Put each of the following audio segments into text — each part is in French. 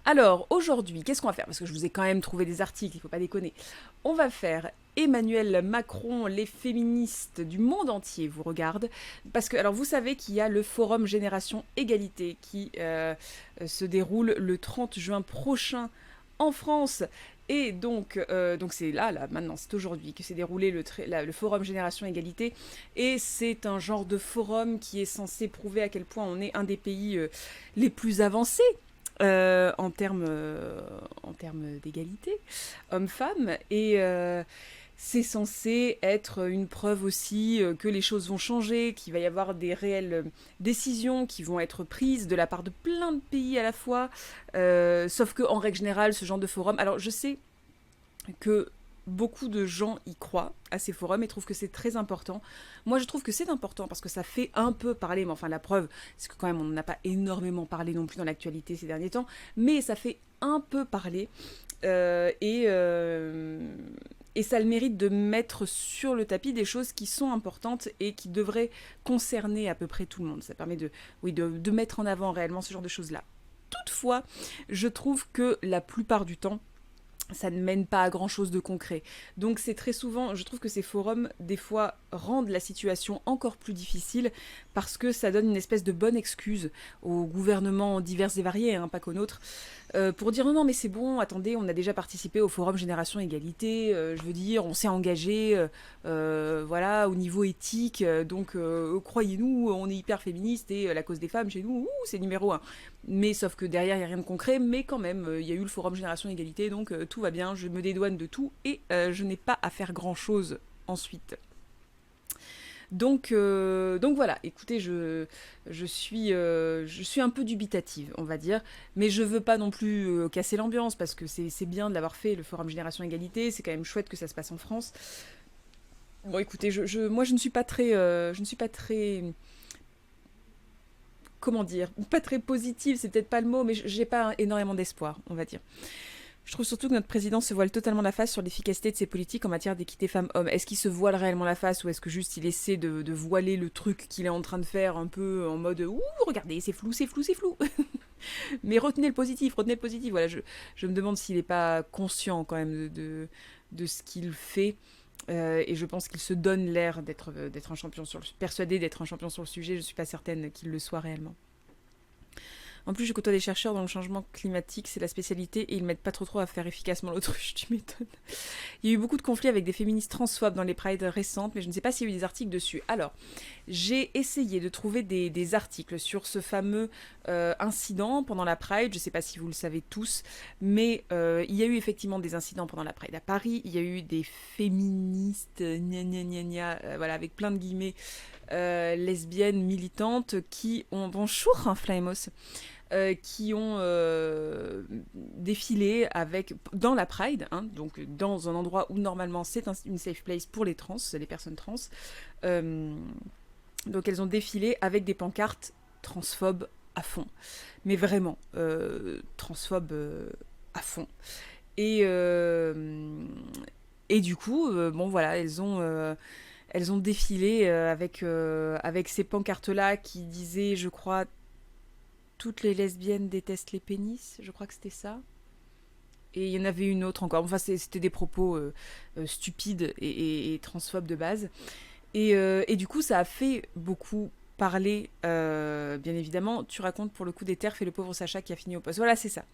Alors, aujourd'hui, qu'est-ce qu'on va faire? Parce que je vous ai quand même trouvé des articles, il faut pas déconner. On va faire Emmanuel Macron, les féministes du monde entier vous regardent. Parce que, alors vous savez qu'il y a le forum Génération Égalité qui se déroule le 30 juin prochain en France. Et donc c'est là, maintenant, c'est aujourd'hui que s'est déroulé le forum Génération Égalité. Et c'est un genre de forum qui est censé prouver à quel point on est un des pays les plus avancés en termes d'égalité homme-femme. Et c'est censé être une preuve aussi que les choses vont changer, qu'il va y avoir des réelles décisions qui vont être prises de la part de plein de pays à la fois. Sauf que en règle générale, ce genre de forum... Alors je sais que beaucoup de gens y croient à ces forums et trouvent que c'est très important. Moi, je trouve que c'est important parce que ça fait un peu parler, mais enfin la preuve, c'est que quand même on n'en a pas énormément parlé non plus dans l'actualité ces derniers temps, mais ça fait un peu parler euh, et, euh, et ça a le mérite de mettre sur le tapis des choses qui sont importantes et qui devraient concerner à peu près tout le monde. Ça permet de mettre en avant réellement ce genre de choses-là. Toutefois, je trouve que la plupart du temps, ça ne mène pas à grand chose de concret. Donc c'est très souvent, je trouve que ces forums, des fois, rendent la situation encore plus difficile parce que ça donne une espèce de bonne excuse aux gouvernements divers et variés, hein, pas qu'aux nôtres, pour dire non, non, mais c'est bon, attendez, on a déjà participé au forum Génération Égalité, je veux dire, on s'est engagé, voilà, au niveau éthique, donc croyez-nous, on est hyper féministe et la cause des femmes chez nous, c'est numéro un. Mais sauf que derrière, il n'y a rien de concret, mais quand même, il y a eu le forum Génération Égalité, donc tout va bien, je me dédouane de tout et je n'ai pas à faire grand-chose ensuite. Donc voilà, écoutez, je suis un peu dubitative, on va dire, mais je veux pas non plus casser l'ambiance, parce que c'est bien de l'avoir fait, le Forum Génération Égalité, c'est quand même chouette que ça se passe en France. Bon écoutez, moi je ne suis pas très, comment dire, pas très positive, c'est peut-être pas le mot, mais j'ai pas énormément d'espoir, on va dire. Je trouve surtout que notre président se voile totalement la face sur l'efficacité de ses politiques en matière d'équité femmes-hommes. Est-ce qu'il se voile réellement la face ou est-ce que juste il essaie de voiler le truc qu'il est en train de faire un peu en mode ouh, regardez, c'est flou, c'est flou, c'est flou. Mais retenez le positif. Voilà, je me demande s'il n'est pas conscient quand même de ce qu'il fait. Et je pense qu'il se donne l'air d'être un champion persuadé d'être un champion sur le sujet. Je suis pas certaine qu'il le soit réellement. En plus, je côtoie des chercheurs dans le changement climatique, c'est la spécialité, et ils m'aident pas trop à faire efficacement l'autruche, tu m'étonnes. Il y a eu beaucoup de conflits avec des féministes transphobes dans les prides récentes, mais je ne sais pas s'il y a eu des articles dessus. Alors, j'ai essayé de trouver des articles sur ce fameux incident pendant la Pride, je ne sais pas si vous le savez tous, mais il y a eu effectivement des incidents pendant la Pride à Paris, il y a eu des féministes, voilà, avec plein de guillemets, lesbiennes militantes qui ont... Bonjour, hein, Flaimos, qui ont défilé dans la Pride, hein, donc dans un endroit où normalement c'est une safe place pour les trans, les personnes trans. Euh, donc elles ont défilé avec des pancartes transphobes à fond. Mais vraiment, transphobes à fond. Et, euh, et du coup, bon voilà, elles ont défilé avec ces pancartes-là qui disaient, je crois, toutes les lesbiennes détestent les pénis, je crois que c'était ça. Et il y en avait une autre encore. Enfin, c'était des propos stupides et transphobes de base. Et du coup, ça a fait beaucoup parler, bien évidemment. Tu racontes pour le coup des terfs et le pauvre Sacha qui a fini au poste. Voilà, c'est ça.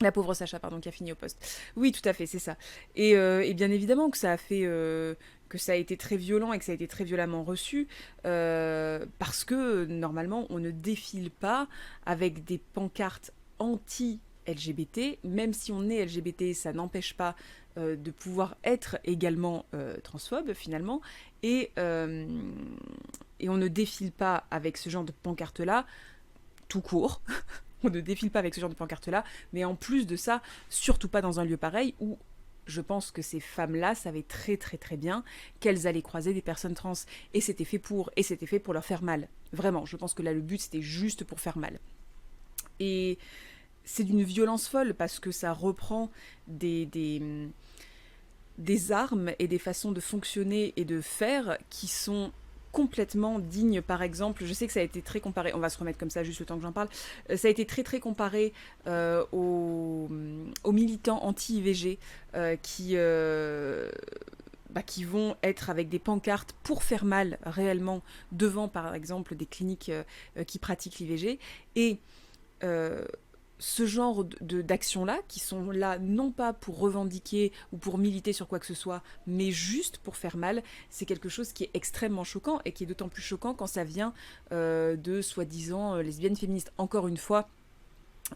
La pauvre Sacha, pardon, qui a fini au poste. Oui, tout à fait, c'est ça. Et bien évidemment que ça a fait... que ça a été très violent et que ça a été très violemment reçu, parce que normalement on ne défile pas avec des pancartes anti-LGBT, même si on est LGBT, ça n'empêche pas de pouvoir être également transphobe finalement, et, euh, et on ne défile pas avec ce genre de pancarte-là tout court. On ne défile pas avec ce genre de pancarte-là, mais en plus de ça, surtout pas dans un lieu pareil où je pense que ces femmes-là savaient très très très bien qu'elles allaient croiser des personnes trans. Et c'était fait pour leur faire mal. Vraiment, je pense que là le but c'était juste pour faire mal. Et c'est d'une violence folle parce que ça reprend des armes et des façons de fonctionner et de faire qui sont complètement digne, par exemple, je sais que ça a été très comparé, on va se remettre comme ça juste le temps que j'en parle, ça a été très très comparé aux militants anti-IVG qui vont être avec des pancartes pour faire mal réellement devant, par exemple, des cliniques qui pratiquent l'IVG. Et ce genre d'actions-là, qui sont là non pas pour revendiquer ou pour militer sur quoi que ce soit, mais juste pour faire mal, c'est quelque chose qui est extrêmement choquant et qui est d'autant plus choquant quand ça vient de soi-disant lesbiennes féministes. Encore une fois,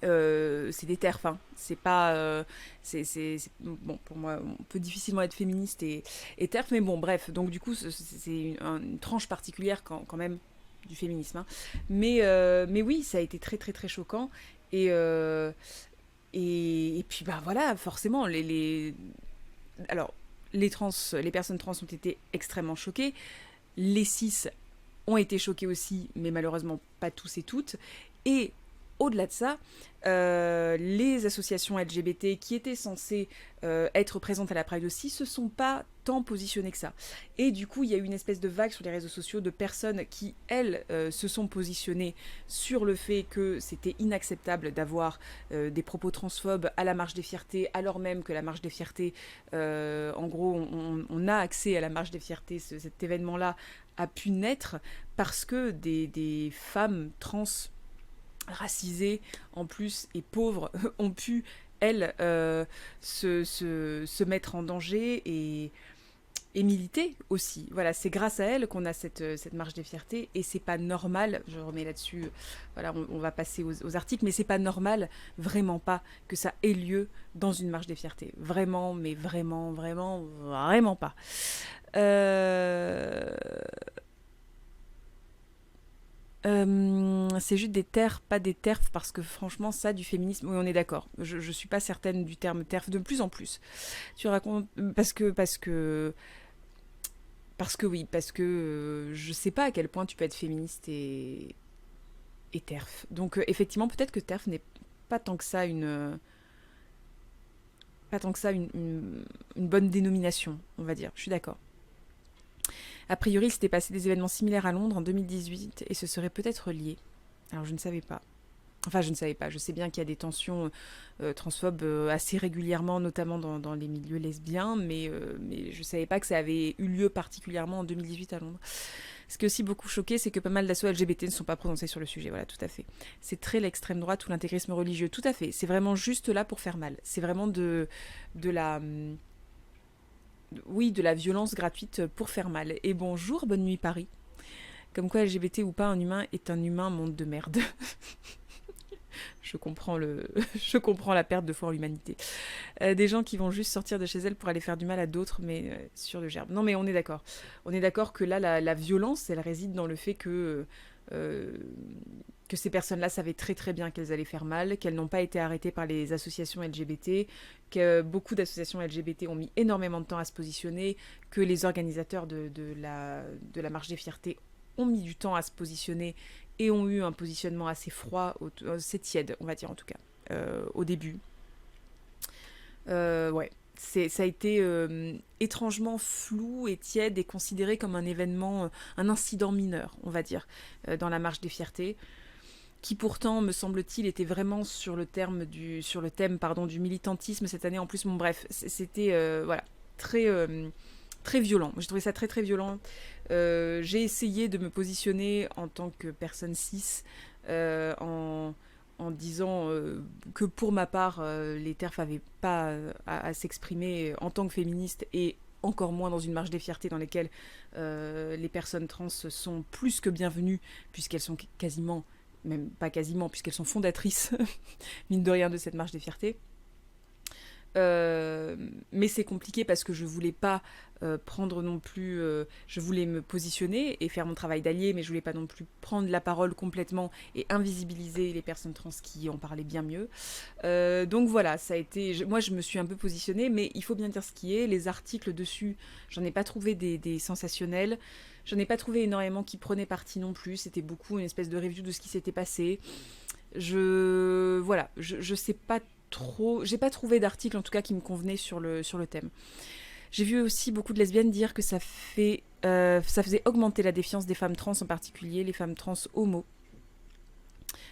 c'est des TERF, hein. C'est pas bon, pour moi on peut difficilement être féministe et TERF, mais bon bref, donc du coup c'est une tranche particulière quand même du féminisme, hein. Mais oui, ça a été très très très choquant et et puis bah voilà, forcément alors les personnes trans ont été extrêmement choquées, les cis ont été choqués aussi, mais malheureusement pas tous et toutes. Et au-delà de ça, les associations LGBT qui étaient censées être présentes à la Pride aussi se sont pas tant positionnées que ça. Et du coup, il y a eu une espèce de vague sur les réseaux sociaux de personnes qui, elles, se sont positionnées sur le fait que c'était inacceptable d'avoir des propos transphobes à la Marche des Fiertés, alors même que la Marche des Fiertés, en gros, on a accès à la Marche des Fiertés, cet événement-là a pu naître parce que des femmes trans racisées en plus et pauvres ont pu, elles, se mettre en danger et militer aussi. Voilà, c'est grâce à elles qu'on a cette marche des fiertés et c'est pas normal, je remets là-dessus, voilà, on va passer aux articles, mais c'est pas normal, vraiment pas, que ça ait lieu dans une marche des fiertés. Vraiment, mais vraiment, vraiment, vraiment pas. C'est juste des terfs, pas des terfs, parce que franchement, ça, du féminisme, oui, on est d'accord. Je suis pas certaine du terme terf, de plus en plus. Tu racontes, parce que oui, parce que je sais pas à quel point tu peux être féministe et terf. Donc effectivement, peut-être que terf n'est pas tant que ça une bonne dénomination, on va dire. Je suis d'accord. A priori, il s'était passé des événements similaires à Londres en 2018 et ce serait peut-être lié. Alors je ne savais pas. Enfin, je ne savais pas. Je sais bien qu'il y a des tensions transphobes assez régulièrement, notamment dans les milieux lesbiens, mais je ne savais pas que ça avait eu lieu particulièrement en 2018 à Londres. Ce qui est aussi beaucoup choqué, c'est que pas mal d'assauts LGBT ne sont pas prononcés sur le sujet. Voilà, tout à fait. C'est très l'extrême droite ou l'intégrisme religieux. Tout à fait. C'est vraiment juste là pour faire mal. C'est vraiment de la... Oui, de la violence gratuite pour faire mal. Et bonjour, bonne nuit Paris. Comme quoi LGBT ou pas, un humain est un humain, monde de merde. Je comprends la perte de foi en l'humanité. Des gens qui vont juste sortir de chez elles pour aller faire du mal à d'autres, mais sur le gerbe. Non, mais on est d'accord. On est d'accord que là, la violence, elle réside dans le fait que ces personnes-là savaient très très bien qu'elles allaient faire mal, qu'elles n'ont pas été arrêtées par les associations LGBT, que beaucoup d'associations LGBT ont mis énormément de temps à se positionner, que les organisateurs de la Marche des Fiertés ont mis du temps à se positionner et ont eu un positionnement assez froid, assez tiède, on va dire en tout cas, au début. Ouais, ça a été étrangement flou et tiède et considéré comme un événement, un incident mineur, on va dire, dans la Marche des Fiertés, qui pourtant, me semble-t-il, était vraiment sur le thème du militantisme cette année. En plus, bon bref, c'était voilà, très... très violent. J'ai trouvé ça très très violent. J'ai essayé de me positionner en tant que personne cis en disant que pour ma part, les TERF n'avaient pas à s'exprimer en tant que féministes et encore moins dans une marche des fiertés dans lesquelles les personnes trans sont plus que bienvenues puisqu'elles sont quasiment, même pas quasiment, puisqu'elles sont fondatrices, mine de rien, de cette marche des fiertés. Mais c'est compliqué parce que je voulais pas prendre non plus je voulais me positionner et faire mon travail d'allié, mais je voulais pas non plus prendre la parole complètement et invisibiliser les personnes trans qui en parlaient bien mieux. Donc voilà, ça a été moi je me suis un peu positionnée, mais il faut bien dire ce qui est. Les articles dessus, j'en ai pas trouvé des sensationnels, j'en ai pas trouvé énormément qui prenaient parti non plus. C'était beaucoup une espèce de review de ce qui s'était passé. Je sais pas trop, j'ai pas trouvé d'article en tout cas qui me convenait sur le thème. J'ai vu aussi beaucoup de lesbiennes dire que ça fait Ça faisait augmenter la défiance des femmes trans, en particulier les femmes trans homo,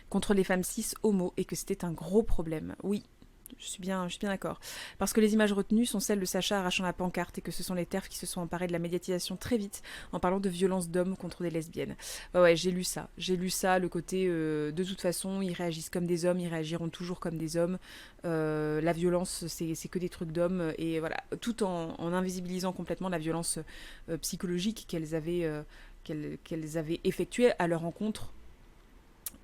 contre les femmes cis homo, et que c'était un gros problème. Oui, je suis bien d'accord. Parce que les images retenues sont celles de Sacha arrachant la pancarte, et que ce sont les TERF qui se sont emparés de la médiatisation très vite en parlant de violence d'hommes contre des lesbiennes. Ouais, j'ai lu ça. Le côté de toute façon, ils réagissent comme des hommes, ils réagiront toujours comme des hommes. La violence, c'est que des trucs d'hommes, et voilà, tout en invisibilisant complètement la violence psychologique qu'elles avaient effectuée à leur encontre,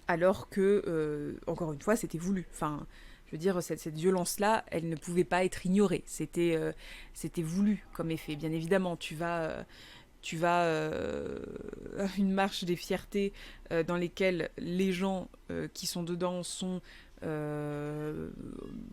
alors que, encore une fois, c'était voulu. Enfin, je veux dire, cette violence-là, elle ne pouvait pas être ignorée. C'était voulu comme effet. Bien évidemment, à une marche des fiertés dans lesquelles les gens qui sont dedans sont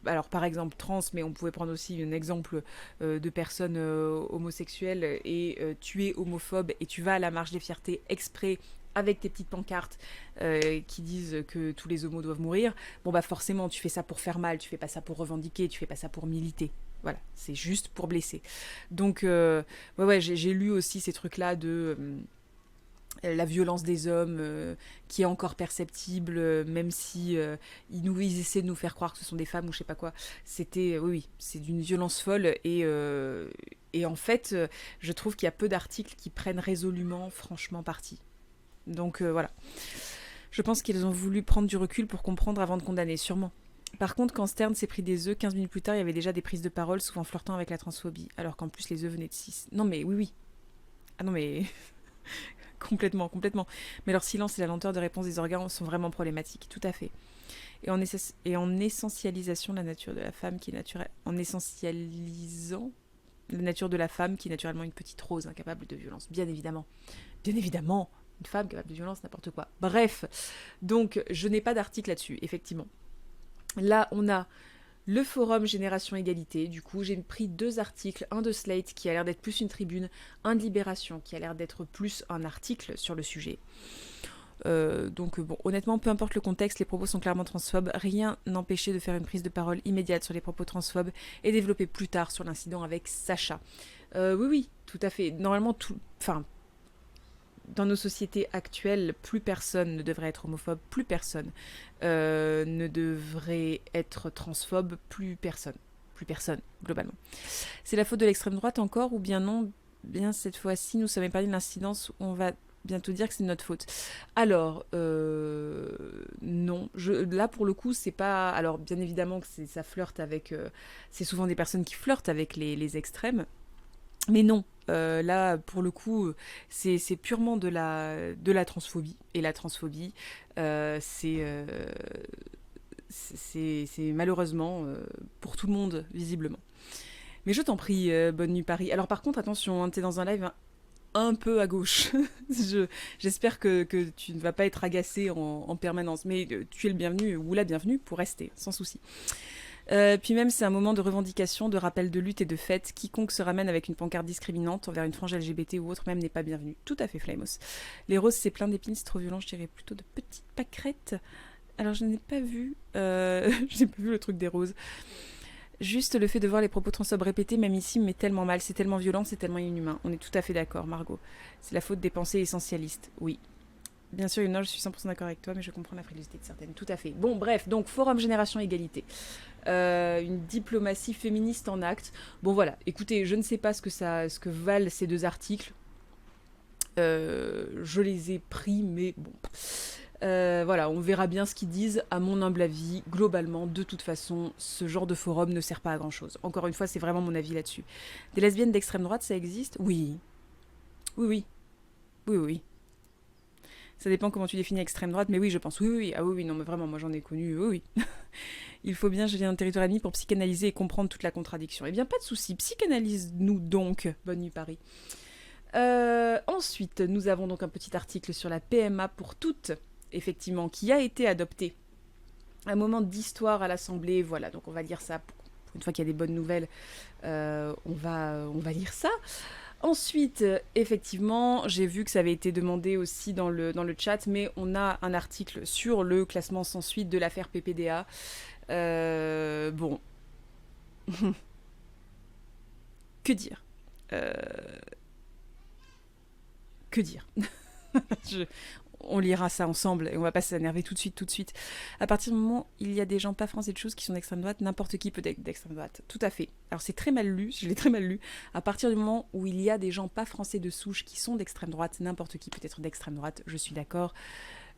alors par exemple trans, mais on pouvait prendre aussi un exemple de personnes homosexuelles, et tu es homophobe et tu vas à la marche des fiertés exprès avec tes petites pancartes qui disent que tous les homos doivent mourir, bon bah forcément tu fais ça pour faire mal, tu fais pas ça pour revendiquer, tu fais pas ça pour militer. Voilà, c'est juste pour blesser. Donc, ouais, j'ai lu aussi ces trucs-là de la violence des hommes qui est encore perceptible, même si ils essaient de nous faire croire que ce sont des femmes ou je sais pas quoi. Oui, c'est d'une violence folle, et en fait, je trouve qu'il y a peu d'articles qui prennent résolument, franchement, parti. Donc voilà. Je pense qu'ils ont voulu prendre du recul pour comprendre avant de condamner, sûrement. Par contre, quand Stern s'est pris des œufs, 15 minutes plus tard, il y avait déjà des prises de parole, souvent flirtant avec la transphobie, alors qu'en plus les œufs venaient de 6. Non mais oui. Ah non mais... complètement. Mais leur silence et la lenteur de réponse des organes sont vraiment problématiques, tout à fait. Et en essentialisation de la nature de la femme qui est naturelle... En essentialisant la nature de la femme qui est naturellement une petite rose incapable de violence. Bien évidemment. Une femme capable de violence, n'importe quoi. Bref, donc je n'ai pas d'article là-dessus, effectivement. Là, on a le forum Génération Égalité. Du coup, j'ai pris 2 articles, un de Slate qui a l'air d'être plus une tribune, un de Libération qui a l'air d'être plus un article sur le sujet. Donc bon, honnêtement, peu importe le contexte, les propos sont clairement transphobes. Rien n'empêchait de faire une prise de parole immédiate sur les propos transphobes et développer plus tard sur l'incident avec Sacha. Oui, tout à fait. Normalement, dans nos sociétés actuelles, plus personne ne devrait être homophobe, plus personne ne devrait être transphobe, plus personne, globalement. C'est la faute de l'extrême droite encore, ou bien non? Bien cette fois-ci, nous sommes épargnés de l'incidence où on va bientôt dire que c'est de notre faute. Alors, non. Là, pour le coup, c'est pas... Alors, bien évidemment que ça flirte avec... c'est souvent des personnes qui flirtent avec les extrêmes. Mais non, là, pour le coup, c'est purement de la transphobie. Et la transphobie, c'est malheureusement pour tout le monde, visiblement. Mais je t'en prie, bonne nuit Paris. Alors par contre, attention, hein, t'es dans un live un peu à gauche. J'espère que tu ne vas pas être agacé en permanence. Mais tu es le bienvenu, ou la bienvenue, pour rester, sans souci. Puis même, c'est un moment de revendication, de rappel de lutte et de fête. Quiconque se ramène avec une pancarte discriminante envers une frange LGBT ou autre même n'est pas bienvenu. Tout à fait, Flamos. Les roses, c'est plein d'épines, c'est trop violent, je dirais plutôt de petites pâquerettes. Alors, je n'ai pas vu... je n'ai pas vu le truc des roses. Juste le fait de voir les propos transphobes répétés, même ici, me met tellement mal. C'est tellement violent, c'est tellement inhumain. On est tout à fait d'accord, Margot. C'est la faute des pensées essentialistes. Oui. Bien sûr, je suis 100% d'accord avec toi, mais je comprends la frilosité de certaines. Tout à fait. Bon, bref, donc, Forum Génération Égalité. Une diplomatie féministe en acte. Bon, voilà. Écoutez, je ne sais pas ce que valent ces 2 articles. Je les ai pris, mais bon... voilà, on verra bien ce qu'ils disent. À mon humble avis, globalement, de toute façon, ce genre de forum ne sert pas à grand chose. Encore une fois, c'est vraiment mon avis là-dessus. Des lesbiennes d'extrême droite, ça existe? Oui. Oui. Ça dépend comment tu définis extrême droite, mais oui, je pense. Oui. Ah oui, non, mais vraiment, moi j'en ai connu. Oui. Il faut bien, je viens d'un territoire ennemi pour psychanalyser et comprendre toute la contradiction. Eh bien, pas de souci. Psychanalyse-nous donc. Bonne nuit, Paris. Ensuite, nous avons donc un petit article sur la PMA pour toutes, effectivement, qui a été adopté. Un moment d'histoire à l'Assemblée, voilà, donc on va lire ça. Pour une fois qu'il y a des bonnes nouvelles, on va lire ça. Ensuite, effectivement, j'ai vu que ça avait été demandé aussi dans le chat, mais on a un article sur le classement sans suite de l'affaire PPDA. Bon. Que dire Que dire? Je- On lira ça ensemble et on va pas s'énerver tout de suite. À partir du moment où il y a des gens pas français de choses qui sont d'extrême droite, n'importe qui peut être d'extrême droite. Tout à fait. Alors c'est très mal lu, je l'ai très mal lu. À partir du moment où il y a des gens pas français de souche qui sont d'extrême droite, n'importe qui peut être d'extrême droite, je suis d'accord.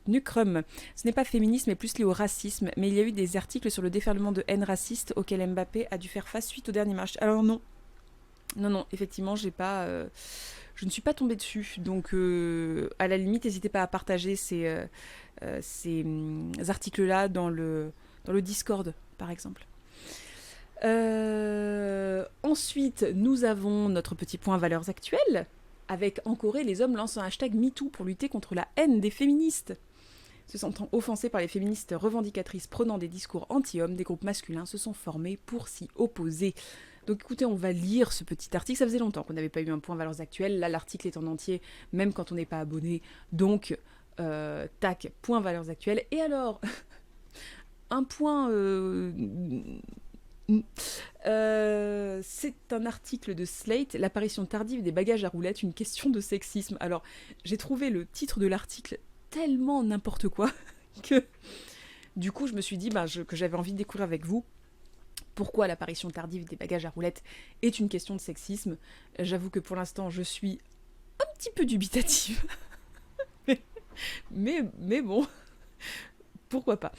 Nukrum. Ce n'est pas féminisme mais plus lié au racisme, mais il y a eu des articles sur le déferlement de haine raciste auquel Mbappé a dû faire face suite au dernier match. Alors non. Non, effectivement, j'ai pas... je ne suis pas tombée dessus. Donc, à la limite, n'hésitez pas à partager ces articles-là dans le Discord, par exemple. Ensuite, nous avons notre petit point valeurs actuelles. Avec en Corée, les hommes lancent un hashtag MeToo pour lutter contre la haine des féministes. Se sentant offensés par les féministes revendicatrices prônant des discours anti-hommes, des groupes masculins se sont formés pour s'y opposer. Donc écoutez, on va lire ce petit article. Ça faisait longtemps qu'on n'avait pas eu un point valeurs actuelles. Là, l'article est en entier, même quand on n'est pas abonné. Donc, tac, point valeurs actuelles. Et alors, un point... c'est un article de Slate, l'apparition tardive des bagages à roulettes, une question de sexisme. Alors, j'ai trouvé le titre de l'article tellement n'importe quoi que du coup, je me suis dit que j'avais envie de découvrir avec vous pourquoi l'apparition tardive des bagages à roulettes est une question de sexisme. J'avoue que pour l'instant, je suis un petit peu dubitative. mais bon, pourquoi pas.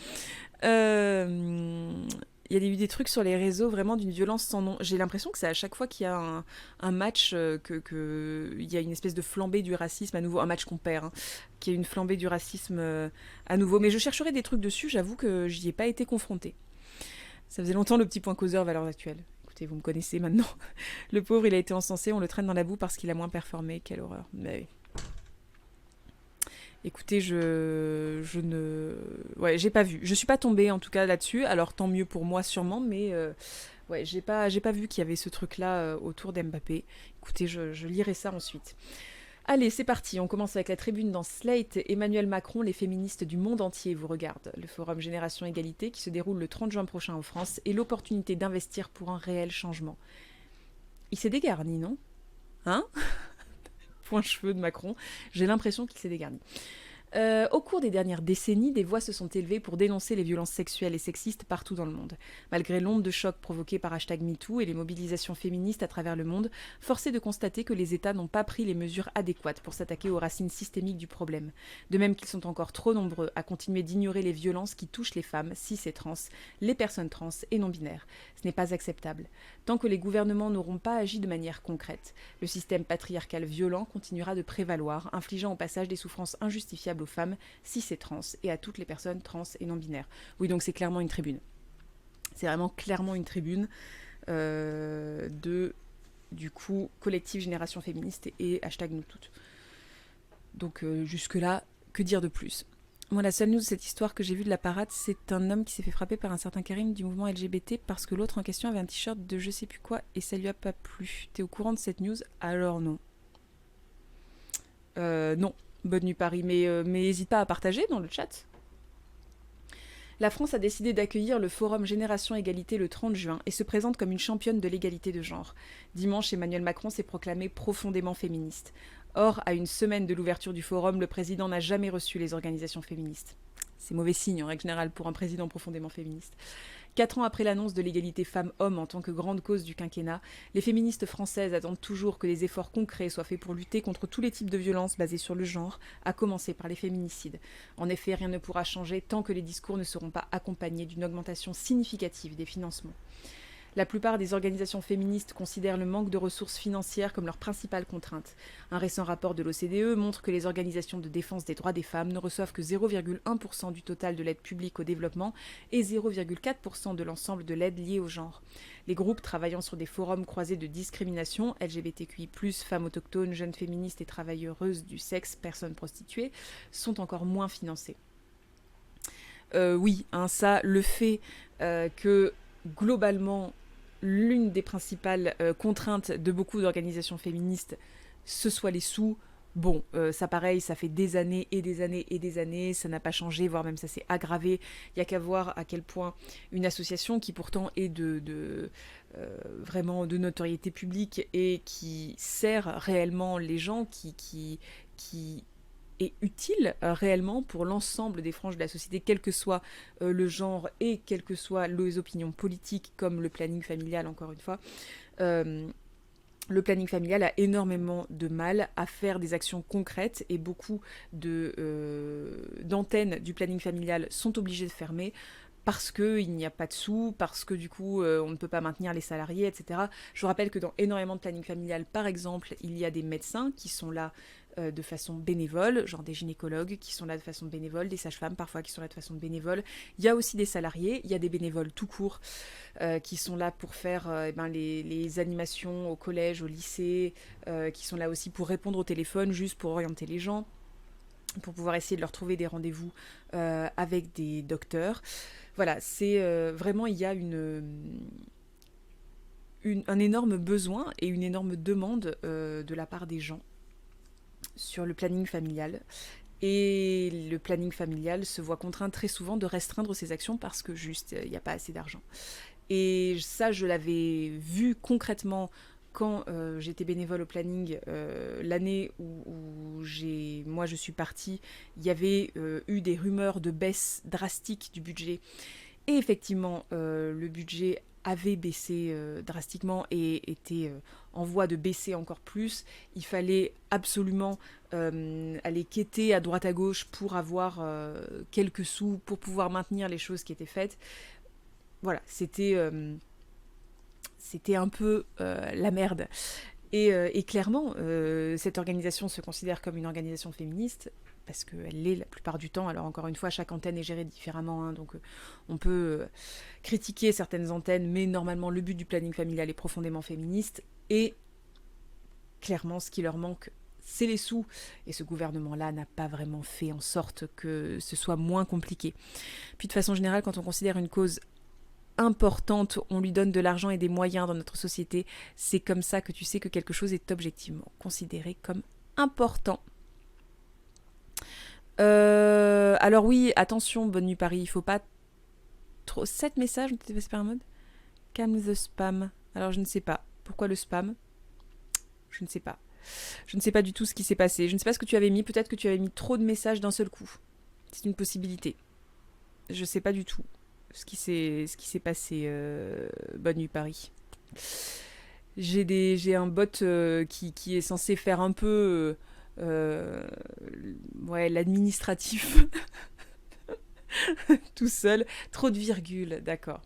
Il y a eu des trucs sur les réseaux vraiment d'une violence sans nom. J'ai l'impression que c'est à chaque fois qu'il y a un match il y a une espèce de flambée du racisme à nouveau. Un match qu'on perd, hein, qu'il y a une flambée du racisme à nouveau. Mais je chercherai des trucs dessus, j'avoue que j'y ai pas été confrontée. Ça faisait longtemps le petit point causeur valeurs actuelles. Écoutez, vous me connaissez maintenant. Le pauvre, il a été encensé, on le traîne dans la boue parce qu'il a moins performé. Quelle horreur. Mais oui. Écoutez, je ne... Ouais, j'ai pas vu. Je suis pas tombée, en tout cas, là-dessus. Alors, tant mieux pour moi, sûrement, mais... Ouais, j'ai pas vu qu'il y avait ce truc-là autour d'Mbappé. Écoutez, je lirai ça ensuite. Allez, c'est parti. On commence avec la tribune dans Slate. Emmanuel Macron, les féministes du monde entier vous regardent. Le forum Génération Égalité, qui se déroule le 30 juin prochain en France, est l'opportunité d'investir pour un réel changement. Il s'est dégarni, non? Hein? Point cheveux de Macron. J'ai l'impression qu'il s'est dégarni. Au cours des dernières décennies, des voix se sont élevées pour dénoncer les violences sexuelles et sexistes partout dans le monde. Malgré l'onde de choc provoquée par #MeToo et les mobilisations féministes à travers le monde, force est de constater que les États n'ont pas pris les mesures adéquates pour s'attaquer aux racines systémiques du problème. De même qu'ils sont encore trop nombreux à continuer d'ignorer les violences qui touchent les femmes, cis et trans, les personnes trans et non-binaires. Ce n'est pas acceptable. Tant que les gouvernements n'auront pas agi de manière concrète, le système patriarcal violent continuera de prévaloir, infligeant au passage des souffrances injustifiables aux femmes, cis et trans, et à toutes les personnes trans et non-binaires. Oui, donc c'est clairement une tribune. C'est vraiment clairement une tribune du coup, collectif Génération Féministe et #NousToutes. Donc jusque-là, que dire de plus? Moi, la seule news de cette histoire que j'ai vue de la parade, c'est un homme qui s'est fait frapper par un certain Karim du mouvement LGBT parce que l'autre en question avait un t-shirt de je sais plus quoi et ça lui a pas plu. T'es au courant de cette news? Alors non. Non. Bonne nuit Paris, mais n'hésite pas à partager dans le chat. La France a décidé d'accueillir le forum Génération Égalité le 30 juin et se présente comme une championne de l'égalité de genre. Dimanche, Emmanuel Macron s'est proclamé profondément féministe. Or, à une semaine de l'ouverture du forum, le président n'a jamais reçu les organisations féministes. C'est mauvais signe en règle générale pour un président profondément féministe. 4 ans après l'annonce de l'égalité femmes-hommes en tant que grande cause du quinquennat, les féministes françaises attendent toujours que des efforts concrets soient faits pour lutter contre tous les types de violences basées sur le genre, à commencer par les féminicides. En effet, rien ne pourra changer tant que les discours ne seront pas accompagnés d'une augmentation significative des financements. La plupart des organisations féministes considèrent le manque de ressources financières comme leur principale contrainte. Un récent rapport de l'OCDE montre que les organisations de défense des droits des femmes ne reçoivent que 0,1% du total de l'aide publique au développement et 0,4% de l'ensemble de l'aide liée au genre. Les groupes travaillant sur des forums croisés de discrimination, LGBTQI+, femmes autochtones, jeunes féministes et travailleuses du sexe, personnes prostituées, sont encore moins financés. Oui, ça, le fait que globalement, l'une des principales contraintes de beaucoup d'organisations féministes, ce soit les sous. Bon, ça pareil, ça fait des années et des années et des années, ça n'a pas changé, voire même ça s'est aggravé. Il n'y a qu'à voir à quel point une association qui pourtant est vraiment de notoriété publique et qui sert réellement les gens, qui qui est utile réellement pour l'ensemble des franges de la société, quel que soit le genre et quelles que soient les opinions politiques, comme le planning familial, encore une fois. Le planning familial a énormément de mal à faire des actions concrètes et beaucoup d'antennes du planning familial sont obligées de fermer parce qu'il n'y a pas de sous, parce que du coup on ne peut pas maintenir les salariés, etc. Je vous rappelle que dans énormément de planning familial, par exemple, il y a des médecins qui sont là de façon bénévole, genre des gynécologues qui sont là de façon bénévole, des sages-femmes parfois qui sont là de façon bénévole. Il y a aussi des salariés, il y a des bénévoles tout court qui sont là pour faire les animations au collège, au lycée, qui sont là aussi pour répondre au téléphone, juste pour orienter les gens, pour pouvoir essayer de leur trouver des rendez-vous avec des docteurs. Voilà, c'est vraiment, il y a un énorme besoin et une énorme demande de la part des gens sur le planning familial. Et le planning familial se voit contraint très souvent de restreindre ses actions parce que juste, il n'y a pas assez d'argent. Et ça, je l'avais vu concrètement quand j'étais bénévole au planning, l'année où moi je suis partie, il y avait eu des rumeurs de baisse drastique du budget. Et effectivement, le budget avait baissé drastiquement et était en voie de baisser encore plus. Il fallait absolument aller quêter à droite à gauche pour avoir quelques sous pour pouvoir maintenir les choses qui étaient faites. Voilà, c'était un peu la merde. Et clairement, cette organisation se considère comme une organisation féministe, parce qu'elle l'est la plupart du temps. Alors encore une fois, chaque antenne est gérée différemment, hein, donc on peut critiquer certaines antennes, mais normalement le but du planning familial est profondément féministe, et clairement ce qui leur manque, c'est les sous, et ce gouvernement-là n'a pas vraiment fait en sorte que ce soit moins compliqué. Puis de façon générale, quand on considère une cause importante, on lui donne de l'argent et des moyens dans notre société, c'est comme ça que tu sais que quelque chose est objectivement considéré comme important. Alors oui, attention, Bonne Nuit Paris, il faut pas trop... 7 messages, on t'était passé par un mode calme the spam. Alors je ne sais pas. Pourquoi le spam? Je ne sais pas. Je ne sais pas du tout ce qui s'est passé. Je ne sais pas ce que tu avais mis. Peut-être que tu avais mis trop de messages d'un seul coup. C'est une possibilité. Je ne sais pas du tout ce qui s'est passé. Bonne Nuit Paris. J'ai un bot qui est censé faire un peu l'administratif tout seul. Trop de virgules, d'accord.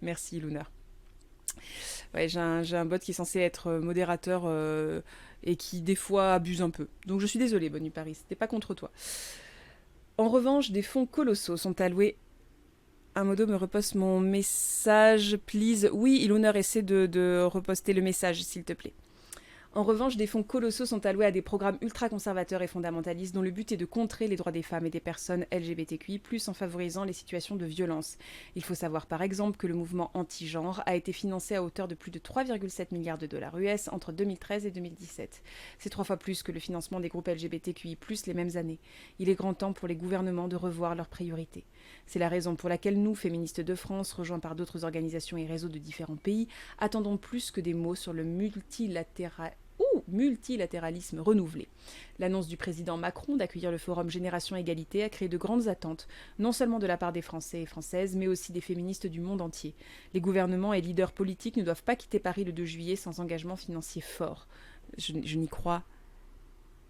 Merci Luna. Ouais, j'ai un bot qui est censé être modérateur et qui des fois abuse un peu. Donc je suis désolée, Bonne Nuit Paris, c'était pas contre toi. En revanche, des fonds colossaux sont alloués. Un modo me reposte mon message, please. Oui, Ilunner, essaie de reposter le message, s'il te plaît. En revanche, des fonds colossaux sont alloués à des programmes ultra-conservateurs et fondamentalistes dont le but est de contrer les droits des femmes et des personnes LGBTQI+, en favorisant les situations de violence. Il faut savoir par exemple que le mouvement anti-genre a été financé à hauteur de plus de 3,7 milliards de dollars US entre 2013 et 2017. C'est 3 fois plus que le financement des groupes LGBTQI+, les mêmes années. Il est grand temps pour les gouvernements de revoir leurs priorités. C'est la raison pour laquelle nous, féministes de France, rejoints par d'autres organisations et réseaux de différents pays, attendons plus que des mots sur le multilatéralisme renouvelé. L'annonce du président Macron d'accueillir le forum Génération Égalité a créé de grandes attentes, non seulement de la part des Français et Françaises, mais aussi des féministes du monde entier. Les gouvernements et leaders politiques ne doivent pas quitter Paris le 2 juillet sans engagement financier fort. Je n'y crois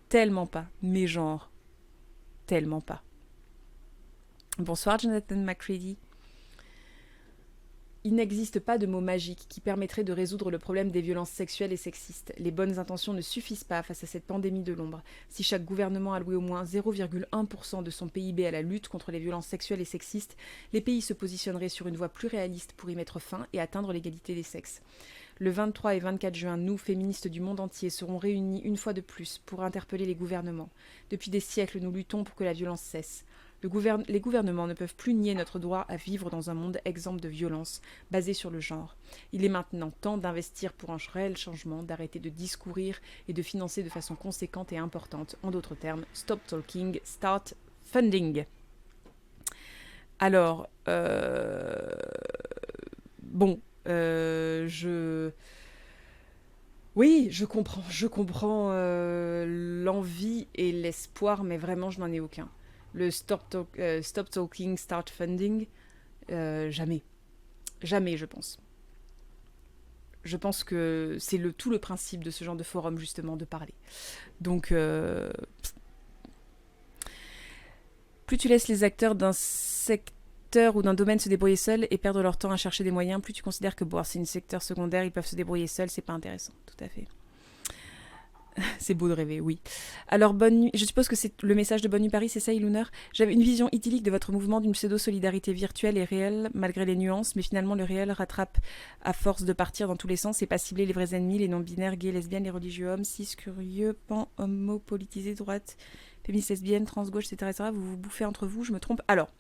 tellement pas, mais genre, tellement pas. Bonsoir Jonathan McCready. Il n'existe pas de mot magique qui permettrait de résoudre le problème des violences sexuelles et sexistes. Les bonnes intentions ne suffisent pas face à cette pandémie de l'ombre. Si chaque gouvernement allouait au moins 0,1% de son PIB à la lutte contre les violences sexuelles et sexistes, les pays se positionneraient sur une voie plus réaliste pour y mettre fin et atteindre l'égalité des sexes. Le 23 et 24 juin, nous, féministes du monde entier, serons réunis une fois de plus pour interpeller les gouvernements. Depuis des siècles, nous luttons pour que la violence cesse. Les gouvernements ne peuvent plus nier notre droit à vivre dans un monde exempt de violence, basé sur le genre. Il est maintenant temps d'investir pour un réel changement, d'arrêter de discourir et de financer de façon conséquente et importante. En d'autres termes, stop talking, start funding. Alors, Oui, je comprends l'envie et l'espoir, mais vraiment, je n'en ai aucun. Le stop talking, start funding, jamais. Jamais, je pense. Je pense que c'est tout le principe de ce genre de forum, justement, de parler. Donc, plus tu laisses les acteurs d'un secteur ou d'un domaine se débrouiller seuls et perdre leur temps à chercher des moyens, plus tu considères que bon, c'est un secteur secondaire, ils peuvent se débrouiller seuls, c'est pas intéressant. Tout à fait. C'est beau de rêver, oui. Alors, bonne nuit. Je suppose que c'est le message de Bonne Nuit Paris, c'est ça, Illuner. J'avais une vision idyllique de votre mouvement d'une pseudo-solidarité virtuelle et réelle, malgré les nuances, mais finalement, le réel rattrape à force de partir dans tous les sens et pas cibler les vrais ennemis, les non-binaires, gays, lesbiennes, les religieux hommes, cis, curieux, pan, homo, politisés, droite, féministes, lesbiennes, trans, gauche, etc., etc. Vous vous bouffez entre vous, je me trompe. Alors,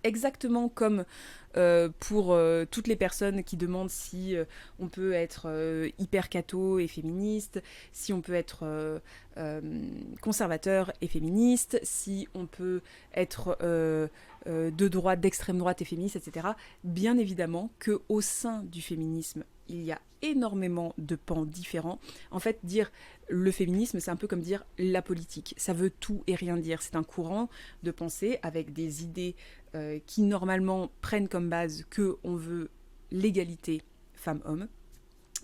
exactement comme pour toutes les personnes qui demandent si on peut être hyper catho et féministe, si on peut être conservateur et féministe, si on peut être de droite, d'extrême droite et féministe, etc. Bien évidemment qu'au sein du féminisme, il y a énormément de pans différents. En fait, dire le féminisme, c'est un peu comme dire la politique. Ça veut tout et rien dire. C'est un courant de pensée avec des idées qui normalement prennent comme base qu'on veut l'égalité femmes-hommes.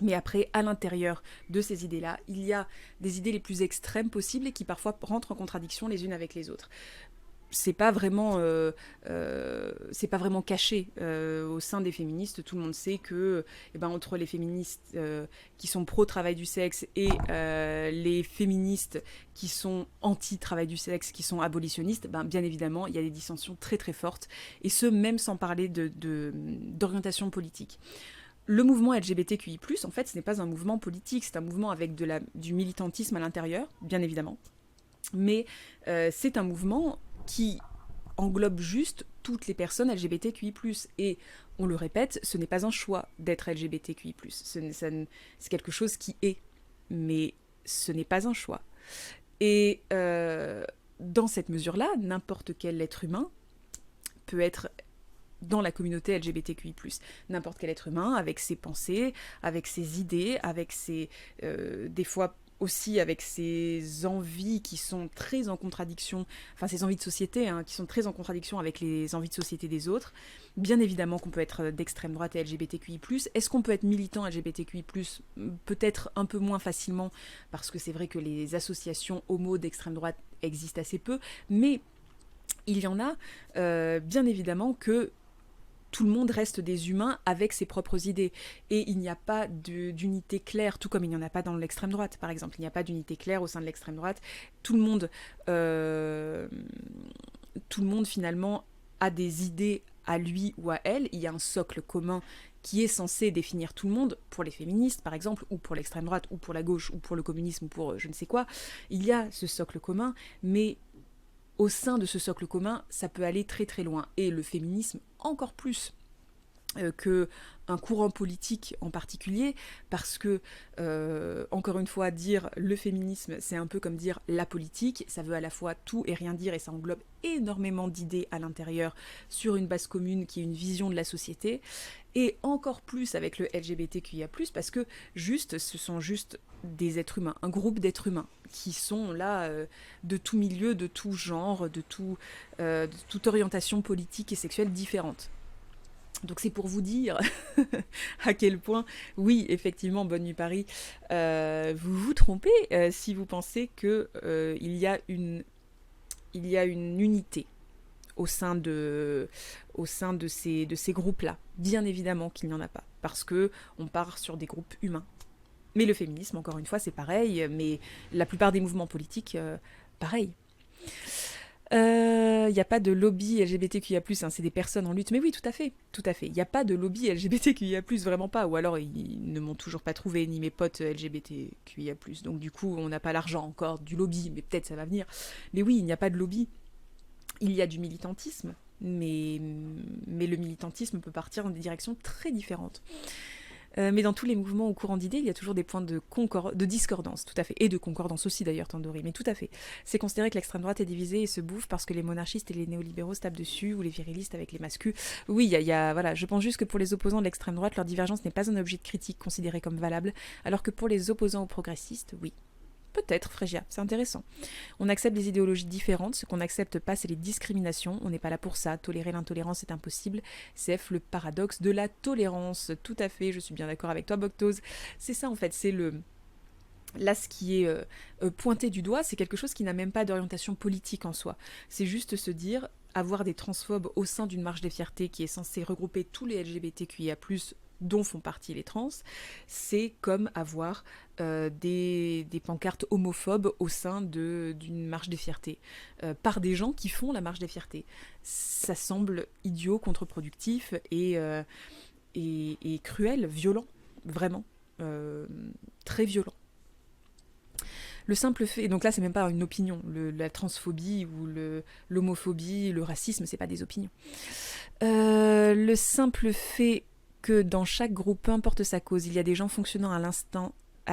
Mais après, à l'intérieur de ces idées-là, il y a des idées les plus extrêmes possibles et qui parfois rentrent en contradiction les unes avec les autres. C'est pas vraiment caché au sein des féministes. Tout le monde sait que entre les féministes qui sont pro travail du sexe et les féministes qui sont anti travail du sexe, qui sont abolitionnistes, bien évidemment il y a des dissensions très très fortes, et ce même sans parler d'orientation politique. Le mouvement LGBTQI+, en fait, ce n'est pas un mouvement politique, c'est un mouvement avec du militantisme à l'intérieur, bien évidemment, mais c'est un mouvement qui englobe juste toutes les personnes LGBTQI+. Et on le répète, ce n'est pas un choix d'être LGBTQI+. C'est quelque chose qui est, mais ce n'est pas un choix. Et dans cette mesure-là, n'importe quel être humain peut être dans la communauté LGBTQI+. N'importe quel être humain, avec ses pensées, avec ses idées, avec ses... des fois aussi avec ses envies qui sont très en contradiction, enfin ses envies de société, qui sont très en contradiction avec les envies de société des autres. Bien évidemment qu'on peut être d'extrême droite et LGBTQI+. Est-ce qu'on peut être militant LGBTQI+? Peut-être un peu moins facilement, parce que c'est vrai que les associations homo d'extrême droite existent assez peu, mais il y en a, bien évidemment que tout le monde reste des humains avec ses propres idées. Et il n'y a pas d'unité claire, tout comme il n'y en a pas dans l'extrême droite, par exemple. Il n'y a pas d'unité claire au sein de l'extrême droite. Tout le monde finalement, a des idées à lui ou à elle. Il y a un socle commun qui est censé définir tout le monde, pour les féministes par exemple, ou pour l'extrême droite, ou pour la gauche, ou pour le communisme, ou pour je ne sais quoi. Il y a ce socle commun, mais au sein de ce socle commun, ça peut aller très très loin. Et le féminisme, encore plus qu'un courant politique en particulier, parce que, encore une fois, dire le féminisme, c'est un peu comme dire la politique, ça veut à la fois tout et rien dire, et ça englobe énormément d'idées à l'intérieur sur une base commune qui est une vision de la société, et encore plus avec le LGBTQIA+, parce que ce sont juste des êtres humains, un groupe d'êtres humains qui sont là de tout milieu, de tout genre, de toute orientation politique et sexuelle différente. Donc c'est pour vous dire à quel point, oui, effectivement, Bonne Nuit Paris, vous vous trompez si vous pensez qu'il y a une unité au sein de ces groupes-là. Bien évidemment qu'il n'y en a pas, parce qu'on part sur des groupes humains. Mais le féminisme, encore une fois, c'est pareil, mais la plupart des mouvements politiques, pareil. Il n'y a pas de lobby LGBTQIA+, c'est des personnes en lutte. Mais oui, tout à fait, tout à fait. Il n'y a pas de lobby LGBTQIA+, vraiment pas. Ou alors, ils ne m'ont toujours pas trouvé, ni mes potes LGBTQIA+. Donc du coup, on n'a pas l'argent encore du lobby, mais peut-être ça va venir. Mais oui, il n'y a pas de lobby. Il y a du militantisme, mais le militantisme peut partir dans des directions très différentes. Mais dans tous les mouvements ou courants d'idées, il y a toujours des points de discordance, tout à fait. Et de concordance aussi d'ailleurs, Tandoori, mais tout à fait. C'est considéré que l'extrême droite est divisée et se bouffe parce que les monarchistes et les néolibéraux se tapent dessus, ou les virilistes avec les mascus. Oui, voilà, je pense juste que pour les opposants de l'extrême droite, leur divergence n'est pas un objet de critique considéré comme valable, alors que pour les opposants aux progressistes, oui. Peut-être, Frégia, c'est intéressant. On accepte des idéologies différentes, ce qu'on n'accepte pas, c'est les discriminations. On n'est pas là pour ça. Tolérer l'intolérance est impossible. CF, le paradoxe de la tolérance. Tout à fait, je suis bien d'accord avec toi, Boctose. C'est ça, en fait, c'est le... Là, ce qui est pointé du doigt, c'est quelque chose qui n'a même pas d'orientation politique en soi. C'est juste se dire, avoir des transphobes au sein d'une marche des fiertés qui est censée regrouper tous les LGBTQIA+, dont font partie les trans, c'est comme avoir des pancartes homophobes au sein d'une marche des fiertés, par des gens qui font la marche des fiertés. Ça semble idiot, contre-productif et cruel, violent, vraiment, très violent. Le simple fait, donc là c'est même pas une opinion, la transphobie ou l'homophobie, le racisme, c'est pas des opinions. Le simple fait que dans chaque groupe, peu importe sa cause, il y a des gens fonctionnant à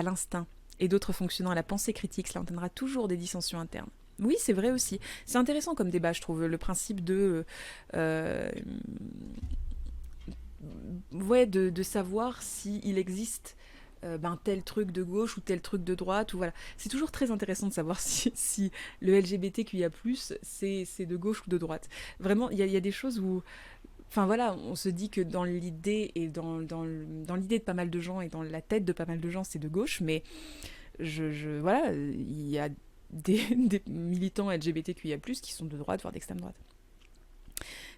l'instinct et d'autres fonctionnant à la pensée critique, cela entraînera toujours des dissensions internes. Oui, c'est vrai aussi. C'est intéressant comme débat, je trouve, le principe de savoir s'il existe tel truc de gauche ou tel truc de droite, ou voilà. C'est toujours très intéressant de savoir si le LGBTQIA+, c'est de gauche ou de droite. Vraiment, il y a des choses où... Enfin voilà, on se dit que dans l'idée et dans l'idée de pas mal de gens et dans la tête de pas mal de gens, c'est de gauche, mais voilà, il y a des militants LGBTQIA+, qui sont de droite, voire d'extrême droite.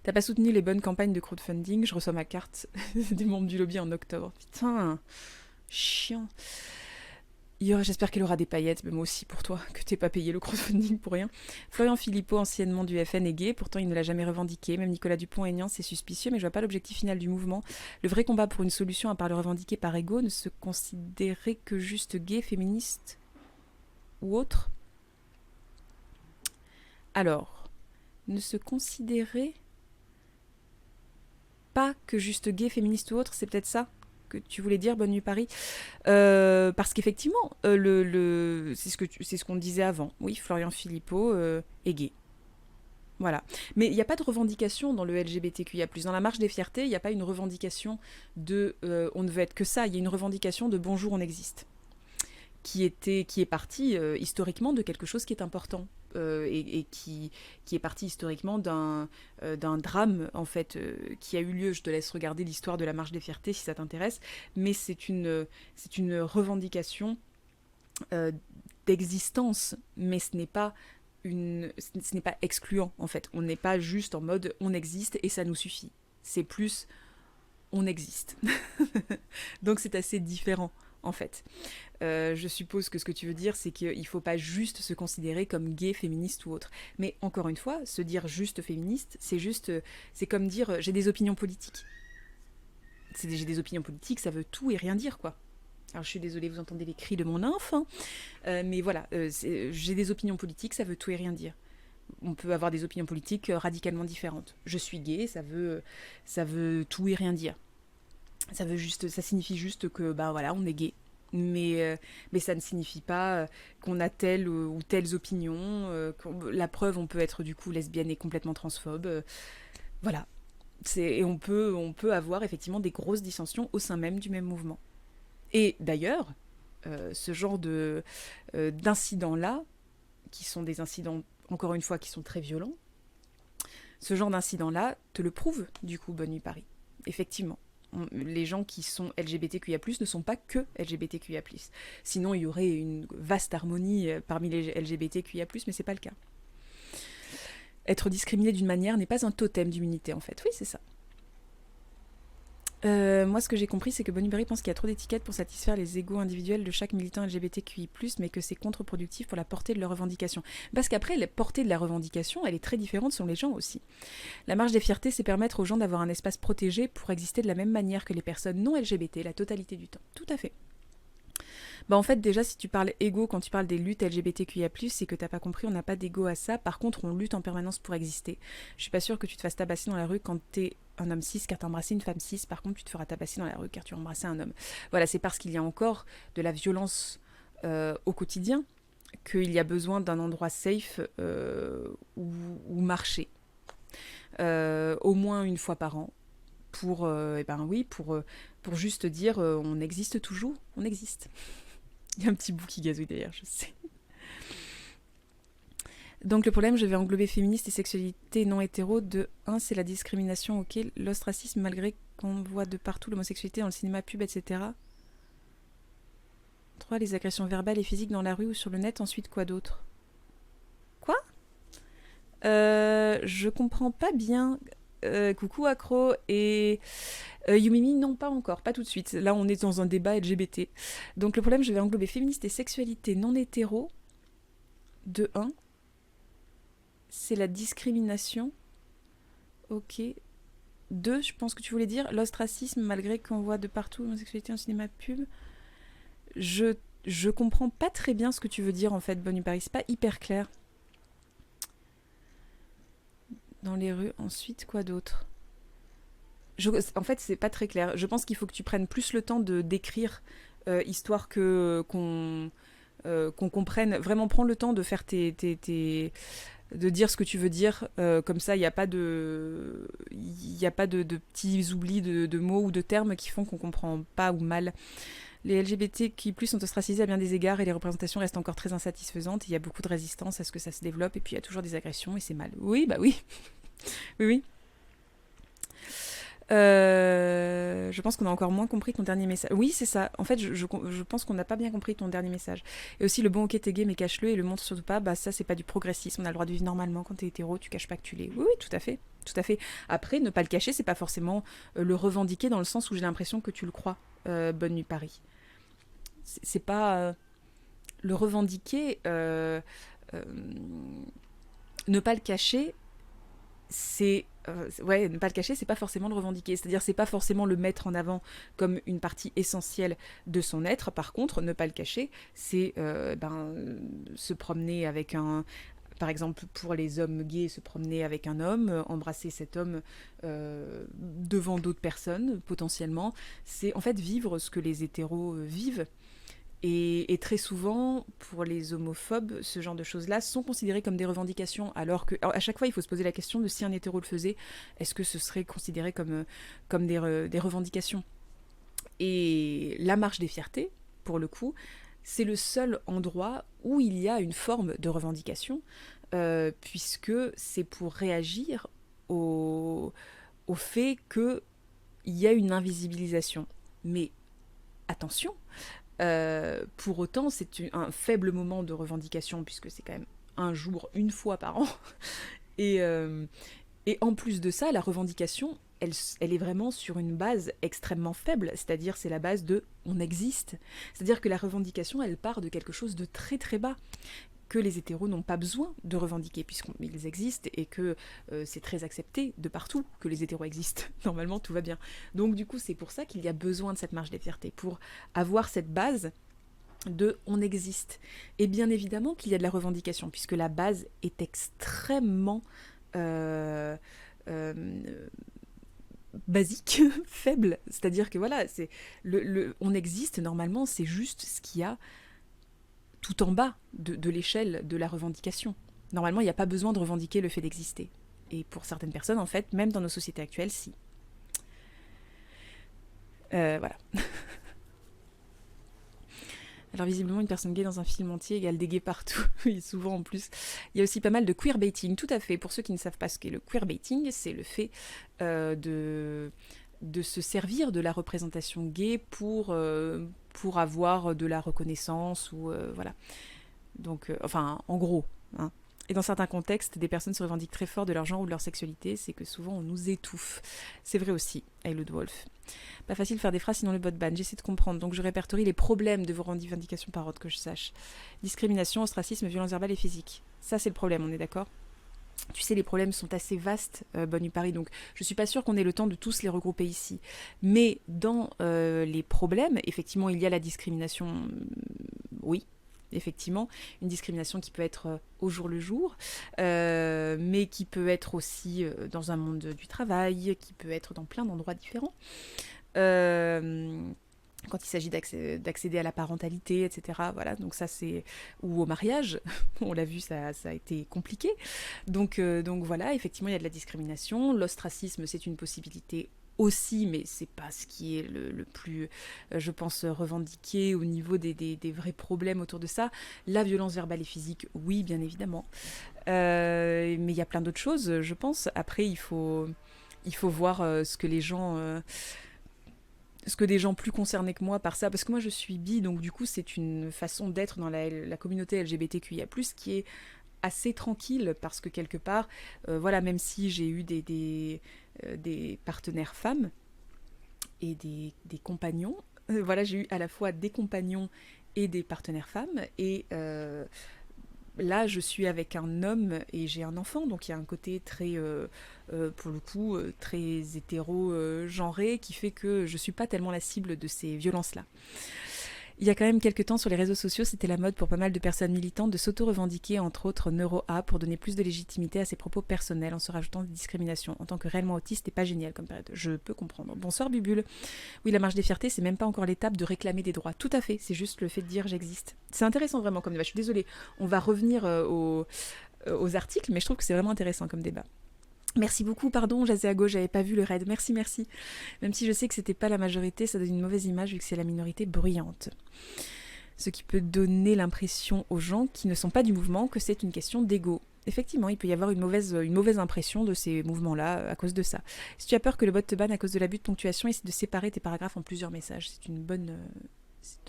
T'as pas soutenu les bonnes campagnes de crowdfunding, je reçois ma carte des membres du lobby en octobre. Putain, chiant. J'espère qu'elle aura des paillettes, mais moi aussi pour toi, que t'aies pas payé le crowdfunding pour rien. Florian Philippot, anciennement du FN, est gay, pourtant il ne l'a jamais revendiqué. Même Nicolas Dupont-Aignan, c'est suspicieux, mais je vois pas l'objectif final du mouvement. Le vrai combat pour une solution, à part le revendiquer par ego, ne se considérait que juste gay, féministe ou autre. Alors, ne se considérer pas que juste gay, féministe ou autre, c'est peut-être ça que tu voulais dire, Bonne Nuit Paris, parce qu'effectivement, c'est ce qu'on disait avant. Oui, Florian Philippot est gay. Voilà. Mais il n'y a pas de revendication dans le LGBTQIA+. Dans la marche des fiertés, il n'y a pas une revendication de on ne veut être que ça. Il y a une revendication de bonjour, on existe, qui est partie historiquement de quelque chose qui est important. Et qui est parti historiquement d'un drame, en fait, qui a eu lieu. Je te laisse regarder l'histoire de la Marche des Fiertés si ça t'intéresse, mais c'est une revendication d'existence, mais ce n'est pas excluant, en fait. On n'est pas juste en mode on existe et ça nous suffit. C'est plus on existe. Donc c'est assez différent, en fait. Je suppose que ce que tu veux dire, c'est qu'il ne faut pas juste se considérer comme gay, féministe ou autre. Mais encore une fois, se dire juste féministe, c'est comme dire j'ai des opinions politiques. J'ai des opinions politiques, ça veut tout et rien dire, quoi. Alors je suis désolée, vous entendez les cris de mon nymphe, hein, mais voilà, j'ai des opinions politiques, ça veut tout et rien dire. On peut avoir des opinions politiques radicalement différentes. Je suis gay, ça veut tout et rien dire. Ça signifie juste que voilà, on est gay. Mais ça ne signifie pas qu'on a telle ou telles opinions. La preuve, on peut être du coup lesbienne et complètement transphobe. Voilà. Et on peut avoir effectivement des grosses dissensions au sein même du même mouvement. Et d'ailleurs, ce genre d'incidents-là, qui sont des incidents, encore une fois, qui sont très violents, ce genre d'incidents-là te le prouve, du coup, Bonne Nuit Paris. Effectivement. Les gens qui sont LGBTQIA+, ne sont pas que LGBTQIA+. Sinon, il y aurait une vaste harmonie parmi les LGBTQIA+, mais c'est pas le cas. Être discriminé d'une manière n'est pas un totem d'immunité, en fait. Oui, c'est ça. Moi, ce que j'ai compris, c'est que Bonne Nuit Paris pense qu'il y a trop d'étiquettes pour satisfaire les égos individuels de chaque militant LGBTQI+, mais que c'est contre-productif pour la portée de leurs revendications. Parce qu'après, la portée de la revendication, elle est très différente selon les gens aussi. La marche des fiertés, c'est permettre aux gens d'avoir un espace protégé pour exister de la même manière que les personnes non LGBT la totalité du temps. Tout à fait. Bah en fait déjà si tu parles égo quand tu parles des luttes LGBTQIA+, c'est que t'as pas compris, on n'a pas d'égo à ça. Par contre, on lutte en permanence pour exister. Je suis pas sûre que tu te fasses tabasser dans la rue quand t'es un homme cis car t'as embrassé une femme cis. Par contre, tu te feras tabasser dans la rue car tu as embrassé un homme. Voilà, c'est parce qu'il y a encore de la violence au quotidien qu'il y a besoin d'un endroit safe où marcher. Au moins une fois par an. Pour, pour juste dire on existe toujours, on existe. Il y a un petit bout qui gazouille d'ailleurs, je sais. Donc le problème, je vais englober féministe et sexualité non hétéro. De 1, c'est la discrimination, ok. L'ostracisme, malgré qu'on voit de partout l'homosexualité dans le cinéma, pub, etc. 3, les agressions verbales et physiques dans la rue ou sur le net. Ensuite, quoi d'autre? Quoi? Je comprends pas bien. Coucou Accro et Yumimi, non pas encore, pas tout de suite. Là on est dans un débat LGBT. Donc le problème, je vais englober féministe et sexualité non hétéro. De 1, c'est la discrimination. Ok. 2, je pense que tu voulais dire l'ostracisme malgré qu'on voit de partout l'homosexualité en cinéma pub. Je comprends pas très bien ce que tu veux dire en fait, Bonne Paris, c'est pas hyper clair. Dans les rues, ensuite, quoi d'autre? En fait, c'est pas très clair. Je pense qu'il faut que tu prennes plus le temps de d'écrire, histoire qu'on comprenne. Vraiment, prends le temps de faire de dire ce que tu veux dire. Comme ça, il n'y a pas de petits oublis de mots ou de termes qui font qu'on comprend pas ou mal. Les LGBT qui plus sont ostracisés à bien des égards et les représentations restent encore très insatisfaisantes. Il y a beaucoup de résistance à ce que ça se développe et puis il y a toujours des agressions et c'est mal. Oui, bah oui. Oui, oui. Je pense qu'on a encore moins compris ton dernier message. Oui, c'est ça. En fait, je pense qu'on n'a pas bien compris ton dernier message. Et aussi, le bon ok, t'es gay, mais cache-le et le montre surtout pas. Bah, ça, c'est pas du progressisme. On a le droit de vivre normalement. Quand t'es hétéro, tu caches pas que tu l'es. Oui, oui, tout à fait. Tout à fait. Après, ne pas le cacher, c'est pas forcément le revendiquer dans le sens où j'ai l'impression que tu le crois. Bonne nuit, Paris. C'est pas. Le revendiquer. Ne pas le cacher, c'est ne pas le cacher, c'est pas forcément le revendiquer, c'est-à-dire c'est pas forcément le mettre en avant comme une partie essentielle de son être. Par contre, ne pas le cacher, c'est se promener avec par exemple pour les hommes gays, se promener avec un homme, embrasser cet homme devant d'autres personnes potentiellement, c'est en fait vivre ce que les hétéros vivent. Et très souvent, pour les homophobes, ce genre de choses-là sont considérées comme des revendications, alors à chaque fois, il faut se poser la question de si un hétéro le faisait, est-ce que ce serait considéré comme des revendications? Et la marche des fiertés, pour le coup, c'est le seul endroit où il y a une forme de revendication, puisque c'est pour réagir au fait qu'il y a une invisibilisation. Mais attention, pour autant, c'est un faible moment de revendication, puisque c'est quand même un jour, une fois par an. Et en plus de ça, la revendication, elle est vraiment sur une base extrêmement faible, c'est-à-dire c'est la base de « on existe ». C'est-à-dire que la revendication, elle part de quelque chose de très très bas, que les hétéros n'ont pas besoin de revendiquer, puisqu'ils existent et que c'est très accepté de partout que les hétéros existent. Normalement, tout va bien. Donc du coup, c'est pour ça qu'il y a besoin de cette marge des fiertés, pour avoir cette base de « on existe ». Et bien évidemment qu'il y a de la revendication, puisque la base est extrêmement basique, faible. C'est-à-dire que voilà, c'est on existe, normalement, c'est juste ce qu'il y a tout en bas de l'échelle de la revendication. Normalement, il n'y a pas besoin de revendiquer le fait d'exister. Et pour certaines personnes, en fait, même dans nos sociétés actuelles, si. Voilà. Alors visiblement, une personne gay dans un film entier égale des gays partout. Oui, souvent en plus. Il y a aussi pas mal de queerbaiting, tout à fait. Pour ceux qui ne savent pas ce qu'est le queerbaiting, c'est le fait de se servir de la représentation gay pour avoir de la reconnaissance ou voilà. Donc, enfin, en gros. Hein. Et dans certains contextes, des personnes se revendiquent très fort de leur genre ou de leur sexualité, c'est que souvent on nous étouffe. C'est vrai aussi, Ayloud Wolf. Pas facile de faire des phrases sinon le bot ban, j'essaie de comprendre, donc je répertorie les problèmes de vos revendications par ordre que je sache. Discrimination, ostracisme, violence verbale et physique. Ça c'est le problème, on est d'accord ? Tu sais, les problèmes sont assez vastes, Bonne Nuit Paris, donc je suis pas sûre qu'on ait le temps de tous les regrouper ici. Mais dans les problèmes, effectivement, il y a la discrimination, oui, effectivement, une discrimination qui peut être au jour le jour, mais qui peut être aussi dans un monde du travail, qui peut être dans plein d'endroits différents. Euh, Quand il s'agit d'accéder à la parentalité, etc. Voilà, donc ça c'est... Ou au mariage, on l'a vu, ça a été compliqué. Donc voilà, effectivement, il y a de la discrimination. L'ostracisme, c'est une possibilité aussi, mais c'est pas ce qui est le plus, je pense, revendiqué au niveau des vrais problèmes autour de ça. La violence verbale et physique, oui, bien évidemment. Mais il y a plein d'autres choses, je pense. Après, il faut voir ce que des gens plus concernés que moi par ça, parce que moi je suis bi, donc du coup c'est une façon d'être dans la communauté LGBTQIA+, qui est assez tranquille, parce que quelque part, voilà, même si j'ai eu des partenaires femmes et des compagnons, voilà, j'ai eu à la fois des compagnons et des partenaires femmes, et là je suis avec un homme et j'ai un enfant, donc il y a un côté très pour le coup très hétéro-genré qui fait que je suis pas tellement la cible de ces violences là. Il y a quand même quelques temps sur les réseaux sociaux, c'était la mode pour pas mal de personnes militantes de s'auto-revendiquer, entre autres Neuro-A, pour donner plus de légitimité à ses propos personnels en se rajoutant des discriminations. En tant que réellement autiste, c'est pas génial comme période. Je peux comprendre. Bonsoir Bubule. Oui, la marche des fiertés, c'est même pas encore l'étape de réclamer des droits. Tout à fait, c'est juste le fait de dire j'existe. C'est intéressant vraiment comme débat. Je suis désolée, on va revenir aux articles, mais je trouve que c'est vraiment intéressant comme débat. Merci beaucoup, pardon, Jazé à gauche, j'avais pas vu le raid. Merci, merci. Même si je sais que c'était pas la majorité, ça donne une mauvaise image vu que c'est la minorité bruyante. Ce qui peut donner l'impression aux gens qui ne sont pas du mouvement que c'est une question d'ego. Effectivement, il peut y avoir une mauvaise impression de ces mouvements-là à cause de ça. Si tu as peur que le bot te banne à cause de l'abus de ponctuation, essaie de séparer tes paragraphes en plusieurs messages. C'est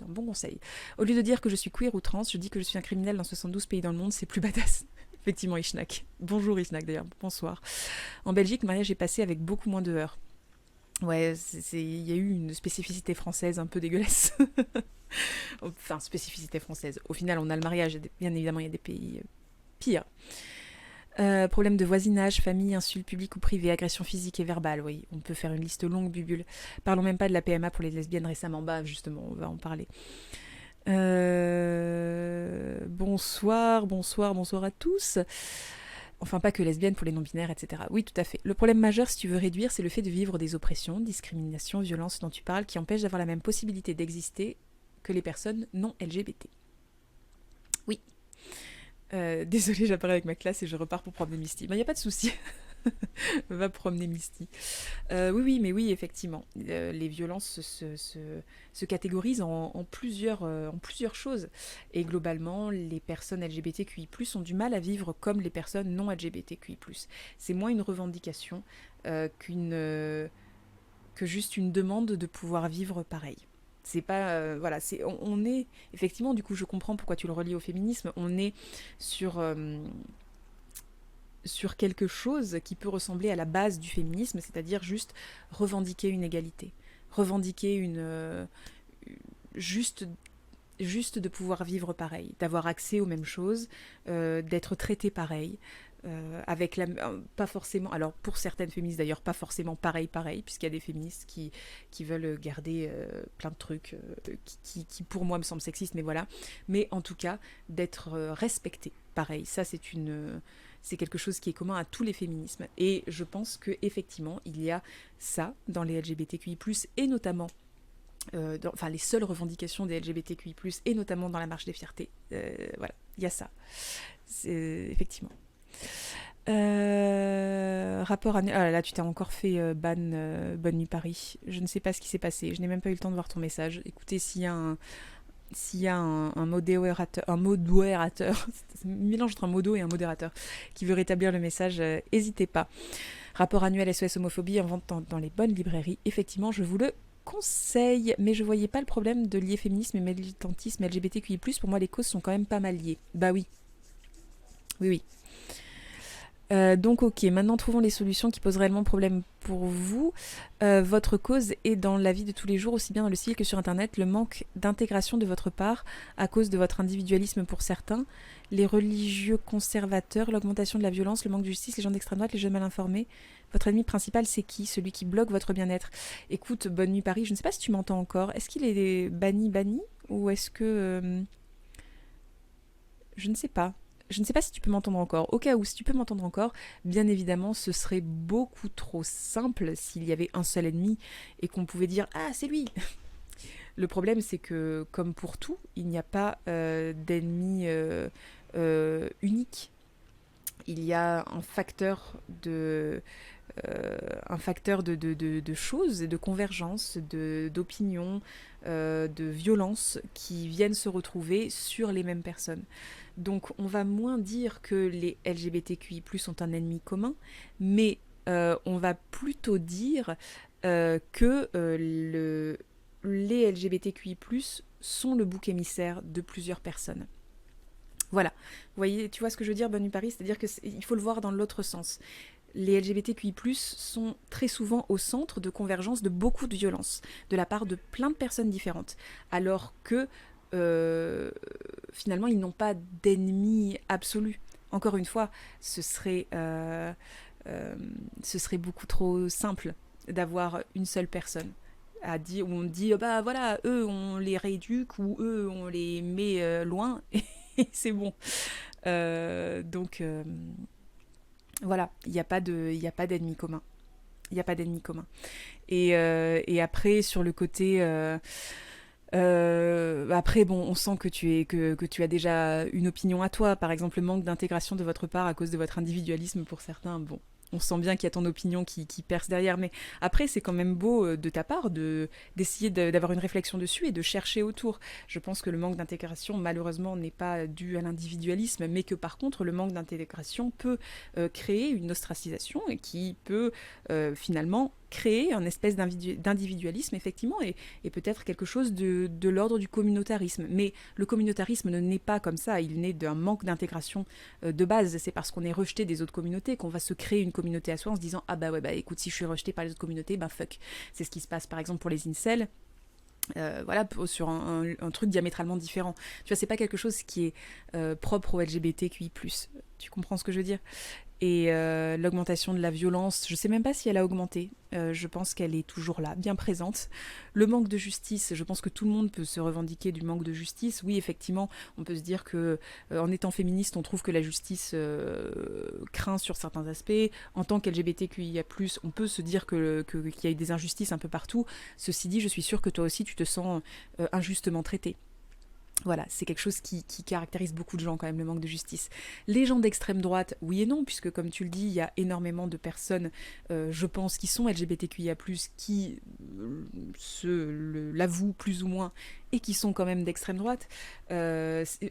un bon conseil. Au lieu de dire que je suis queer ou trans, je dis que je suis un criminel dans 72 pays dans le monde, c'est plus badass. Effectivement, Ishnak. Bonjour Ishnak d'ailleurs, bonsoir. En Belgique, le mariage est passé avec beaucoup moins de heures. Ouais, il y a eu une spécificité française un peu dégueulasse. Enfin, spécificité française. Au final, on a le mariage, bien évidemment, il y a des pays pires. Problème de voisinage, famille, insultes publiques ou privées, agression physique et verbale, oui, on peut faire une liste longue, Bubule. Parlons même pas de la PMA pour les lesbiennes récemment, bah justement, on va en parler. Bonsoir à tous. Enfin, pas que lesbiennes, pour les non-binaires, etc. Oui, tout à fait. Le problème majeur, si tu veux réduire, c'est le fait de vivre des oppressions, discriminations, violences dont tu parles, qui empêchent d'avoir la même possibilité d'exister que les personnes non LGBT. Oui. Désolée, j'apparais avec ma classe et je repars pour promener Misty. Ben, y a pas de souci. Va promener Misty. Oui, mais oui, effectivement. Les violences se catégorisent en plusieurs choses. Et globalement, les personnes LGBTQI+, ont du mal à vivre comme les personnes non LGBTQI+. C'est moins une revendication que juste une demande de pouvoir vivre pareil. C'est pas... voilà, on est... Effectivement, du coup, je comprends pourquoi tu le relis au féminisme. On est sur quelque chose qui peut ressembler à la base du féminisme, c'est-à-dire juste revendiquer une égalité, revendiquer juste de pouvoir vivre pareil, d'avoir accès aux mêmes choses, d'être traité pareil, avec pas forcément, alors pour certaines féministes d'ailleurs, pas forcément pareil, puisqu'il y a des féministes qui veulent garder plein de trucs qui pour moi me semblent sexistes, mais voilà. Mais en tout cas, d'être respecté pareil, ça c'est quelque chose qui est commun à tous les féminismes. Et je pense qu'effectivement, il y a ça dans les LGBTQI+, et notamment, enfin les seules revendications des LGBTQI+, et notamment dans la marche des fiertés. Voilà, il y a ça. Effectivement. Rapport à... Ah là, tu t'es encore fait ban Bonne Nuit Paris. Je ne sais pas ce qui s'est passé. Je n'ai même pas eu le temps de voir ton message. Écoutez, s'il y a un modérateur, c'est un mélange entre un modo et un modérateur qui veut rétablir le message, n'hésitez pas. Rapport annuel SOS homophobie en vente dans les bonnes librairies. Effectivement, je vous le conseille, mais je voyais pas le problème de lier féminisme et militantisme LGBTQI+. Pour moi, les causes sont quand même pas mal liées. Bah oui. Oui. Donc ok, maintenant trouvons les solutions qui posent réellement problème pour vous. Votre cause est dans la vie de tous les jours, aussi bien dans le civil que sur Internet, le manque d'intégration de votre part à cause de votre individualisme pour certains, les religieux conservateurs, l'augmentation de la violence, le manque de justice, les gens d'extrême droite, les jeunes mal informés. Votre ennemi principal, c'est qui? Celui qui bloque votre bien-être. Écoute, Bonne Nuit Paris, je ne sais pas si tu m'entends encore. Est-ce qu'il est banni ou est-ce que... je ne sais pas. Je ne sais pas si tu peux m'entendre encore. Au cas où, si tu peux m'entendre encore, bien évidemment, ce serait beaucoup trop simple s'il y avait un seul ennemi et qu'on pouvait dire «Ah, c'est lui!» Le problème, c'est que, comme pour tout, il n'y a pas d'ennemi unique. Il y a un facteur de choses et de convergence, d'opinions, de violences qui viennent se retrouver sur les mêmes personnes. Donc on va moins dire que les LGBTQI+ sont un ennemi commun, mais on va plutôt dire que les LGBTQI+ sont le bouc émissaire de plusieurs personnes. Voilà, vous voyez, tu vois ce que je veux dire, Bonne Nuit Paris, c'est-à-dire qu'il faut le voir dans l'autre sens. Les LGBTQI+, sont très souvent au centre de convergence de beaucoup de violences, de la part de plein de personnes différentes, alors que finalement, ils n'ont pas d'ennemis absolus. Encore une fois, ce serait beaucoup trop simple d'avoir une seule personne à dire, où on dit bah voilà, eux on les rééduque ou eux on les met loin et c'est bon. Donc voilà, il n'y a pas d'ennemi commun. Il n'y a pas d'ennemi commun. Et après, sur le côté... après, bon, on sent que tu as déjà une opinion à toi. Par exemple, le manque d'intégration de votre part à cause de votre individualisme pour certains. Bon, on sent bien qu'il y a ton opinion qui perce derrière. Mais après, c'est quand même beau de ta part d'essayer d'avoir une réflexion dessus et de chercher autour. Je pense que le manque d'intégration, malheureusement, n'est pas dû à l'individualisme, mais que par contre, le manque d'intégration peut créer une ostracisation et qui peut finalement créer une espèce d'individualisme, effectivement, et peut-être quelque chose de l'ordre du communautarisme. Mais le communautarisme ne naît pas comme ça, il naît d'un manque d'intégration de base. C'est parce qu'on est rejeté des autres communautés qu'on va se créer une communauté à soi en se disant « Ah bah ouais, bah écoute, si je suis rejeté par les autres communautés, bah fuck ». C'est ce qui se passe par exemple pour les incels. Voilà, sur un truc diamétralement différent. Tu vois, c'est pas quelque chose qui est propre au LGBTQI+. Tu comprends ce que je veux dire? Et l'augmentation de la violence, je sais même pas si elle a augmenté. Je pense qu'elle est toujours là, bien présente. Le manque de justice, je pense que tout le monde peut se revendiquer du manque de justice. Oui, effectivement, on peut se dire que en étant féministe, on trouve que la justice craint sur certains aspects. En tant qu'LGBTQIA+, on peut se dire qu'il y a eu des injustices un peu partout. Ceci dit, je suis sûre que toi aussi, tu te sens injustement traité. Voilà, c'est quelque chose qui caractérise beaucoup de gens quand même, le manque de justice. Les gens d'extrême droite, oui et non, puisque comme tu le dis, il y a énormément de personnes, je pense, qui sont LGBTQIA+, qui l'avouent plus ou moins, et qui sont quand même d'extrême droite.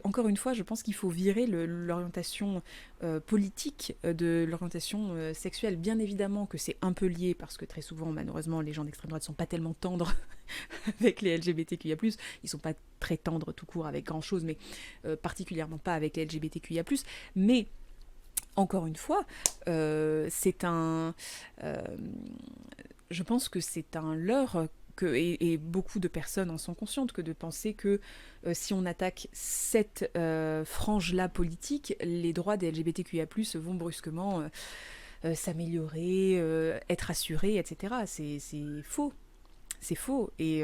Encore une fois, je pense qu'il faut virer l'orientation politique de l'orientation sexuelle. Bien évidemment que c'est un peu lié, parce que très souvent, malheureusement, les gens d'extrême droite ne sont pas tellement tendres avec les LGBTQIA+. Ils sont pas très tendres tout court avec grand chose, mais particulièrement pas avec les LGBTQIA+. Mais encore une fois, c'est un... je pense que c'est un leurre et beaucoup de personnes en sont conscientes, que de penser que si on attaque cette frange-là politique, les droits des LGBTQIA+, vont brusquement s'améliorer, être assurés, etc. C'est faux. C'est faux. Et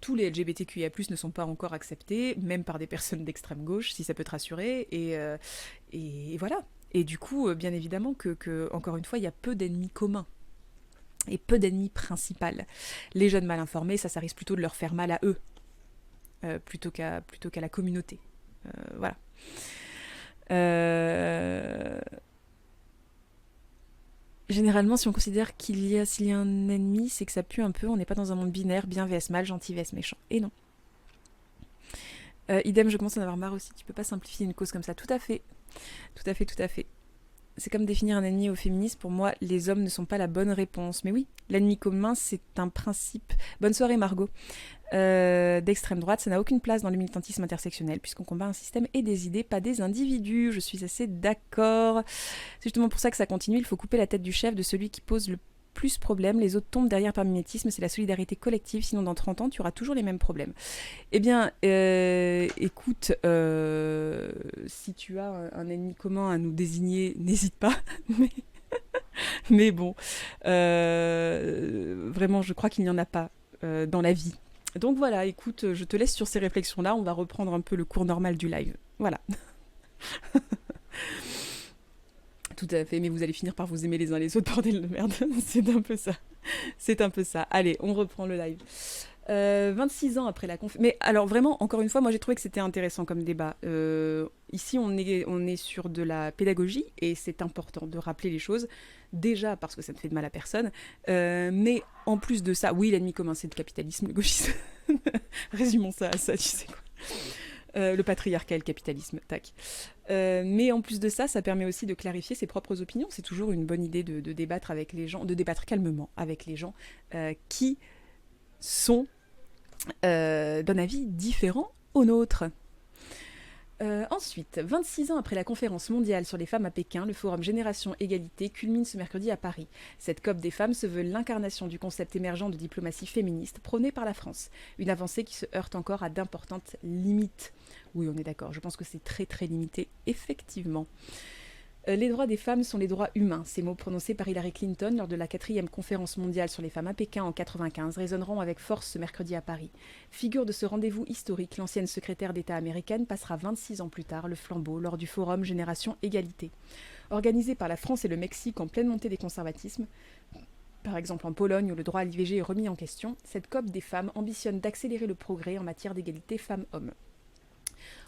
tous les LGBTQIA+ ne sont pas encore acceptés, même par des personnes d'extrême gauche, si ça peut te rassurer. Et voilà. Et du coup, bien évidemment que, encore une fois, il y a peu d'ennemis communs. Et peu d'ennemis principaux. Les jeunes mal informés, ça risque plutôt de leur faire mal à eux, plutôt qu'à la communauté. Voilà. Généralement, si on considère s'il y a un ennemi, c'est que ça pue un peu, on n'est pas dans un monde binaire, bien vs mal, gentil vs méchant. Et non. Idem, je commence à en avoir marre aussi, tu peux pas simplifier une cause comme ça. Tout à fait. Tout à fait, tout à fait. c'est comme définir un ennemi au féminisme. Pour moi, les hommes ne sont pas la bonne réponse. Mais oui, l'ennemi commun, c'est un principe. Bonne soirée, Margot. D'extrême droite, ça n'a aucune place dans le militantisme intersectionnel, puisqu'on combat un système et des idées, pas des individus. Je suis assez d'accord. C'est justement pour ça que ça continue. Il faut couper la tête du chef, de celui qui pose le plus problème. Les autres tombent derrière par mimétisme. C'est la solidarité collective. Sinon, dans 30 ans, tu auras toujours les mêmes problèmes. Eh bien, écoute, si tu as un ennemi commun à nous désigner, n'hésite pas. Mais bon, vraiment, je crois qu'il n'y en a pas dans la vie. Donc voilà, écoute, je te laisse sur ces réflexions-là. On va reprendre un peu le cours normal du live. Voilà. Tout à fait, mais vous allez finir par vous aimer les uns les autres, bordel de merde. C'est un peu ça. C'est un peu ça. Allez, on reprend le live. 26 ans après la conférence. Mais alors vraiment, encore une fois, moi j'ai trouvé que c'était intéressant comme débat. Ici, on est sur de la pédagogie et c'est important de rappeler les choses. Déjà parce que ça ne fait de mal à personne. Mais en plus de ça, oui, l'ennemi commun, c'est le capitalisme, le gauchisme. Résumons ça à ça, tu sais quoi. Le patriarcat et le capitalisme, tac. Mais en plus de ça, ça permet aussi de clarifier ses propres opinions. C'est toujours une bonne idée de débattre avec les gens, de débattre calmement avec les gens qui sont d'un avis différent au nôtre. Ensuite, 26 ans après la conférence mondiale sur les femmes à Pékin, le forum Génération Égalité culmine ce mercredi à Paris. Cette COP des femmes se veut l'incarnation du concept émergent de diplomatie féministe prôné par la France. Une avancée qui se heurte encore à d'importantes limites. Oui, on est d'accord, je pense que c'est très très limité, effectivement. Les droits des femmes sont les droits humains. Ces mots prononcés par Hillary Clinton lors de la 4e conférence mondiale sur les femmes à Pékin en 1995 résonneront avec force ce mercredi à Paris. Figure de ce rendez-vous historique, l'ancienne secrétaire d'État américaine passera 26 ans plus tard le flambeau lors du forum Génération Égalité. Organisé par la France et le Mexique en pleine montée des conservatismes, par exemple en Pologne où le droit à l'IVG est remis en question, cette COP des femmes ambitionne d'accélérer le progrès en matière d'égalité femmes-hommes.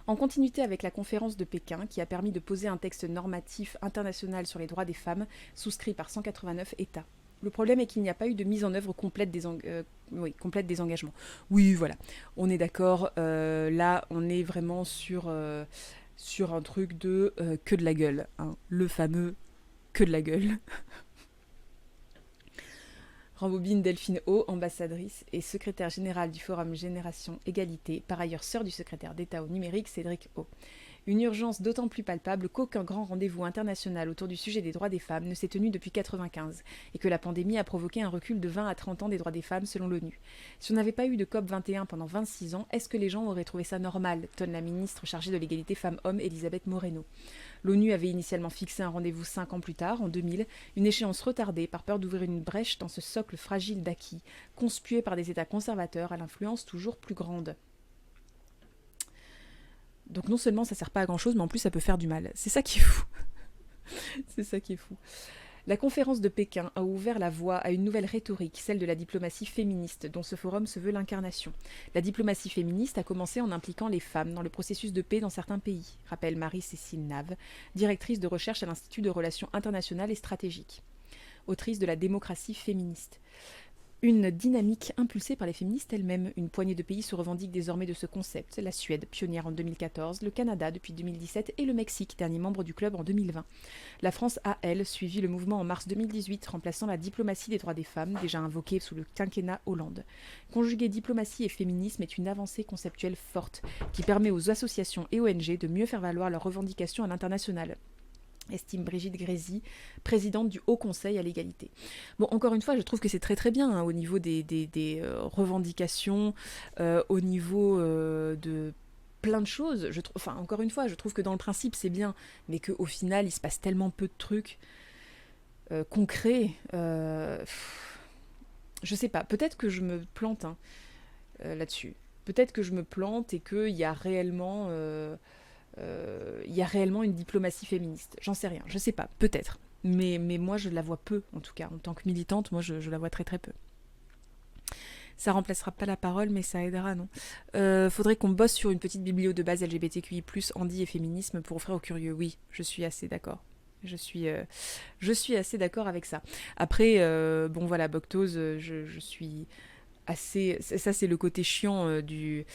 En continuité avec la conférence de Pékin, qui a permis de poser un texte normatif international sur les droits des femmes, souscrit par 189 États. Le problème est qu'il n'y a pas eu de mise en œuvre complète des engagements. Oui, voilà, on est d'accord, là on est vraiment sur un truc de que de la gueule, hein. Le fameux que de la gueule. Rambobine Delphine O, ambassadrice et secrétaire générale du Forum Génération Égalité, par ailleurs sœur du secrétaire d'État au numérique Cédric O. Une urgence d'autant plus palpable qu'aucun grand rendez-vous international autour du sujet des droits des femmes ne s'est tenu depuis 1995 et que la pandémie a provoqué un recul de 20 à 30 ans des droits des femmes selon l'ONU. Si on n'avait pas eu de COP 21 pendant 26 ans, est-ce que les gens auraient trouvé ça normal, tonne la ministre chargée de l'égalité femmes-hommes Elisabeth Moreno. L'ONU avait initialement fixé un rendez-vous 5 ans plus tard, en 2000, une échéance retardée par peur d'ouvrir une brèche dans ce socle fragile d'acquis, conspué par des États conservateurs à l'influence toujours plus grande. Donc non seulement ça sert pas à grand chose, mais en plus ça peut faire du mal. C'est ça qui est fou. C'est ça qui est fou. La conférence de Pékin a ouvert la voie à une nouvelle rhétorique, celle de la diplomatie féministe, dont ce forum se veut l'incarnation. La diplomatie féministe a commencé en impliquant les femmes dans le processus de paix dans certains pays, rappelle Marie-Cécile Nave, directrice de recherche à l'Institut de Relations internationales et stratégiques, autrice de la démocratie féministe. Une dynamique impulsée par les féministes elles-mêmes. Une poignée de pays se revendiquent désormais de ce concept. La Suède, pionnière en 2014, le Canada depuis 2017 et le Mexique, dernier membre du club en 2020. La France a, elle, suivi le mouvement en mars 2018, remplaçant la diplomatie des droits des femmes, déjà invoquée sous le quinquennat Hollande. Conjuguer diplomatie et féminisme est une avancée conceptuelle forte, qui permet aux associations et ONG de mieux faire valoir leurs revendications à l'international, estime Brigitte Grésy, présidente du Haut Conseil à l'égalité. Bon, encore une fois, je trouve que c'est très très bien hein, au niveau des revendications, au niveau de plein de choses. Encore une fois, je trouve que dans le principe c'est bien, mais qu'au final il se passe tellement peu de trucs concrets. Je sais pas, peut-être que je me plante hein, là-dessus. Peut-être que je me plante et qu'il y a réellement... une diplomatie féministe. J'en sais rien, je sais pas, peut-être. Mais moi, je la vois peu, en tout cas. En tant que militante, moi, je la vois très très peu. Ça remplacera pas la parole, mais ça aidera, non faudrait qu'on bosse sur une petite biblio de base LGBTQI+, handi et féminisme pour offrir aux curieux. Oui, je suis assez d'accord. Je suis assez d'accord avec ça. Après, bon voilà, Boctose, je suis... assez, ça c'est le côté chiant du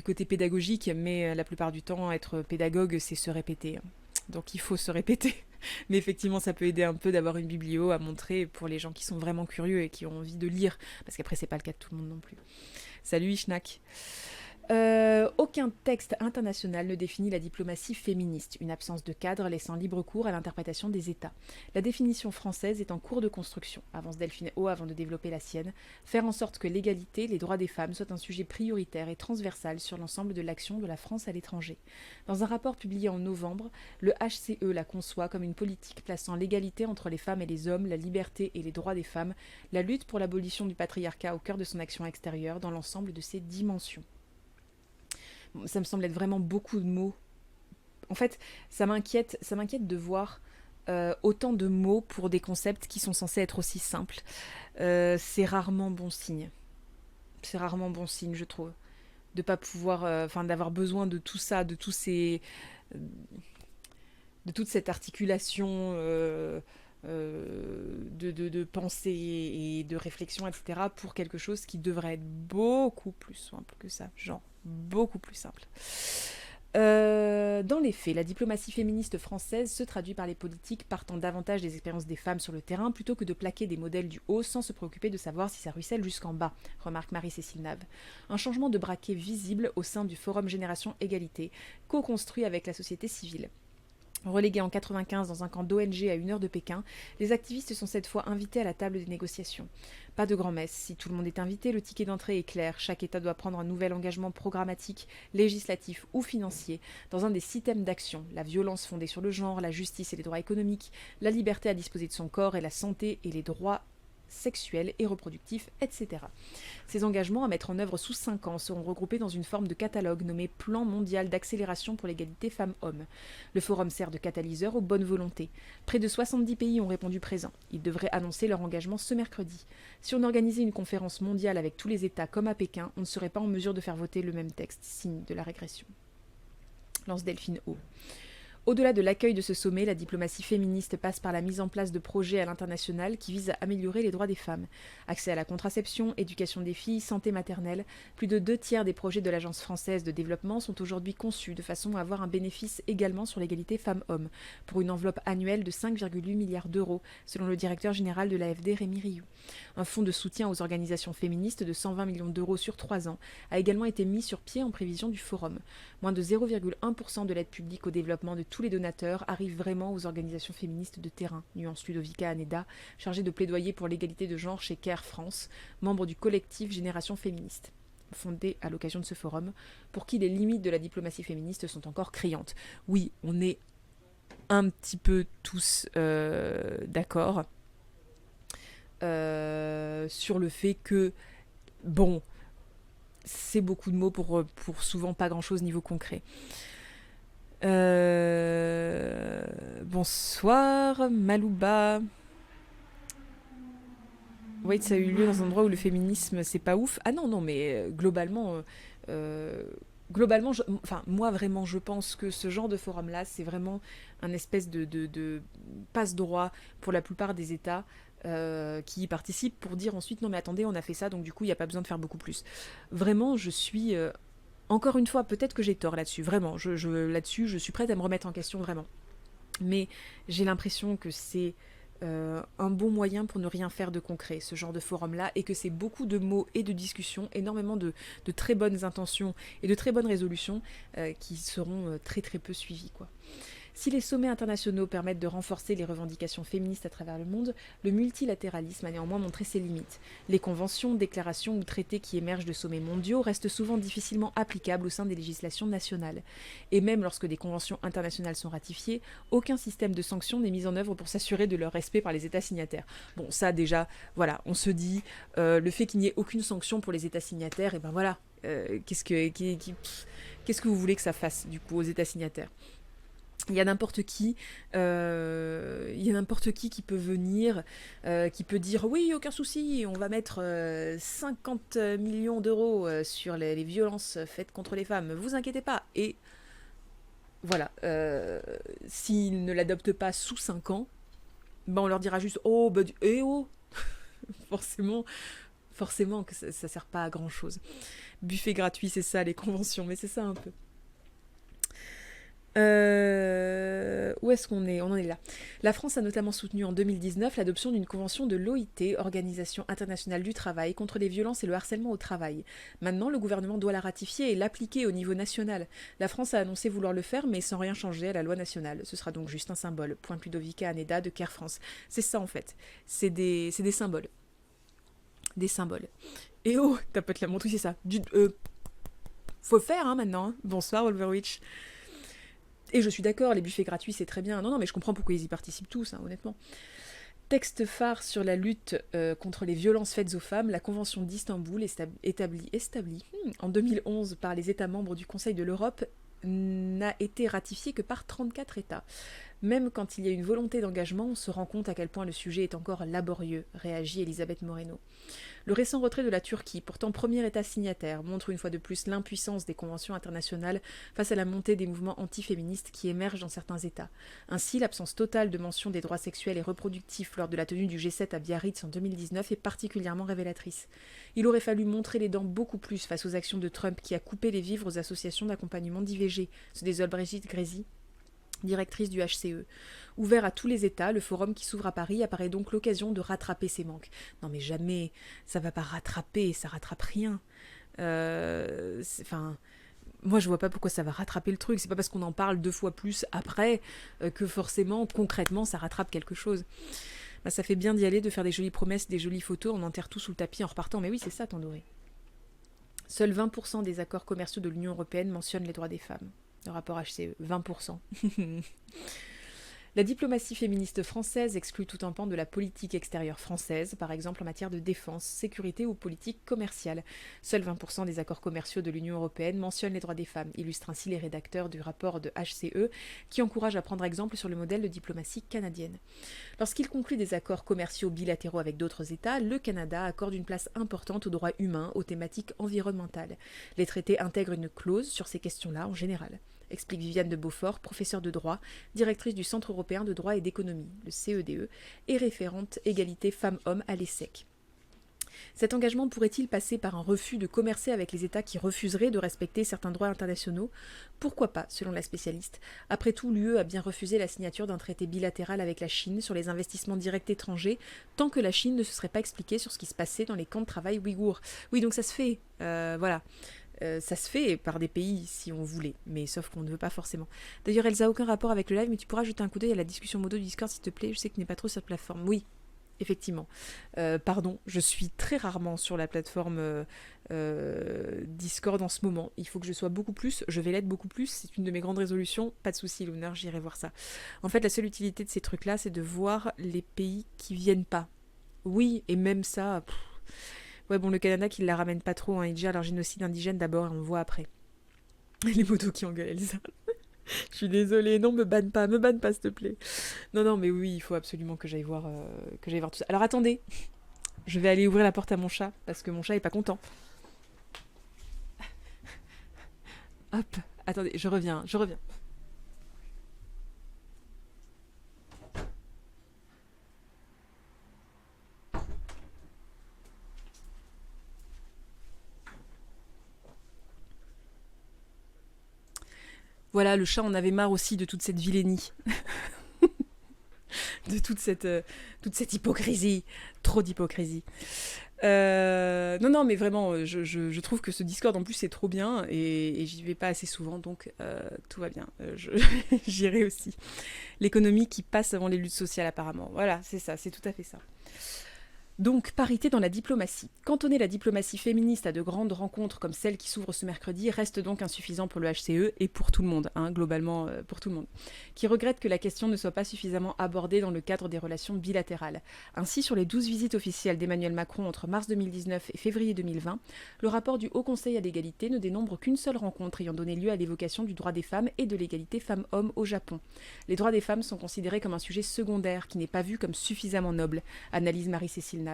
côté pédagogique, mais la plupart du temps être pédagogue c'est se répéter, donc il faut se répéter. Mais effectivement, ça peut aider un peu d'avoir une biblio à montrer pour les gens qui sont vraiment curieux et qui ont envie de lire. Parce qu'après, c'est pas le cas de tout le monde non plus. Salut Ishnak. Aucun texte international ne définit la diplomatie féministe, une absence de cadre laissant libre cours à l'interprétation des États. La définition française est en cours de construction, avance Delphine O avant de développer la sienne, faire en sorte que l'égalité, les droits des femmes soient un sujet prioritaire et transversal sur l'ensemble de l'action de la France à l'étranger. Dans un rapport publié en novembre, le HCE la conçoit comme une politique plaçant l'égalité entre les femmes et les hommes, la liberté et les droits des femmes, la lutte pour l'abolition du patriarcat au cœur de son action extérieure dans l'ensemble de ses dimensions. Ça me semble être vraiment beaucoup de mots. En fait, ça m'inquiète de voir autant de mots pour des concepts qui sont censés être aussi simples. C'est rarement bon signe. C'est rarement bon signe, je trouve. De pas pouvoir, d'avoir besoin de tout ça, de tous ces, de toute cette articulation de pensée et de réflexion, etc., pour quelque chose qui devrait être beaucoup plus simple que ça. Genre, beaucoup plus simple. Dans les faits, la diplomatie féministe française se traduit par les politiques partant davantage des expériences des femmes sur le terrain plutôt que de plaquer des modèles du haut sans se préoccuper de savoir si ça ruisselle jusqu'en bas, remarque Marie-Cécile Nave. Un changement de braquet visible au sein du Forum Génération Égalité, co-construit avec la société civile. Relégués en 1995 dans un camp d'ONG à 1 heure de Pékin, les activistes sont cette fois invités à la table des négociations. Pas de grand-messe, si tout le monde est invité, le ticket d'entrée est clair, chaque État doit prendre un nouvel engagement programmatique, législatif ou financier, dans un des 6 thèmes d'action, la violence fondée sur le genre, la justice et les droits économiques, la liberté à disposer de son corps et la santé et les droits sexuels et reproductifs, etc. Ces engagements à mettre en œuvre sous 5 ans seront regroupés dans une forme de catalogue nommé Plan mondial d'accélération pour l'égalité femmes-hommes. Le forum sert de catalyseur aux bonnes volontés. Près de 70 pays ont répondu présents. Ils devraient annoncer leur engagement ce mercredi. Si on organisait une conférence mondiale avec tous les États comme à Pékin, on ne serait pas en mesure de faire voter le même texte, signe de la régression. Lance Delphine O. Au-delà de l'accueil de ce sommet, la diplomatie féministe passe par la mise en place de projets à l'international qui visent à améliorer les droits des femmes. Accès à la contraception, éducation des filles, santé maternelle, plus de 2/3 des projets de l'Agence française de développement sont aujourd'hui conçus de façon à avoir un bénéfice également sur l'égalité femmes-hommes, pour une enveloppe annuelle de 5,8 milliards d'euros, selon le directeur général de l'AFD Rémi Rioux. Un fonds de soutien aux organisations féministes de 120 millions d'euros sur 3 ans a également été mis sur pied en prévision du forum. Moins de 0,1% de l'aide publique au développement de tous les donateurs arrivent vraiment aux organisations féministes de terrain, nuance Ludovica Aneda, chargée de plaidoyer pour l'égalité de genre chez CARE France, membre du collectif Génération Féministe, fondé à l'occasion de ce forum, pour qui les limites de la diplomatie féministe sont encore criantes. Oui, on est un petit peu tous d'accord sur le fait que, bon, c'est beaucoup de mots pour souvent pas grand-chose niveau concret. Bonsoir, Malouba. Wait, ça a eu lieu dans un endroit où le féminisme, c'est pas ouf. Ah non, non, mais globalement, moi vraiment, je pense que ce genre de forum-là, c'est vraiment un espèce de passe-droit pour la plupart des États qui y participent pour dire ensuite, non mais attendez, on a fait ça, donc du coup, il n'y a pas besoin de faire beaucoup plus. Vraiment, je suis... encore une fois, peut-être que j'ai tort là-dessus, vraiment. Là-dessus, je suis prête à me remettre en question, vraiment. Mais j'ai l'impression que c'est un bon moyen pour ne rien faire de concret, ce genre de forum-là, et que c'est beaucoup de mots et de discussions, énormément de très bonnes intentions et de très bonnes résolutions qui seront très très peu suivies, quoi. Si les sommets internationaux permettent de renforcer les revendications féministes à travers le monde, le multilatéralisme a néanmoins montré ses limites. Les conventions, déclarations ou traités qui émergent de sommets mondiaux restent souvent difficilement applicables au sein des législations nationales. Et même lorsque des conventions internationales sont ratifiées, aucun système de sanctions n'est mis en œuvre pour s'assurer de leur respect par les États signataires. Bon, ça déjà, voilà, on se dit, le fait qu'il n'y ait aucune sanction pour les États signataires, et ben voilà, qu'est-ce que vous voulez que ça fasse, du coup, aux États signataires ? Il y a n'importe qui qui peut venir, qui peut dire oui, aucun souci, on va mettre 50 millions d'euros sur les violences faites contre les femmes, vous inquiétez pas. Et voilà, s'ils ne l'adoptent pas sous 5 ans, ben on leur dira juste oh, bah, forcément que ça sert pas à grand chose. Buffet gratuit, c'est ça les conventions, mais c'est ça un peu. Où est-ce qu'on est? On en est là. La France a notamment soutenu en 2019 l'adoption d'une convention de l'OIT, Organisation internationale du travail, contre les violences et le harcèlement au travail. Maintenant, le gouvernement doit la ratifier et l'appliquer au niveau national. La France a annoncé vouloir le faire, mais sans rien changer à la loi nationale. Ce sera donc juste un symbole. Pointe Ludovica Aneda de Care France. C'est ça en fait. C'est des symboles. Des symboles. Et oh, ta pote la montre, oui, c'est ça. Faut le faire hein, maintenant. Hein. Bonsoir, Wolverwitch. Et je suis d'accord, les buffets gratuits, c'est très bien. Non, non, mais je comprends pourquoi ils y participent tous, hein, honnêtement. Texte phare sur la lutte contre les violences faites aux femmes, la Convention d'Istanbul, établie en 2011 par les États membres du Conseil de l'Europe, n'a été ratifiée que par 34 États. Même quand il y a une volonté d'engagement, on se rend compte à quel point le sujet est encore laborieux, réagit Elisabeth Moreno. Le récent retrait de la Turquie, pourtant premier État signataire, montre une fois de plus l'impuissance des conventions internationales face à la montée des mouvements antiféministes qui émergent dans certains États. Ainsi, l'absence totale de mention des droits sexuels et reproductifs lors de la tenue du G7 à Biarritz en 2019 est particulièrement révélatrice. Il aurait fallu montrer les dents beaucoup plus face aux actions de Trump qui a coupé les vivres aux associations d'accompagnement d'IVG, se désole Brigitte Grésy, directrice du HCE. Ouvert à tous les États, le forum qui s'ouvre à Paris apparaît donc l'occasion de rattraper ces manques. Non mais jamais, ça va pas rattraper, ça rattrape rien. Enfin, moi je vois pas pourquoi ça va rattraper le truc. C'est pas parce qu'on en parle 2 fois plus après que forcément, concrètement, ça rattrape quelque chose. Bah, ça fait bien d'y aller, de faire des jolies promesses, des jolies photos, on enterre tout sous le tapis en repartant. Mais oui, c'est ça, Tandoré. Seuls 20% des accords commerciaux de l'Union européenne mentionnent les droits des femmes. Le rapport HCE, 20%. La diplomatie féministe française exclut tout un pan de la politique extérieure française, par exemple en matière de défense, sécurité ou politique commerciale. Seuls 20% des accords commerciaux de l'Union européenne mentionnent les droits des femmes, illustrent ainsi les rédacteurs du rapport de HCE, qui encouragent à prendre exemple sur le modèle de diplomatie canadienne. Lorsqu'il conclut des accords commerciaux bilatéraux avec d'autres États, le Canada accorde une place importante aux droits humains, aux thématiques environnementales. Les traités intègrent une clause sur ces questions-là en général, explique Viviane de Beaufort, professeure de droit, directrice du Centre européen de droit et d'économie, le CEDE, et référente égalité femmes-hommes à l'ESSEC. Cet engagement pourrait-il passer par un refus de commercer avec les États qui refuseraient de respecter certains droits internationaux? Pourquoi pas, selon la spécialiste. Après tout, l'UE a bien refusé la signature d'un traité bilatéral avec la Chine sur les investissements directs étrangers, tant que la Chine ne se serait pas expliquée sur ce qui se passait dans les camps de travail ouïghours. Oui, donc ça se fait, voilà. Ça se fait par des pays si on voulait, mais sauf qu'on ne veut pas forcément. D'ailleurs, Elsa, aucun rapport avec le live, mais tu pourras jeter un coup d'œil à la discussion modo du Discord s'il te plaît. Je sais que tu n'es pas trop sur cette plateforme. Oui, effectivement. Pardon, je suis très rarement sur la plateforme Discord en ce moment. Il faut que je sois beaucoup plus, je vais l'être beaucoup plus, c'est une de mes grandes résolutions. Pas de souci, Lunar, j'irai voir ça. En fait, la seule utilité de ces trucs-là, c'est de voir les pays qui viennent pas. Oui, et même ça... Ouais, bon, le Canada qui la ramène pas trop, hein, il gère leur génocide indigène d'abord et on le voit après. Les motos qui engueulent Elsa. Je suis désolée, non, me banne pas, s'il te plaît. Non, non, mais oui, il faut absolument que j'aille voir tout ça. Alors attendez, je vais aller ouvrir la porte à mon chat, parce que mon chat est pas content. Hop, attendez, je reviens. Voilà, le chat en avait marre aussi de toute cette vilainie. De toute cette hypocrisie. Trop d'hypocrisie. Non, mais vraiment, je trouve que ce Discord en plus est trop bien et j'y vais pas assez souvent, donc tout va bien. J'irai aussi. L'économie qui passe avant les luttes sociales apparemment. Voilà, c'est ça, c'est tout à fait ça. Donc, parité dans la diplomatie. Cantonner la diplomatie féministe à de grandes rencontres comme celle qui s'ouvre ce mercredi reste donc insuffisant pour le HCE et pour tout le monde, hein, globalement pour tout le monde, qui regrette que la question ne soit pas suffisamment abordée dans le cadre des relations bilatérales. Ainsi, sur les 12 visites officielles d'Emmanuel Macron entre mars 2019 et février 2020, le rapport du Haut Conseil à l'égalité ne dénombre qu'une seule rencontre ayant donné lieu à l'évocation du droit des femmes et de l'égalité femmes-hommes au Japon. Les droits des femmes sont considérés comme un sujet secondaire qui n'est pas vu comme suffisamment noble, analyse Marie-Cécile Nave.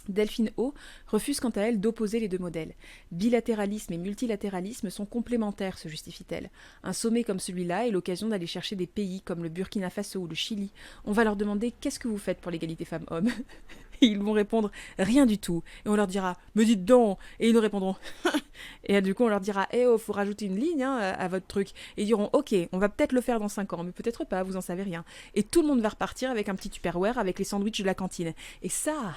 Delphine O refuse quant à elle d'opposer les deux modèles. Bilatéralisme et multilatéralisme sont complémentaires, se justifie-t-elle. Un sommet comme celui-là est l'occasion d'aller chercher des pays comme le Burkina Faso ou le Chili. On va leur demander « Qu'est-ce que vous faites pour l'égalité femmes-hommes ?» Et ils vont répondre rien du tout. Et on leur dira mais dites donc. Et ils nous répondront. Et du coup on leur dira oh, faut rajouter une ligne hein, à votre truc. Et ils diront ok, on va peut-être le faire dans 5 ans, mais peut-être pas, vous en savez rien. Et tout le monde va repartir avec un petit Tupperware avec les sandwichs de la cantine. Et ça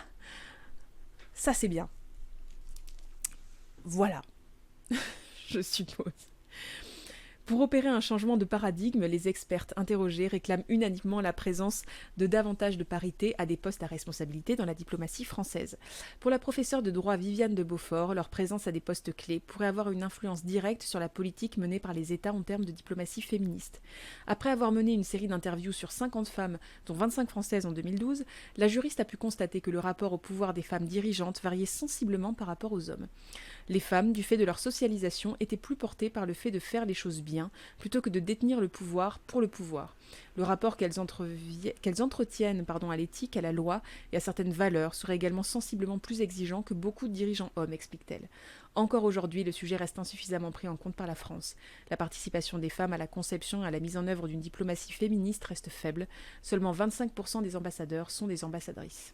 c'est bien. Voilà. Je suppose. Pour opérer un changement de paradigme, les expertes interrogées réclament unanimement la présence de davantage de parité à des postes à responsabilité dans la diplomatie française. Pour la professeure de droit Viviane de Beaufort, leur présence à des postes clés pourrait avoir une influence directe sur la politique menée par les États en termes de diplomatie féministe. Après avoir mené une série d'interviews sur 50 femmes, dont 25 françaises en 2012, la juriste a pu constater que le rapport au pouvoir des femmes dirigeantes variait sensiblement par rapport aux hommes. Les femmes, du fait de leur socialisation, étaient plus portées par le fait de faire les choses bien, plutôt que de détenir le pouvoir pour le pouvoir. Le rapport qu'elles entretiennent à l'éthique, à la loi et à certaines valeurs serait également sensiblement plus exigeant que beaucoup de dirigeants hommes, explique-t-elle. Encore aujourd'hui, le sujet reste insuffisamment pris en compte par la France. La participation des femmes à la conception et à la mise en œuvre d'une diplomatie féministe reste faible. Seulement 25% des ambassadeurs sont des ambassadrices.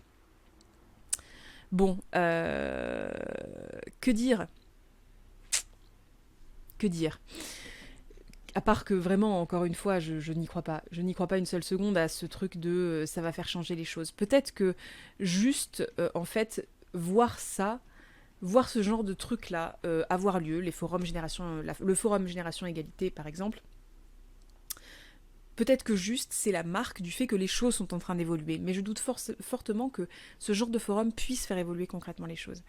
Bon, que dire ? Que dire ? À part que vraiment, encore une fois, je n'y crois pas. Je n'y crois pas une seule seconde à ce truc de ça va faire changer les choses. Peut-être que juste, en fait, voir ce genre de truc-là avoir lieu, le forum Génération Égalité, par exemple, peut-être que juste c'est la marque du fait que les choses sont en train d'évoluer. Mais je doute fortement que ce genre de forum puisse faire évoluer concrètement les choses.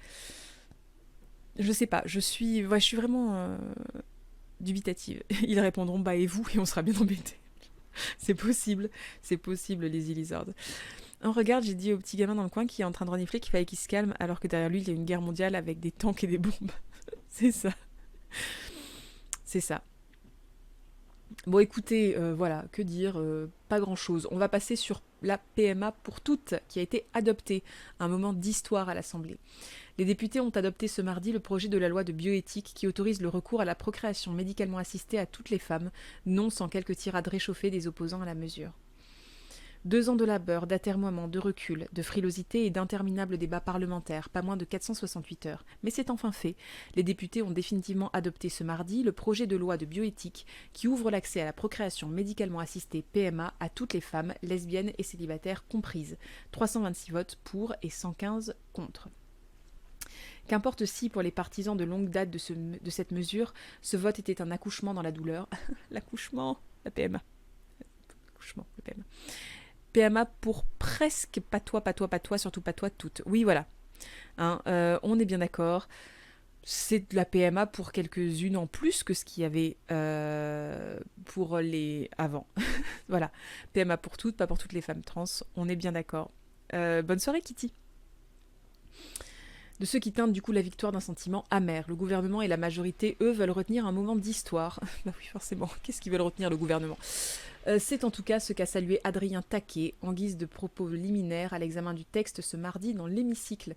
Je sais pas, je suis vraiment dubitative. Ils répondront bah et vous, et on sera bien embêtés. C'est possible, les Lizards. On regarde, j'ai dit au petit gamin dans le coin qui est en train de renifler qu'il fallait qu'il se calme alors que derrière lui il y a une guerre mondiale avec des tanks et des bombes. C'est ça. Bon écoutez, voilà, que dire, pas grand chose. On va passer sur la PMA pour toutes, qui a été adoptée, un moment d'histoire à l'Assemblée. Les députés ont adopté ce mardi le projet de la loi de bioéthique qui autorise le recours à la procréation médicalement assistée à toutes les femmes, non sans quelques tirades réchauffées des opposants à la mesure. 2 ans de labeur, d'atermoiement, de recul, de frilosité et d'interminables débats parlementaires, pas moins de 468 heures. Mais c'est enfin fait. Les députés ont définitivement adopté ce mardi le projet de loi de bioéthique qui ouvre l'accès à la procréation médicalement assistée PMA à toutes les femmes, lesbiennes et célibataires comprises. 326 votes pour et 115 contre. Qu'importe si, pour les partisans de longue date de cette mesure, ce vote était un accouchement dans la douleur. L'accouchement, la PMA. L'accouchement, le PMA. PMA pour presque patois, surtout patois toutes. Oui, voilà. On est bien d'accord. C'est de la PMA pour quelques-unes en plus que ce qu'il y avait pour les avant. Voilà. PMA pour toutes, pas pour toutes les femmes trans. On est bien d'accord. Bonne soirée, Kitty. De ceux qui teintent du coup la victoire d'un sentiment amer. Le gouvernement et la majorité, eux, veulent retenir un moment d'histoire. Bah oui, forcément. Qu'est-ce qu'ils veulent retenir, le gouvernement ? C'est en tout cas ce qu'a salué Adrien Taquet en guise de propos liminaire à l'examen du texte ce mardi dans l'hémicycle.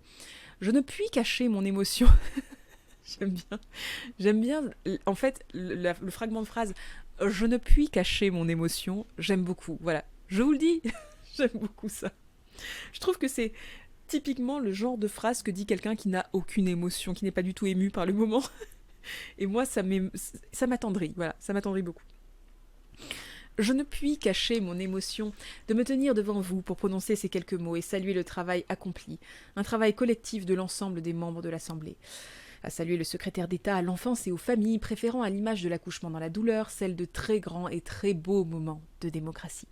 Je ne puis cacher mon émotion. J'aime bien, en fait, le fragment de phrase « Je ne puis cacher mon émotion », j'aime beaucoup. Voilà, je vous le dis, j'aime beaucoup ça. Je trouve que c'est typiquement le genre de phrase que dit quelqu'un qui n'a aucune émotion, qui n'est pas du tout ému par le moment. Et moi, ça m'attendrit, voilà, ça m'attendrit beaucoup. Je ne puis cacher mon émotion de me tenir devant vous pour prononcer ces quelques mots et saluer le travail accompli, un travail collectif de l'ensemble des membres de l'Assemblée. À saluer le secrétaire d'État à l'enfance et aux familles, préférant à l'image de l'accouchement dans la douleur, celle de très grands et très beaux moments de démocratie,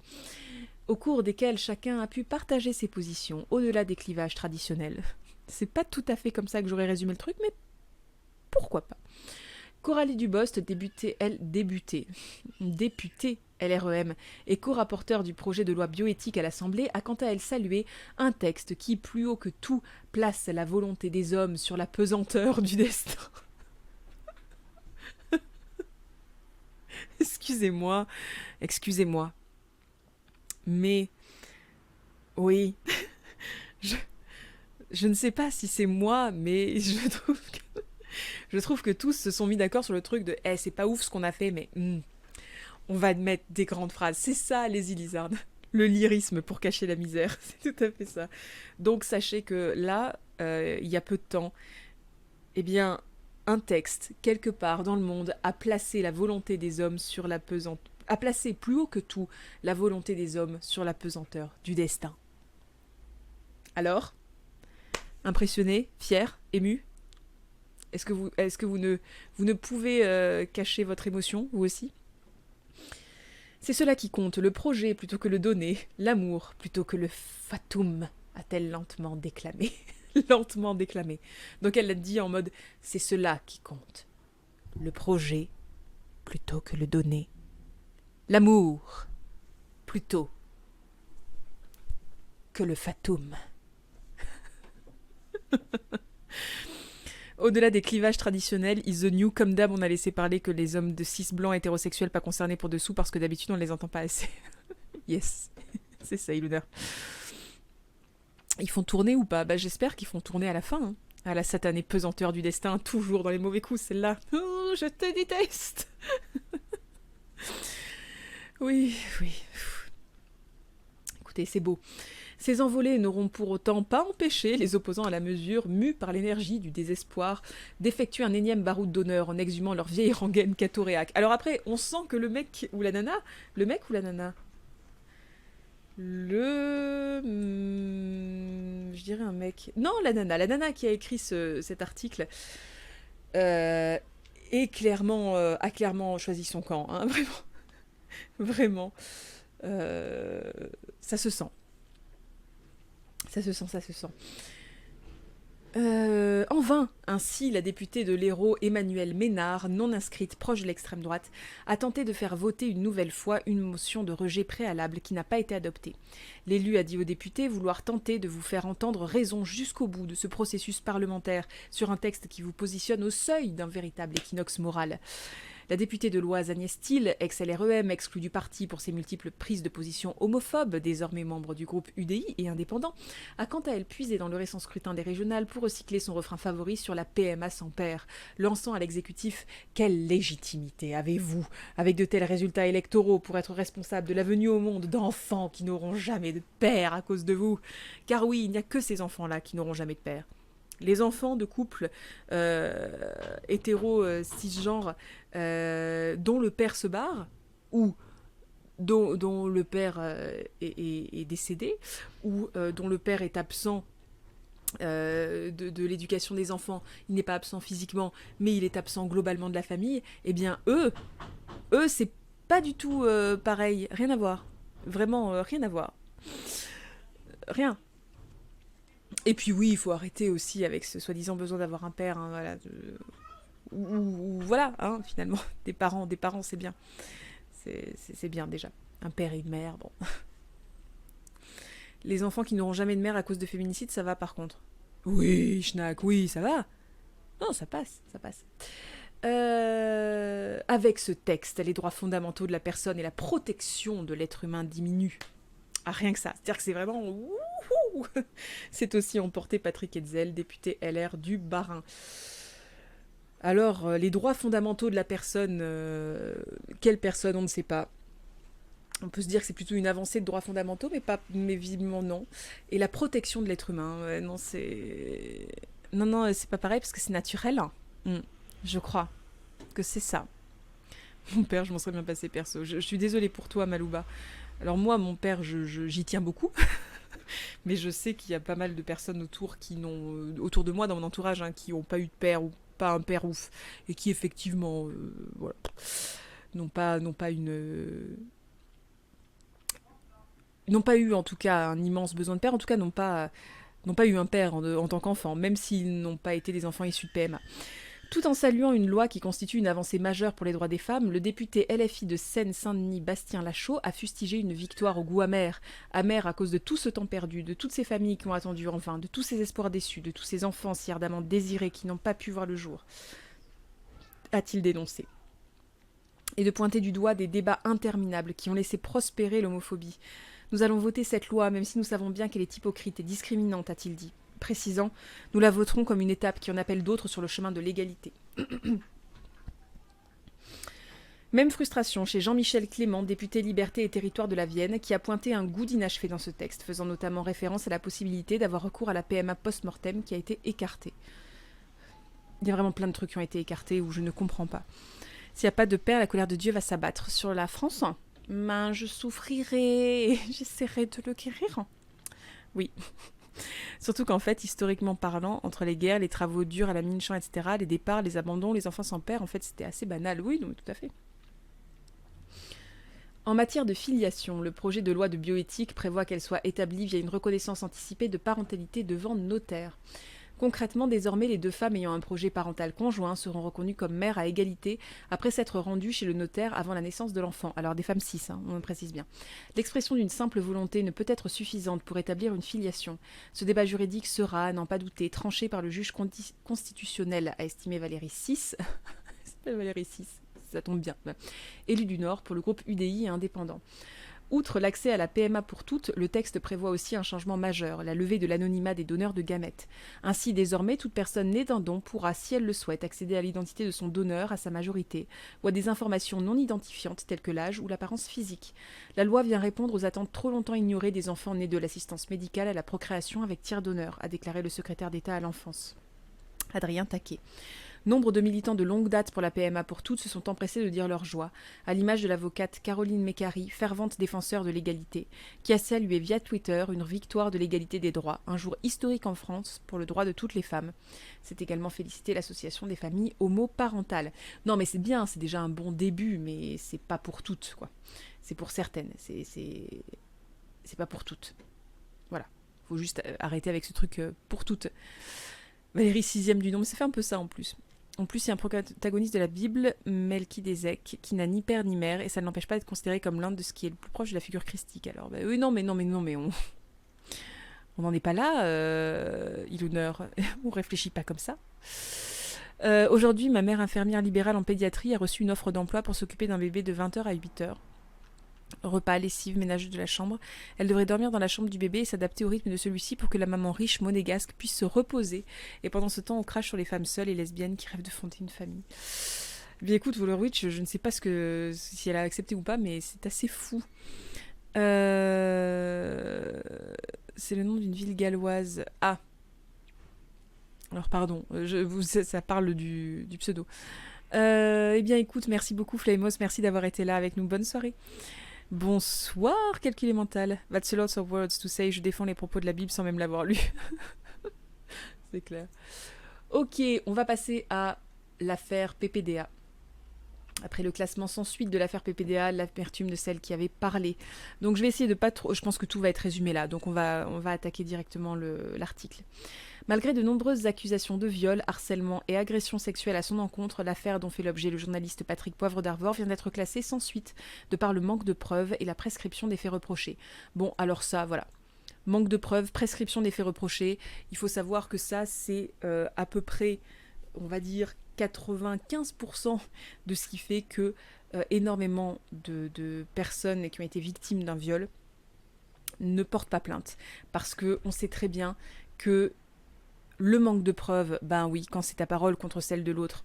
au cours desquels chacun a pu partager ses positions au-delà des clivages traditionnels. C'est pas tout à fait comme ça que j'aurais résumé le truc, mais pourquoi pas. Coralie Dubost, députée LREM et co-rapporteur du projet de loi bioéthique à l'Assemblée, a quant à elle salué un texte qui, plus haut que tout, place la volonté des hommes sur la pesanteur du destin. Excusez-moi, mais oui, je ne sais pas si c'est moi, mais je trouve que tous se sont mis d'accord sur le truc de c'est pas ouf ce qu'on a fait, mais on va mettre des grandes phrases. C'est ça, les Lizards. Le lyrisme pour cacher la misère, c'est tout à fait ça. Donc sachez que là, il y a peu de temps, eh bien, un texte, quelque part dans le monde, a placé la volonté des hommes sur la pesanteur, a placé plus haut que tout la volonté des hommes sur la pesanteur du destin. Alors, impressionné, fier, ému? Est-ce que vous ne pouvez cacher votre émotion, vous aussi? C'est cela qui compte, le projet plutôt que le donner, l'amour plutôt que le fatum, a-t-elle lentement déclamé. Lentement déclamé. Donc elle l'a dit en mode, c'est cela qui compte. Le projet plutôt que le donner. L'amour plutôt que le fatum. Au-delà des clivages traditionnels, is the new, comme d'hab, on a laissé parler que les hommes de cis blancs hétérosexuels pas concernés pour dessous parce que d'habitude on les entend pas assez. Yes, c'est ça, Iluna. Ils font tourner ou pas? Bah j'espère qu'ils font tourner à la fin. Hein. À la satanée pesanteur du destin, toujours dans les mauvais coups, celle-là. Oh, je te déteste. Oui. Écoutez, c'est beau. Ces envolées n'auront pour autant pas empêché les opposants à la mesure, mus par l'énergie du désespoir, d'effectuer un énième baroud d'honneur en exhumant leur vieille rengaine catoréaque. Alors après, on sent que le mec ou la nana... Je dirais un mec... Non, la nana qui a écrit cet article a clairement choisi son camp, hein, vraiment. Ça se sent. Ça se sent. En vain, ainsi, la députée de l'Hérault, Emmanuelle Ménard, non inscrite proche de l'extrême droite, a tenté de faire voter une nouvelle fois une motion de rejet préalable qui n'a pas été adoptée. L'élu a dit aux députés vouloir tenter de vous faire entendre raison jusqu'au bout de ce processus parlementaire sur un texte qui vous positionne au seuil d'un véritable équinoxe moral. La députée de l'Oise Agnès Steel, ex-LREM, exclue du parti pour ses multiples prises de position homophobes, désormais membre du groupe UDI et indépendant, a quant à elle puisé dans le récent scrutin des régionales pour recycler son refrain favori sur la PMA sans père, lançant à l'exécutif « Quelle légitimité avez-vous, avec de tels résultats électoraux, pour être responsable de la venue au monde d'enfants qui n'auront jamais de père à cause de vous ? Car oui, il n'y a que ces enfants-là qui n'auront jamais de père. » Les enfants de couples hétéro-cisgenres dont le père se barre, ou dont le père est décédé, ou dont le père est absent de l'éducation des enfants, il n'est pas absent physiquement, mais il est absent globalement de la famille, eh bien eux c'est pas du tout pareil, rien à voir. Vraiment, rien à voir. Rien. Et puis oui, il faut arrêter aussi avec ce soi-disant besoin d'avoir un père, hein, voilà, ou voilà, hein, finalement, des parents, c'est bien. C'est bien déjà. Un père et une mère, bon. Les enfants qui n'auront jamais de mère à cause de féminicide, ça va par contre. Oui, schnack, oui, ça va. Non, ça passe. Avec ce texte, les droits fondamentaux de la personne et la protection de l'être humain diminuent. Ah, rien que ça. C'est-à-dire que c'est vraiment... Wouhou. C'est aussi emporté Patrick Hetzel, député LR du Bas-Rhin. Alors, les droits fondamentaux de la personne, quelle personne, on ne sait pas. On peut se dire que c'est plutôt une avancée de droits fondamentaux, mais visiblement non. Et la protection de l'être humain, non, c'est pas pareil parce que c'est naturel. Je crois que c'est ça. Mon père, je m'en serais bien passé perso. Je suis désolée pour toi, Malouba. Alors moi, mon père, j'y tiens beaucoup. Mais je sais qu'il y a pas mal de personnes autour de moi, dans mon entourage, hein, qui n'ont pas eu de père ou pas un père ouf. Et qui, effectivement, voilà, n'ont pas eu, en tout cas, un immense besoin de père. En tout cas, n'ont pas eu un père en tant qu'enfant, même s'ils n'ont pas été des enfants issus de PMA. Tout en saluant une loi qui constitue une avancée majeure pour les droits des femmes, le député LFI de Seine-Saint-Denis, Bastien Lachaud, a fustigé une victoire au goût amer. Amer à cause de tout ce temps perdu, de toutes ces familles qui ont attendu en vain, de tous ces espoirs déçus, de tous ces enfants si ardemment désirés qui n'ont pas pu voir le jour, a-t-il dénoncé. Et de pointer du doigt des débats interminables qui ont laissé prospérer l'homophobie. Nous allons voter cette loi, même si nous savons bien qu'elle est hypocrite et discriminante, a-t-il dit. Précisant, nous la voterons comme une étape qui en appelle d'autres sur le chemin de l'égalité. Même frustration chez Jean-Michel Clément, député Liberté et Territoire de la Vienne, qui a pointé un goût d'inachevé dans ce texte, faisant notamment référence à la possibilité d'avoir recours à la PMA post-mortem qui a été écartée. Il y a vraiment plein de trucs qui ont été écartés où je ne comprends pas. S'il n'y a pas de père, la colère de Dieu va s'abattre sur la France. Ben, je souffrirai et j'essaierai de le guérir. Oui. Surtout qu'en fait, historiquement parlant, entre les guerres, les travaux durs à la mine-champ, etc., les départs, les abandons, les enfants sans père, en fait, c'était assez banal. Oui, non, mais tout à fait. En matière de filiation, le projet de loi de bioéthique prévoit qu'elle soit établie via une reconnaissance anticipée de parentalité devant notaire. Concrètement, désormais, les deux femmes ayant un projet parental conjoint seront reconnues comme mères à égalité après s'être rendues chez le notaire avant la naissance de l'enfant. Alors des femmes cis, on le précise bien. L'expression d'une simple volonté ne peut être suffisante pour établir une filiation. Ce débat juridique sera, à n'en pas douter, tranché par le juge constitutionnel, a estimé Valérie VI. Valérie VI, ça tombe bien. Élu du Nord pour le groupe UDI et indépendant. Outre l'accès à la PMA pour toutes, le texte prévoit aussi un changement majeur, la levée de l'anonymat des donneurs de gamètes. Ainsi, désormais, toute personne née d'un don pourra, si elle le souhaite, accéder à l'identité de son donneur, à sa majorité, ou à des informations non identifiantes telles que l'âge ou l'apparence physique. La loi vient répondre aux attentes trop longtemps ignorées des enfants nés de l'assistance médicale à la procréation avec tiers donneur, a déclaré le secrétaire d'État à l'enfance, Adrien Taquet. Nombre de militants de longue date pour la PMA pour toutes se sont empressés de dire leur joie, à l'image de l'avocate Caroline Mécari, fervente défenseur de l'égalité, qui a salué via Twitter une victoire de l'égalité des droits, un jour historique en France pour le droit de toutes les femmes. C'est également félicité l'association des familles homoparentales. Non mais c'est bien, c'est déjà un bon début, mais c'est pas pour toutes, quoi. C'est pour certaines, c'est pas pour toutes. Voilà, faut juste arrêter avec ce truc pour toutes. Valérie VIe du nom, mais ça fait un peu ça en plus. En plus, il y a un protagoniste de la Bible, Melchidézek, qui n'a ni père ni mère, et ça ne l'empêche pas d'être considéré comme l'un de ce qui est le plus proche de la figure christique. Alors, bah oui, non, mais on n'en est pas là, Iluneur. On réfléchit pas comme ça. Aujourd'hui, ma mère infirmière libérale en pédiatrie a reçu une offre d'emploi pour s'occuper d'un bébé de 20h à 8h. Repas, lessive, ménage de la chambre. Elle devrait dormir dans la chambre du bébé et s'adapter au rythme de celui-ci pour que la maman riche monégasque puisse se reposer. Et pendant ce temps, on crache sur les femmes seules et lesbiennes qui rêvent de fonder une famille. Bien écoute, Wallerwitch, je ne sais pas si elle a accepté ou pas, mais c'est assez fou. C'est le nom d'une ville galloise. Ah. Alors pardon, ça parle du pseudo. Eh bien écoute, merci beaucoup Flamos, merci d'avoir été là avec nous. Bonne soirée. Bonsoir, calcul mental. That's a lot of words to say. Je défends les propos de la Bible sans même l'avoir lu. C'est clair. Ok, on va passer à l'affaire PPDA. Après le classement sans suite de l'affaire PPDA, l'amertume de celle qui avait parlé. Donc je vais essayer de pas trop... Je pense que tout va être résumé là, donc on va attaquer directement l'article. Malgré de nombreuses accusations de viol, harcèlement et agression sexuelle à son encontre, l'affaire dont fait l'objet le journaliste Patrick Poivre d'Arvor vient d'être classée sans suite, de par le manque de preuves et la prescription des faits reprochés. Bon, alors ça, voilà. Manque de preuves, prescription des faits reprochés. Il faut savoir que ça, c'est à peu près, on va dire, 95% de ce qui fait que énormément de personnes qui ont été victimes d'un viol ne portent pas plainte. Parce qu'on sait très bien que le manque de preuves, ben oui, quand c'est ta parole contre celle de l'autre,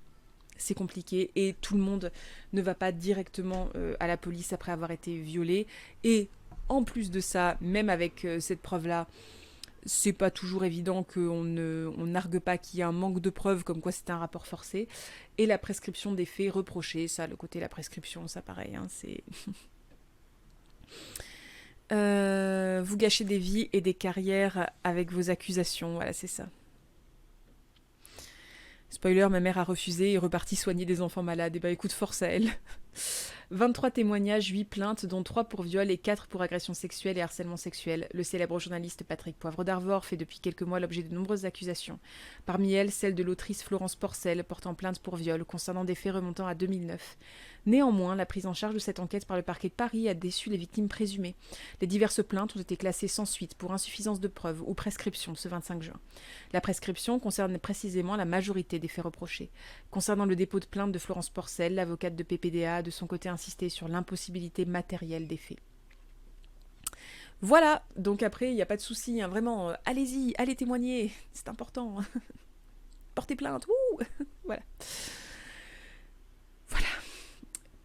c'est compliqué et tout le monde ne va pas directement à la police après avoir été violé. Et en plus de ça, même avec cette preuve-là, c'est pas toujours évident qu'on n'argue pas qu'il y a un manque de preuves comme quoi c'était un rapport forcé. Et la prescription des faits reprochés, ça, le côté de la prescription, ça pareil, hein, c'est... vous gâchez des vies et des carrières avec vos accusations, voilà, c'est ça. Spoiler, ma mère a refusé et est repartie soigner des enfants malades. Et bah écoute, force à elle. 23 témoignages, 8 plaintes, dont 3 pour viol et 4 pour agression sexuelle et harcèlement sexuel. Le célèbre journaliste Patrick Poivre d'Arvor fait depuis quelques mois l'objet de nombreuses accusations. Parmi elles, celle de l'autrice Florence Porcel, portant plainte pour viol, concernant des faits remontant à 2009. Néanmoins, la prise en charge de cette enquête par le parquet de Paris a déçu les victimes présumées. Les diverses plaintes ont été classées sans suite pour insuffisance de preuves ou prescription ce 25 juin. La prescription concerne précisément la majorité des faits reprochés. Concernant le dépôt de plainte de Florence Porcel, l'avocate de PPDA a de son côté insisté sur l'impossibilité matérielle des faits. Voilà, donc après, il n'y a pas de souci, hein, vraiment, allez-y, allez témoigner, c'est important. Portez plainte, wouh. Voilà.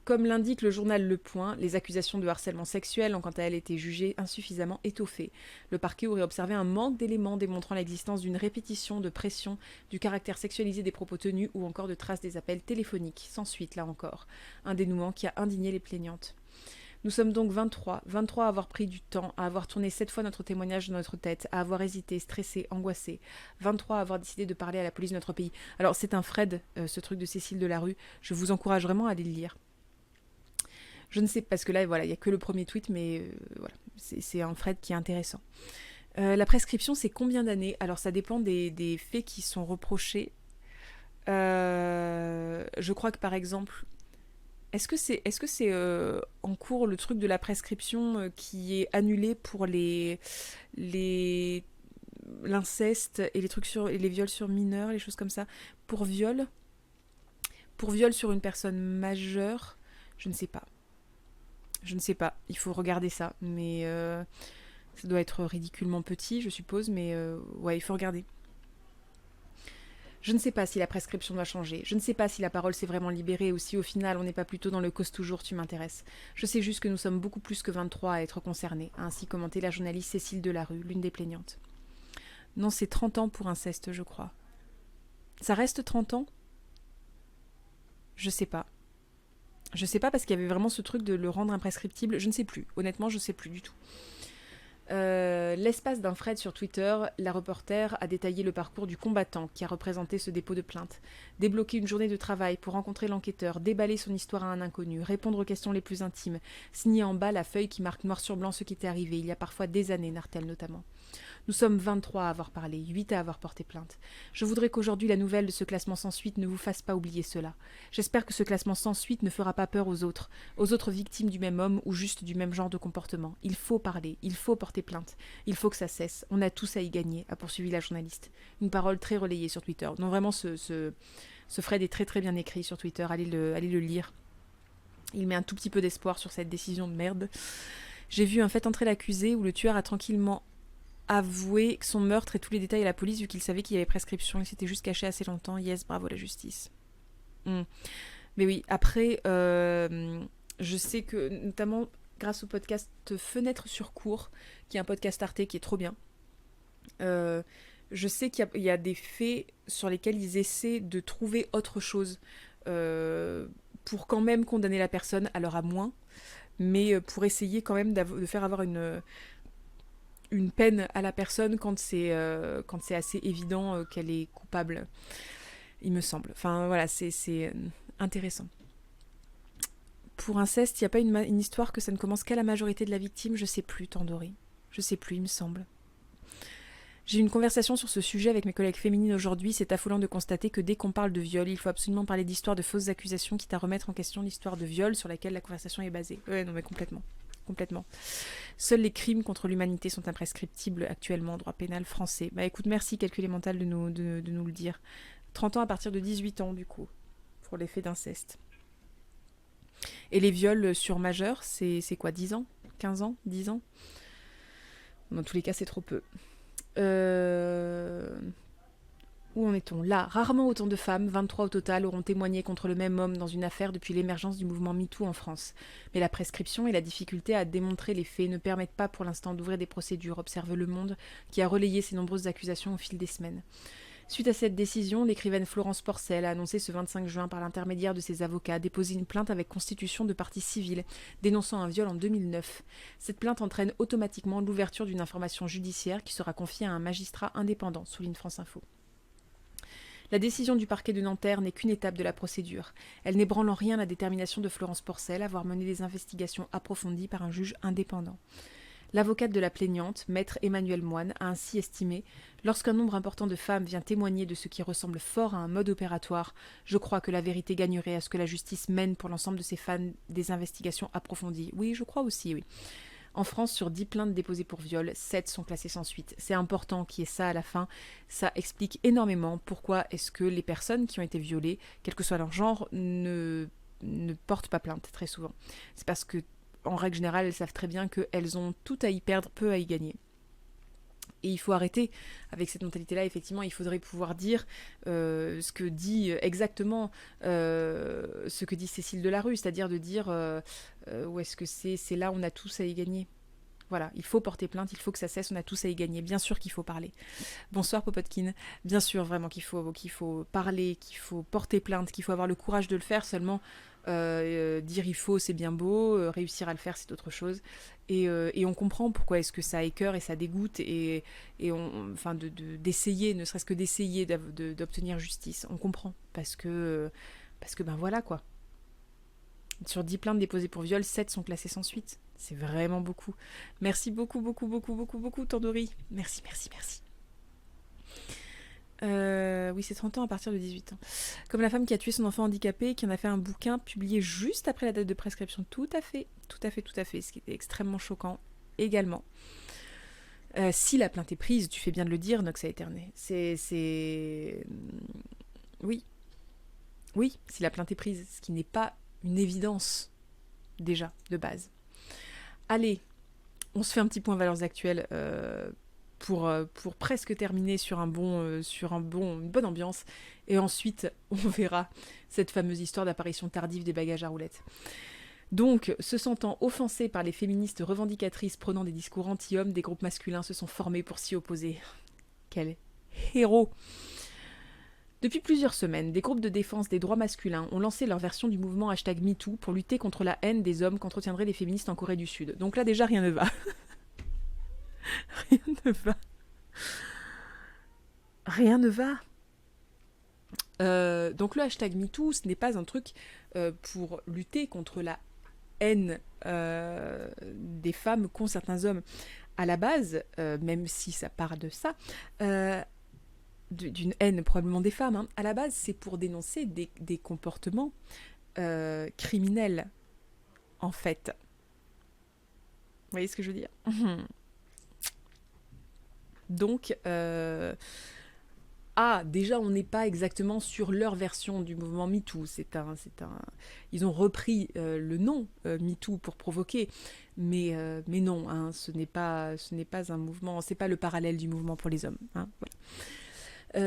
Comme l'indique le journal Le Point, les accusations de harcèlement sexuel ont quant à elles été jugées insuffisamment étoffées. Le parquet aurait observé un manque d'éléments démontrant l'existence d'une répétition de pression, du caractère sexualisé des propos tenus ou encore de traces des appels téléphoniques, sans suite là encore. Un dénouement qui a indigné les plaignantes. Nous sommes donc 23 à avoir pris du temps, à avoir tourné 7 fois notre témoignage dans notre tête, à avoir hésité, stressé, angoissé. 23 à avoir décidé de parler à la police de notre pays. Alors c'est un Fred, ce truc de Cécile Delarue. Je vous encourage vraiment à aller le lire. Je ne sais, parce que là, voilà, il n'y a que le premier tweet, mais voilà, c'est un Fred qui est intéressant. La prescription, c'est combien d'années? Alors, ça dépend des faits qui sont reprochés. Je crois que, par exemple, est-ce que c'est en cours le truc de la prescription qui est annulé pour l'inceste et les trucs et les viols sur mineurs, les choses comme ça? Pour viol sur une personne majeure, je ne sais pas. Je ne sais pas, il faut regarder ça, mais ça doit être ridiculement petit, je suppose, mais ouais, il faut regarder. Je ne sais pas si la prescription doit changer, je ne sais pas si la parole s'est vraiment libérée ou si au final on n'est pas plutôt dans le cause toujours tu m'intéresses. Je sais juste que nous sommes beaucoup plus que 23 à être concernés, a ainsi commenté la journaliste Cécile Delarue, l'une des plaignantes. Non, c'est 30 ans pour inceste, je crois. Ça reste 30 ans? Je sais pas. Je sais pas parce qu'il y avait vraiment ce truc de le rendre imprescriptible. Je ne sais plus. Honnêtement, je sais plus du tout. L'espace d'un Fred sur Twitter, la reporter a détaillé le parcours du combattant qui a représenté ce dépôt de plainte. Débloquer une journée de travail pour rencontrer l'enquêteur, déballer son histoire à un inconnu, répondre aux questions les plus intimes, signer en bas la feuille qui marque noir sur blanc ce qui était arrivé il y a parfois des années, narre-t-elle notamment. Nous sommes 23 à avoir parlé, 8 à avoir porté plainte. Je voudrais qu'aujourd'hui la nouvelle de ce classement sans suite ne vous fasse pas oublier cela. J'espère que ce classement sans suite ne fera pas peur aux autres victimes du même homme ou juste du même genre de comportement. Il faut parler, il faut porter plainte, il faut que ça cesse. On a tous à y gagner, a poursuivi la journaliste. Une parole très relayée sur Twitter. Donc vraiment, ce Fred est très très bien écrit sur Twitter, allez le lire. Il met un tout petit peu d'espoir sur cette décision de merde. J'ai vu un fait entrer l'accusé où le tueur a tranquillement avoué son meurtre et tous les détails à la police vu qu'il savait qu'il y avait prescription. Il s'était juste caché assez longtemps. Yes, bravo la justice. Mais oui, après, je sais que notamment grâce au podcast Fenêtre sur cours, qui est un podcast Arte qui est trop bien, je sais qu'il y a des faits sur lesquels ils essaient de trouver autre chose pour quand même condamner la personne, alors à moins, mais pour essayer quand même de faire avoir une peine à la personne quand c'est assez évident qu'elle est coupable, il me semble. Enfin voilà, c'est intéressant. Pour inceste, il n'y a pas une histoire que ça ne commence qu'à la majorité de la victime, je sais plus, Tandori. Je sais plus, il me semble. J'ai eu une conversation sur ce sujet avec mes collègues féminines aujourd'hui. C'est affolant de constater que dès qu'on parle de viol, il faut absolument parler d'histoires de fausses accusations, quitte à remettre en question l'histoire de viol sur laquelle la conversation est basée. Ouais, non mais complètement. Seuls les crimes contre l'humanité sont imprescriptibles actuellement en droit pénal français. Bah écoute, merci Calcul Mental de nous le dire. 30 ans à partir de 18 ans du coup, pour les faits d'inceste. Et les viols sur majeurs, c'est quoi, 10 ans 15 ans 10 ans? Dans tous les cas, c'est trop peu. Où en est-on? Là, rarement autant de femmes, 23 au total, auront témoigné contre le même homme dans une affaire depuis l'émergence du mouvement MeToo en France. Mais la prescription et la difficulté à démontrer les faits ne permettent pas pour l'instant d'ouvrir des procédures, observe Le Monde, qui a relayé ces nombreuses accusations au fil des semaines. Suite à cette décision, l'écrivaine Florence Porcel a annoncé ce 25 juin par l'intermédiaire de ses avocats déposer une plainte avec constitution de partie civile, dénonçant un viol en 2009. Cette plainte entraîne automatiquement l'ouverture d'une information judiciaire qui sera confiée à un magistrat indépendant, souligne France Info. La décision du parquet de Nanterre n'est qu'une étape de la procédure. Elle n'ébranle en rien la détermination de Florence Porcel à avoir mené des investigations approfondies par un juge indépendant. L'avocate de la plaignante, maître Emmanuel Moine, a ainsi estimé « Lorsqu'un nombre important de femmes vient témoigner de ce qui ressemble fort à un mode opératoire, je crois que la vérité gagnerait à ce que la justice mène pour l'ensemble de ces femmes des investigations approfondies. » Oui, je crois aussi, oui. En France, sur 10 plaintes déposées pour viol, 7 sont classées sans suite. C'est important qu'il y ait ça à la fin. Ça explique énormément pourquoi est-ce que les personnes qui ont été violées, quel que soit leur genre, ne portent pas plainte très souvent. C'est parce que en règle générale, elles savent très bien qu'elles ont tout à y perdre, peu à y gagner. Et il faut arrêter avec cette mentalité-là. Effectivement, il faudrait pouvoir dire ce que dit exactement ce que dit Cécile Delarue, c'est-à-dire de dire où est-ce que c'est là, on a tous à y gagner. Voilà, il faut porter plainte, il faut que ça cesse, on a tous à y gagner. Bien sûr qu'il faut parler. Bonsoir Popotkin. Bien sûr, vraiment qu'il faut parler, qu'il faut porter plainte, qu'il faut avoir le courage de le faire. Seulement, dire il faut, c'est bien beau. Réussir à le faire, c'est autre chose. Et on comprend pourquoi est-ce que ça écœure et ça dégoûte. Enfin, d'essayer, ne serait-ce que d'essayer d'obtenir justice. On comprend. Parce que ben voilà quoi. Sur 10 plaintes déposées pour viol, 7 sont classées sans suite. C'est vraiment beaucoup. Merci beaucoup, beaucoup, beaucoup, beaucoup, beaucoup, Tandori. Merci, merci, merci. Oui, c'est 30 ans à partir de 18 ans. Comme la femme qui a tué son enfant handicapé et qui en a fait un bouquin publié juste après la date de prescription. Tout à fait, tout à fait, tout à fait. Ce qui était extrêmement choquant également. Si la plainte est prise, tu fais bien de le dire, Nox a éterné. Oui. Oui, si la plainte est prise, ce qui n'est pas une évidence, déjà, de base. Allez, on se fait un petit point valeurs actuelles pour presque terminer sur une bonne ambiance. Et ensuite, on verra cette fameuse histoire d'apparition tardive des bagages à roulettes. Donc, se sentant offensés par les féministes revendicatrices prenant des discours anti-hommes, des groupes masculins se sont formés pour s'y opposer. Quel héros! Depuis plusieurs semaines, des groupes de défense des droits masculins ont lancé leur version du mouvement #MeToo pour lutter contre la haine des hommes qu'entretiendraient les féministes en Corée du Sud. Donc là déjà rien ne va. Rien ne va. Rien ne va. Donc le #MeToo, ce n'est pas un truc pour lutter contre la haine des femmes qu'ont certains hommes. À la base, même si ça part de ça, d'une haine probablement des femmes, hein, à la base c'est pour dénoncer des comportements criminels, en fait. Vous voyez ce que je veux dire? Donc, déjà on n'est pas exactement sur leur version du mouvement MeToo. Ils ont repris le nom MeToo pour provoquer, mais non, hein, ce n'est pas un mouvement, c'est pas le parallèle du mouvement pour les hommes. Hein, voilà.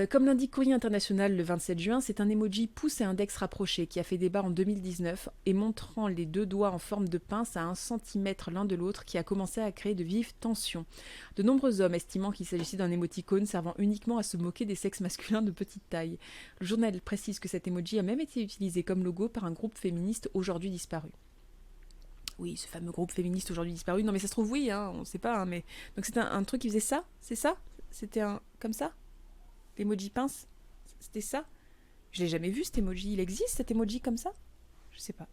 Comme l'indique Courrier International le 27 juin, c'est un emoji pouce et index rapproché qui a fait débat en 2019 et montrant les deux doigts en forme de pince à 1 centimètre l'un de l'autre qui a commencé à créer de vives tensions. De nombreux hommes estimant qu'il s'agissait d'un émoticône servant uniquement à se moquer des sexes masculins de petite taille. Le journal précise que cet emoji a même été utilisé comme logo par un groupe féministe aujourd'hui disparu. Oui, ce fameux groupe féministe aujourd'hui disparu. Non mais ça se trouve oui, hein, on ne sait pas. Hein, mais... Donc c'est un truc qui faisait ça? C'est ça? C'était un... comme ça? L'emoji pince, c'était ça? Je l'ai jamais vu cet emoji. Il existe cet emoji comme ça? Je sais pas.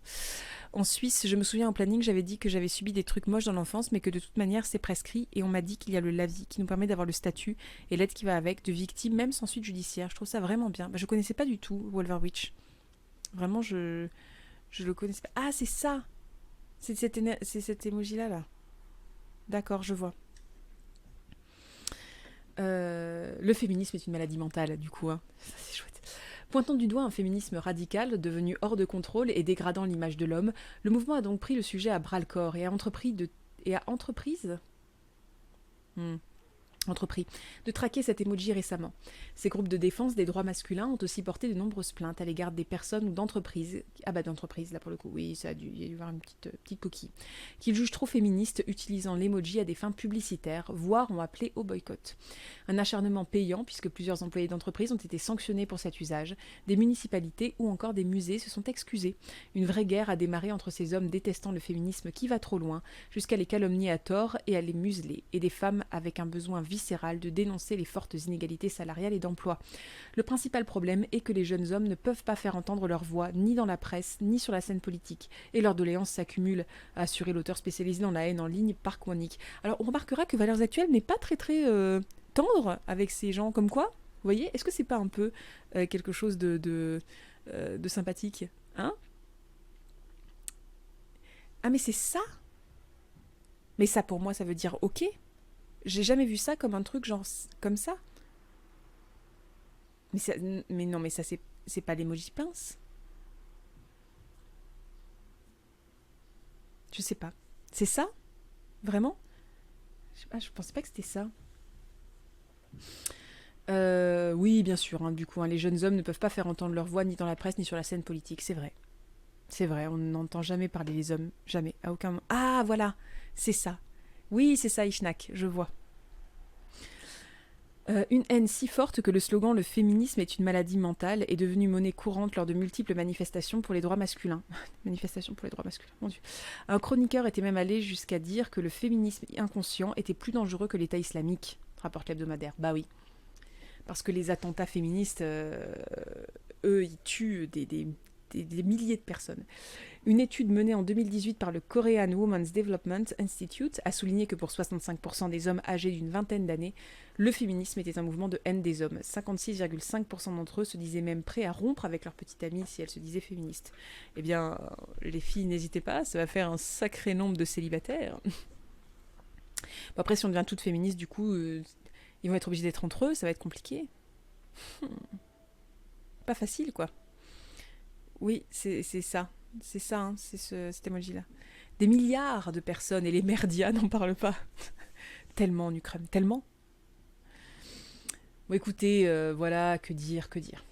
En Suisse, je me souviens en planning, j'avais dit que j'avais subi des trucs moches dans l'enfance, mais que de toute manière c'est prescrit, et on m'a dit qu'il y a le LAVI qui nous permet d'avoir le statut et l'aide qui va avec de victime, même sans suite judiciaire. Je trouve ça vraiment bien. Je connaissais pas du tout Wolver Witch. Vraiment, je le connaissais pas. Ah, c'est ça. C'est cet emoji là. D'accord, je vois. Le féminisme est une maladie mentale, du coup. Hein. Ça, c'est chouette. Pointant du doigt un féminisme radical, devenu hors de contrôle et dégradant l'image de l'homme, le mouvement a donc pris le sujet à bras-le-corps et a entrepris de traquer cet emoji récemment. Ces groupes de défense des droits masculins ont aussi porté de nombreuses plaintes à l'égard des personnes ou d'entreprises, d'entreprises là pour le coup, oui, il y a dû y avoir une petite coquille, qu'ils jugent trop féministes utilisant l'emoji à des fins publicitaires, voire ont appelé au boycott. Un acharnement payant puisque plusieurs employés d'entreprises ont été sanctionnés pour cet usage, des municipalités ou encore des musées se sont excusés. Une vraie guerre a démarré entre ces hommes détestant le féminisme qui va trop loin, jusqu'à les calomnier à tort et à les museler, et des femmes avec un besoin viscéral de dénoncer les fortes inégalités salariales et d'emploi. Le principal problème est que les jeunes hommes ne peuvent pas faire entendre leur voix ni dans la presse ni sur la scène politique, et leurs doléances s'accumulent, a assuré l'auteur spécialisé dans la haine en ligne Park Won-ik. Alors on remarquera que Valeurs Actuelles n'est pas très tendre avec ces gens comme quoi, vous voyez, est-ce que c'est pas un peu quelque chose de sympathique, hein? Ah mais c'est ça? Mais ça pour moi ça veut dire ok. J'ai jamais vu ça comme un truc genre comme ça. Mais non, mais ça c'est pas l'emoji pince. Je sais pas. C'est ça? Vraiment? Je pensais pas que c'était ça. Oui, bien sûr, hein, du coup, hein, les jeunes hommes ne peuvent pas faire entendre leur voix ni dans la presse ni sur la scène politique, c'est vrai. C'est vrai, on n'entend jamais parler les hommes, jamais, à aucun moment. Ah, voilà, c'est ça. Oui, c'est ça, Ishnak, je vois. Une haine si forte que le slogan «Le féminisme est une maladie mentale» est devenu monnaie courante lors de multiples manifestations pour les droits masculins. Manifestations pour les droits masculins, mon Dieu. Un chroniqueur était même allé jusqu'à dire que le féminisme inconscient était plus dangereux que l'État islamique, rapporte l'hebdomadaire. Bah oui, parce que les attentats féministes, eux, ils tuent des milliers de personnes. Une étude menée en 2018 par le Korean Women's Development Institute a souligné que pour 65% des hommes âgés d'une vingtaine d'années, le féminisme était un mouvement de haine des hommes. 56,5% d'entre eux se disaient même prêts à rompre avec leur petite amie si elle se disait féministe. Eh bien, les filles, n'hésitez pas, ça va faire un sacré nombre de célibataires. Bon, après, si on devient toutes féministes, du coup, ils vont être obligés d'être entre eux, ça va être compliqué. Hmm. Pas facile, quoi. Oui, c'est ça. C'est ça, hein, c'est cet emoji-là. Des milliards de personnes, et les merdias n'en parlent pas. Tellement en Ukraine, tellement. Bon, écoutez, voilà, que dire, que dire.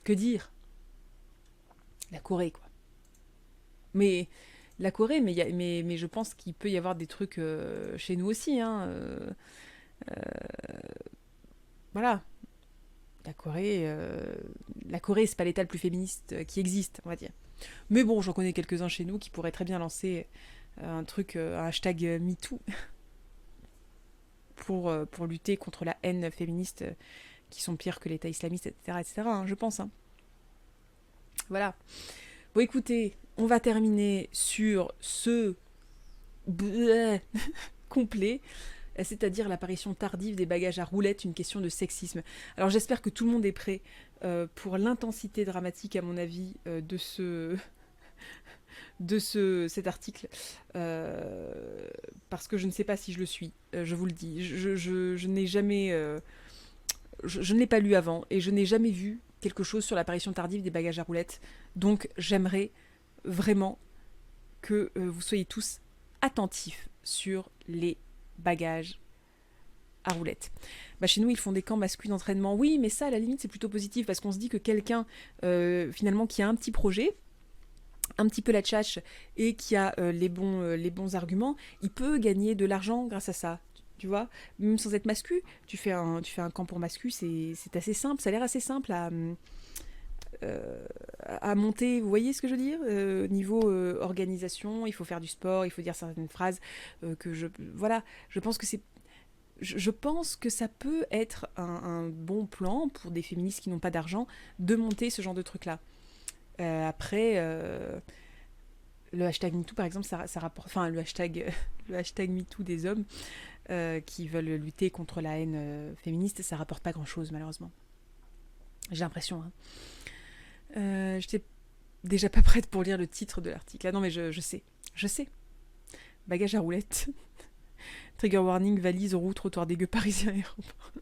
Que dire. La Corée, quoi. Mais la Corée, mais je pense qu'il peut y avoir des trucs chez nous aussi, hein. Voilà. La Corée, c'est pas l'état le plus féministe qui existe, on va dire. Mais bon, j'en connais quelques-uns chez nous qui pourraient très bien lancer un truc, un hashtag MeToo pour lutter contre la haine féministe qui sont pires que l'État islamiste, etc., etc., hein, je pense. Hein. Voilà. Bon, écoutez, on va terminer sur ce complet, c'est-à-dire l'apparition tardive des bagages à roulettes, une question de sexisme. Alors j'espère que tout le monde est prêt pour l'intensité dramatique, à mon avis, cet article, parce que je ne sais pas si je le suis, je vous le dis. Je n'ai jamais... je ne l'ai pas lu avant, et je n'ai jamais vu quelque chose sur l'apparition tardive des bagages à roulettes. Donc j'aimerais vraiment que vous soyez tous attentifs sur les bagages à roulettes. Bah, chez nous, ils font des camps masculins d'entraînement. Oui, mais ça, à la limite, c'est plutôt positif, parce qu'on se dit que quelqu'un, finalement, qui a un petit projet, un petit peu la tchatche, et qui a les bons arguments, il peut gagner de l'argent grâce à ça. Tu vois, même sans être mascu, tu fais un camp pour mascu, c'est assez simple, ça a l'air assez simple à monter, vous voyez ce que je veux dire, niveau organisation, il faut faire du sport, il faut dire certaines phrases voilà, je pense que ça peut être un bon plan pour des féministes qui n'ont pas d'argent de monter ce genre de truc là. Après, le hashtag MeToo, par exemple, ça rapporte. Enfin, le hashtag MeToo des hommes qui veulent lutter contre la haine féministe, ça rapporte pas grand chose, malheureusement. J'ai l'impression. Hein. J'étais déjà pas prête pour lire le titre de l'article. Ah non, mais je sais. Je sais. Bagage à roulettes. Trigger warning, valise, roue, trottoir dégueu parisien, aéroport.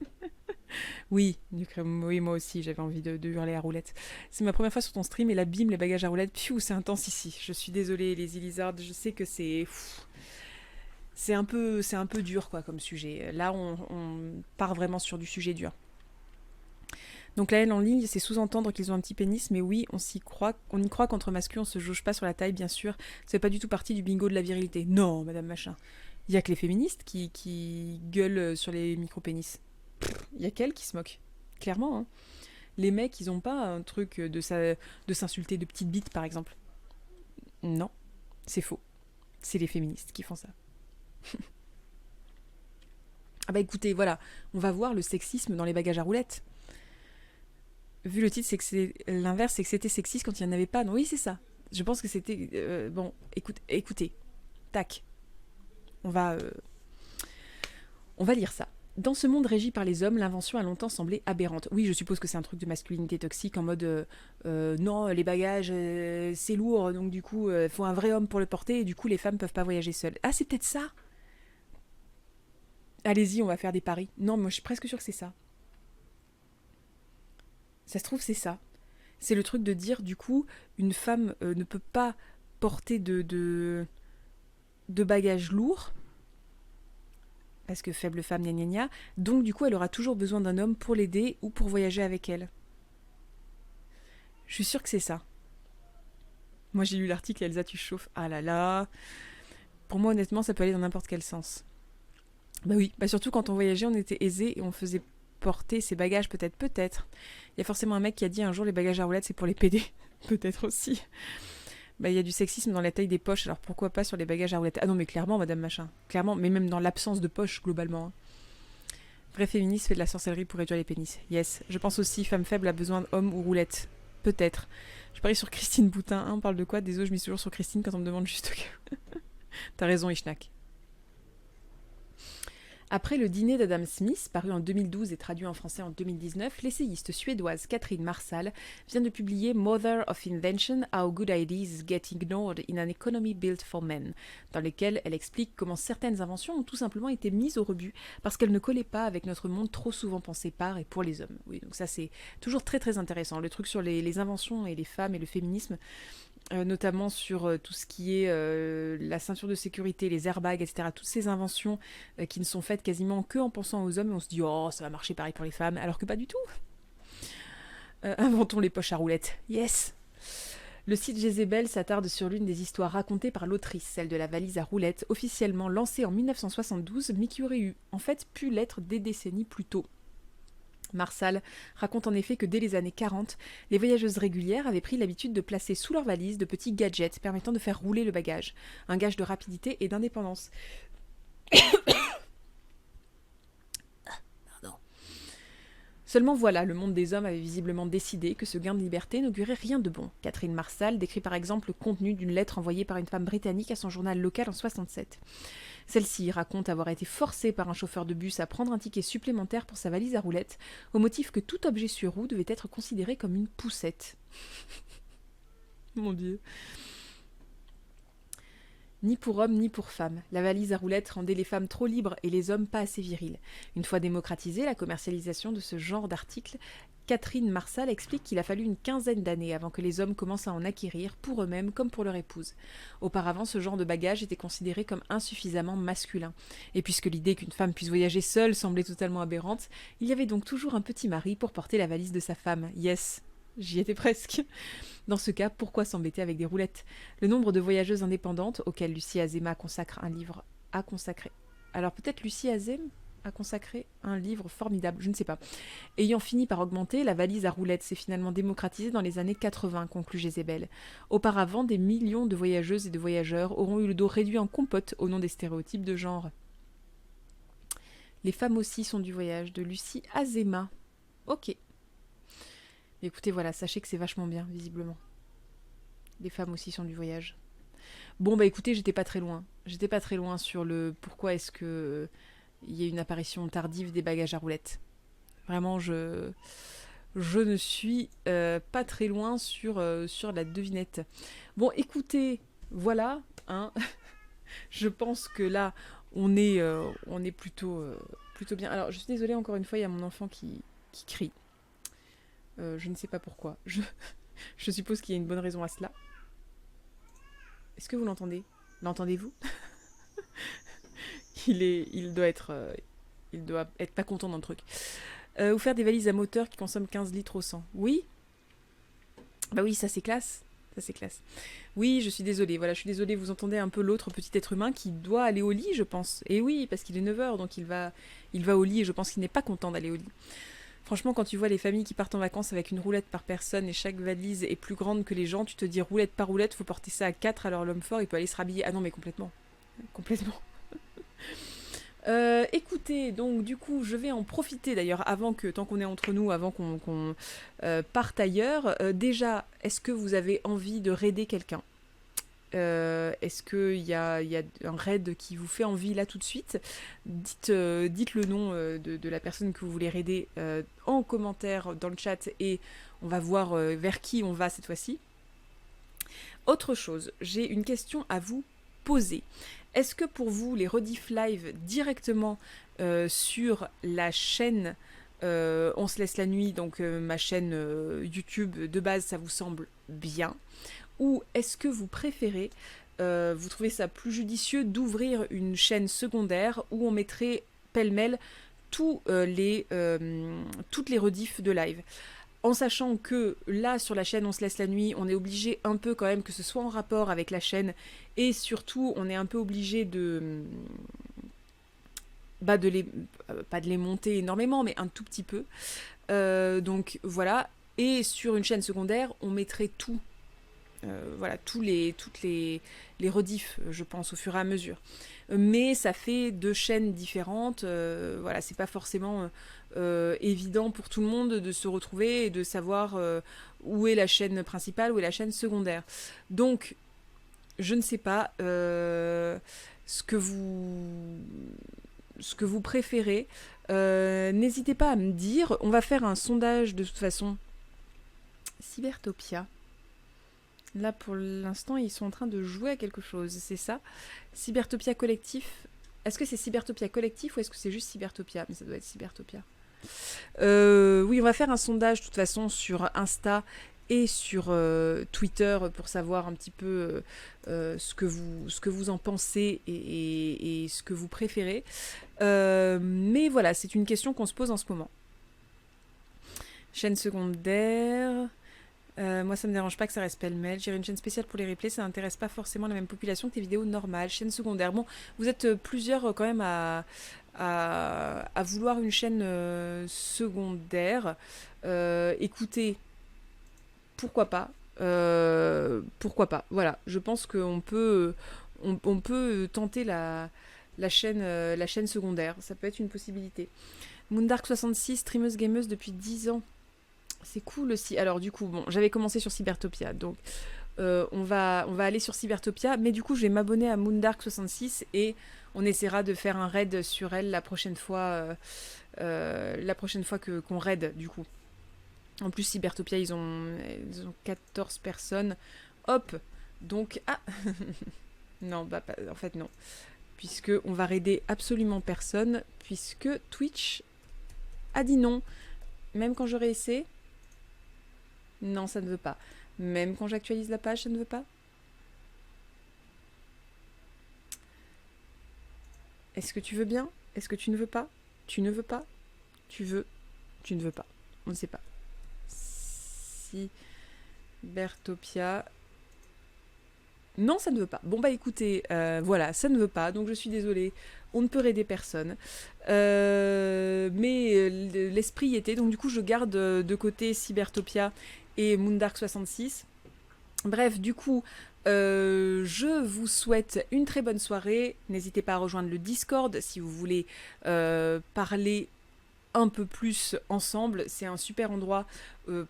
Oui, oui, moi aussi, j'avais envie de hurler à roulette. C'est ma première fois sur ton stream et là, bim, les bagages à roulettes, piou, c'est intense ici. Je suis désolée, les Ilizards, je sais que c'est un peu dur, quoi, comme sujet. Là, on part vraiment sur du sujet dur. Donc la haine en ligne, c'est sous-entendre qu'ils ont un petit pénis, mais oui, on y croit qu'entre masculins, on se jauge pas sur la taille, bien sûr. Ça fait pas du tout partie du bingo de la virilité. Non, madame machin. Il y a que les féministes qui gueulent sur les micro-pénis. Il y a qu'elles qui se moquent. Clairement, hein. Les mecs, ils ont pas un truc de s'insulter de petites bites, par exemple. Non, c'est faux. C'est les féministes qui font ça. Ah bah écoutez, voilà, on va voir le sexisme dans les bagages à roulettes. Vu le titre, c'est que c'est l'inverse, c'est que c'était sexiste quand il n'y en avait pas. Non, oui, c'est ça. Je pense que c'était... bon, écoutez. Tac. On va lire ça. Dans ce monde régi par les hommes, l'invention a longtemps semblé aberrante. Oui, je suppose que c'est un truc de masculinité toxique en mode non, les bagages, c'est lourd, donc du coup, faut un vrai homme pour le porter, et du coup, les femmes peuvent pas voyager seules. Ah, c'est peut-être ça. Allez-y, on va faire des paris. Non, moi, je suis presque sûre que c'est ça. Ça se trouve, c'est ça. C'est le truc de dire, du coup, une femme ne peut pas porter de bagages lourds parce que faible femme, gna gna gna. Donc du coup, elle aura toujours besoin d'un homme pour l'aider ou pour voyager avec elle. Je suis sûre que c'est ça. Moi, j'ai lu l'article Elsa, tu chauffes. Ah là là. Pour moi, honnêtement, ça peut aller dans n'importe quel sens. Bah oui, bah surtout quand on voyageait, on était aisés et on faisait porter ses bagages, peut-être. Il y a forcément un mec qui a dit un jour les bagages à roulettes, c'est pour les PD. Peut-être aussi. Bah, il y a du sexisme dans la taille des poches, alors pourquoi pas sur les bagages à roulettes? Ah non, mais clairement, madame machin. Clairement, mais même dans l'absence de poches, globalement. Hein. Vrai féministe fait de la sorcellerie pour réduire les pénis. Yes. Je pense aussi, femme faible a besoin d'hommes ou roulettes. Peut-être. Je parie sur Christine Boutin. Hein, on parle de quoi? Désolé, je mise toujours sur Christine quand on me demande juste au cas. T'as raison, Ishnak. Après le dîner d'Adam Smith, paru en 2012 et traduit en français en 2019, l'essayiste suédoise Catherine Marsal vient de publier Mother of Invention, How Good Ideas Get Ignored in an Economy Built for Men, dans lequel elle explique comment certaines inventions ont tout simplement été mises au rebut parce qu'elles ne collaient pas avec notre monde trop souvent pensé par et pour les hommes. Oui, donc ça c'est toujours très très intéressant. Le truc sur les inventions et les femmes et le féminisme, notamment sur tout ce qui est la ceinture de sécurité, les airbags, etc. Toutes ces inventions qui ne sont faites quasiment que en pensant aux hommes, et on se dit oh ça va marcher pareil pour les femmes, alors que pas du tout. Inventons les poches à roulettes. Yes. Le site Jezebel s'attarde sur l'une des histoires racontées par l'autrice, celle de la valise à roulettes, officiellement lancée en 1972, mais qui aurait eu en fait pu l'être des décennies plus tôt. Marsal raconte en effet que dès les années 40, les voyageuses régulières avaient pris l'habitude de placer sous leur valise de petits gadgets permettant de faire rouler le bagage, un gage de rapidité et d'indépendance. Pardon. Seulement voilà, le monde des hommes avait visiblement décidé que ce gain de liberté n'augurait rien de bon. Catherine Marsal décrit par exemple le contenu d'une lettre envoyée par une femme britannique à son journal local en 67. Celle-ci raconte avoir été forcée par un chauffeur de bus à prendre un ticket supplémentaire pour sa valise à roulettes, au motif que tout objet sur roue devait être considéré comme une poussette. Mon Dieu. Ni pour hommes ni pour femmes, la valise à roulettes rendait les femmes trop libres et les hommes pas assez virils. Une fois démocratisée la commercialisation de ce genre d'articles, Catherine Marsal explique qu'il a fallu une quinzaine d'années avant que les hommes commencent à en acquérir, pour eux-mêmes comme pour leur épouse. Auparavant, ce genre de bagage était considéré comme insuffisamment masculin. Et puisque l'idée qu'une femme puisse voyager seule semblait totalement aberrante, il y avait donc toujours un petit mari pour porter la valise de sa femme. Yes, j'y étais presque. Dans ce cas, pourquoi s'embêter avec des roulettes? Le nombre de voyageuses indépendantes, auxquelles Lucie Azema consacre un livre à consacrer. Alors peut-être Lucie Azem a consacré un livre formidable, je ne sais pas. Ayant fini par augmenter, la valise à roulettes s'est finalement démocratisée dans les années 80, conclut Jezebel. Auparavant, des millions de voyageuses et de voyageurs auront eu le dos réduit en compote au nom des stéréotypes de genre. Les femmes aussi sont du voyage, de Lucie Azema. Ok. Écoutez, voilà, sachez que c'est vachement bien, visiblement. Les femmes aussi sont du voyage. Bon, bah écoutez, j'étais pas très loin. J'étais pas très loin sur le pourquoi est-ce que il y a une apparition tardive des bagages à roulettes. Vraiment, je ne suis pas très loin sur la devinette. Bon, écoutez, voilà, hein. Je pense que là, on est plutôt bien. Alors, je suis désolée, encore une fois, il y a mon enfant qui crie. Je ne sais pas pourquoi. Je suppose qu'il y a une bonne raison à cela. Est-ce que vous l'entendez? L'entendez-vous? Il doit être pas content d'un truc. Ou faire des valises à moteur qui consomment 15 litres au 100. Oui? Bah oui, ça c'est classe. Ça c'est classe. Oui, je suis désolée. Voilà, je suis désolée, vous entendez un peu l'autre petit être humain qui doit aller au lit, je pense. Et oui, parce qu'il est 9h, donc il va au lit et je pense qu'il n'est pas content d'aller au lit. Franchement, quand tu vois les familles qui partent en vacances avec une roulette par personne et chaque valise est plus grande que les gens, tu te dis roulette par roulette, faut porter ça à 4, alors l'homme fort, il peut aller se rhabiller. Ah non, mais complètement. Complètement. Écoutez, donc du coup, je vais en profiter d'ailleurs, tant qu'on est entre nous, avant qu'on parte ailleurs. Déjà, est-ce que vous avez envie de raider quelqu'un? Est-ce qu'il y a un raid qui vous fait envie là tout de suite? Dites le nom de la personne que vous voulez raider en commentaire dans le chat et on va voir vers qui on va cette fois-ci. Autre chose, j'ai une question à vous poser. Est-ce que pour vous, les rediff live directement sur la chaîne On se laisse la nuit, donc ma chaîne YouTube de base, ça vous semble bien? Ou est-ce que vous préférez, vous trouvez ça plus judicieux d'ouvrir une chaîne secondaire où on mettrait pêle-mêle toutes les rediffs de live. En sachant que là, sur la chaîne On se laisse la nuit, on est obligé un peu quand même que ce soit en rapport avec la chaîne. Et surtout, on est un peu obligé pas de les monter énormément, mais un tout petit peu. Donc voilà. Et sur une chaîne secondaire, on mettrait tout. Voilà, toutes les rediffs, je pense, au fur et à mesure. Mais ça fait 2 chaînes différentes. Voilà, c'est pas forcément évident pour tout le monde de se retrouver et de savoir où est la chaîne principale, où est la chaîne secondaire. Donc, je ne sais pas ce que vous préférez. N'hésitez pas à me dire. On va faire un sondage de toute façon. Cybertopia. Là, pour l'instant, ils sont en train de jouer à quelque chose, c'est ça. Cybertopia collectif. Est-ce que c'est Cybertopia collectif ou est-ce que c'est juste Cybertopia? Mais ça doit être Cybertopia. Oui, on va faire un sondage de toute façon sur Insta et sur Twitter pour savoir un petit peu ce que vous en pensez et ce que vous préférez. Mais voilà, c'est une question qu'on se pose en ce moment. Chaîne secondaire... moi, ça me dérange pas que ça reste pêle-mêle. J'ai une chaîne spéciale pour les replays, ça n'intéresse pas forcément la même population que tes vidéos normales. Chaîne secondaire. Bon, vous êtes plusieurs quand même à vouloir une chaîne secondaire. Écoutez, pourquoi pas pourquoi pas. Voilà, je pense qu'on peut, on peut tenter la chaîne secondaire. Ça peut être une possibilité. Moondark66, streameuse gameuse depuis 10 ans. C'est cool aussi. Alors du coup, bon, j'avais commencé sur Cybertopia, donc on va aller sur Cybertopia, mais du coup, je vais m'abonner à Moondark66 et on essaiera de faire un raid sur elle la prochaine fois qu'on raid, du coup. En plus, Cybertopia, ils ont 14 personnes. Hop. Donc, ah non, bah, en fait, non. Puisque on va raider absolument personne, puisque Twitch a dit non. Même quand je réessaie, non, ça ne veut pas. Même quand j'actualise la page, ça ne veut pas. Est-ce que tu veux bien? Est-ce que tu ne veux pas? Tu ne veux pas? Tu veux? Tu ne veux pas. On ne sait pas. Cybertopia. Non, ça ne veut pas. Bon bah écoutez, voilà, ça ne veut pas, donc je suis désolée. On ne peut raider personne. Mais l'esprit y était, donc du coup je garde de côté Cybertopia et Moondark66. Bref, du coup, je vous souhaite une très bonne soirée. N'hésitez pas à rejoindre le Discord si vous voulez parler un peu plus ensemble. C'est un super endroit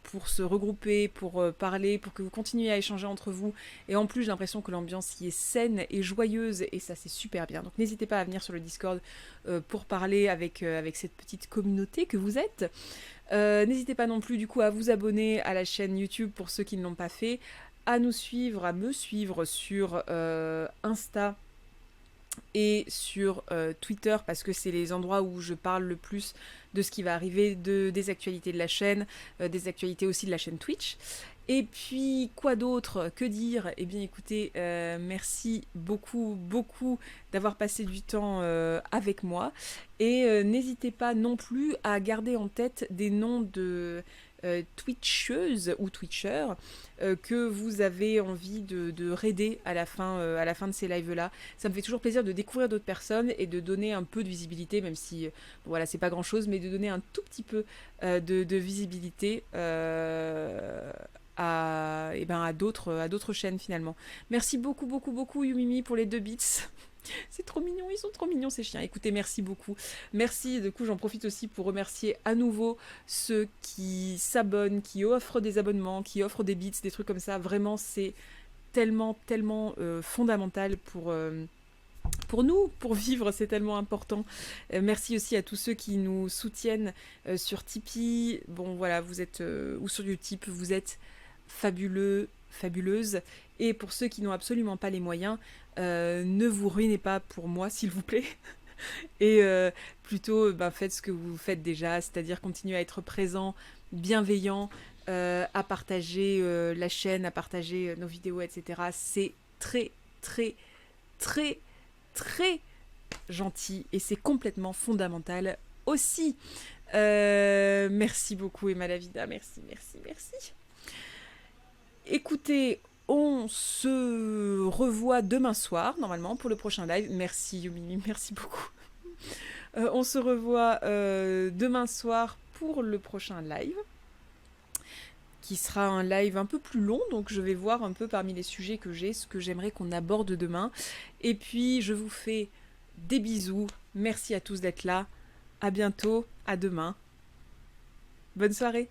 pour se regrouper, pour parler, pour que vous continuiez à échanger entre vous. Et en plus, j'ai l'impression que l'ambiance y est saine et joyeuse et ça, c'est super bien. Donc n'hésitez pas à venir sur le Discord pour parler avec cette petite communauté que vous êtes. N'hésitez pas non plus du coup à vous abonner à la chaîne YouTube pour ceux qui ne l'ont pas fait, à me suivre sur Insta et sur Twitter parce que c'est les endroits où je parle le plus de ce qui va arriver, des actualités de la chaîne, des actualités aussi de la chaîne Twitch. Et puis, quoi d'autre? Que dire? Eh bien, écoutez, merci beaucoup d'avoir passé du temps avec moi. Et n'hésitez pas non plus à garder en tête des noms de twitcheuses ou twitchers que vous avez envie de raider à la fin de ces lives-là. Ça me fait toujours plaisir de découvrir d'autres personnes et de donner un peu de visibilité, même si, voilà, c'est pas grand-chose, mais de donner un tout petit peu de visibilité à d'autres chaînes finalement. Merci beaucoup Yumimi pour les 2 bits. C'est trop mignon, ils sont trop mignons ces chiens. Écoutez, merci beaucoup. Merci, du coup j'en profite aussi pour remercier à nouveau ceux qui s'abonnent, qui offrent des abonnements, qui offrent des bits, des trucs comme ça. Vraiment, c'est tellement fondamental pour nous, pour vivre, c'est tellement important. Merci aussi à tous ceux qui nous soutiennent sur Tipeee. Bon voilà, vous êtes, ou sur Utip, vous êtes fabuleux, fabuleuse. Et pour ceux qui n'ont absolument pas les moyens, ne vous ruinez pas pour moi, s'il vous plaît. Et plutôt, faites ce que vous faites déjà, c'est-à-dire continuer à être présent, bienveillant, à partager la chaîne, à partager nos vidéos, etc. C'est très gentil et c'est complètement fondamental aussi. Merci beaucoup Emma Lavida, merci, merci, merci. Écoutez, on se revoit demain soir, normalement, pour le prochain live. Merci Yumi, merci beaucoup. On se revoit demain soir pour le prochain live, qui sera un live un peu plus long, donc je vais voir un peu parmi les sujets que j'ai, ce que j'aimerais qu'on aborde demain. Et puis, je vous fais des bisous. Merci à tous d'être là. À bientôt, à demain. Bonne soirée.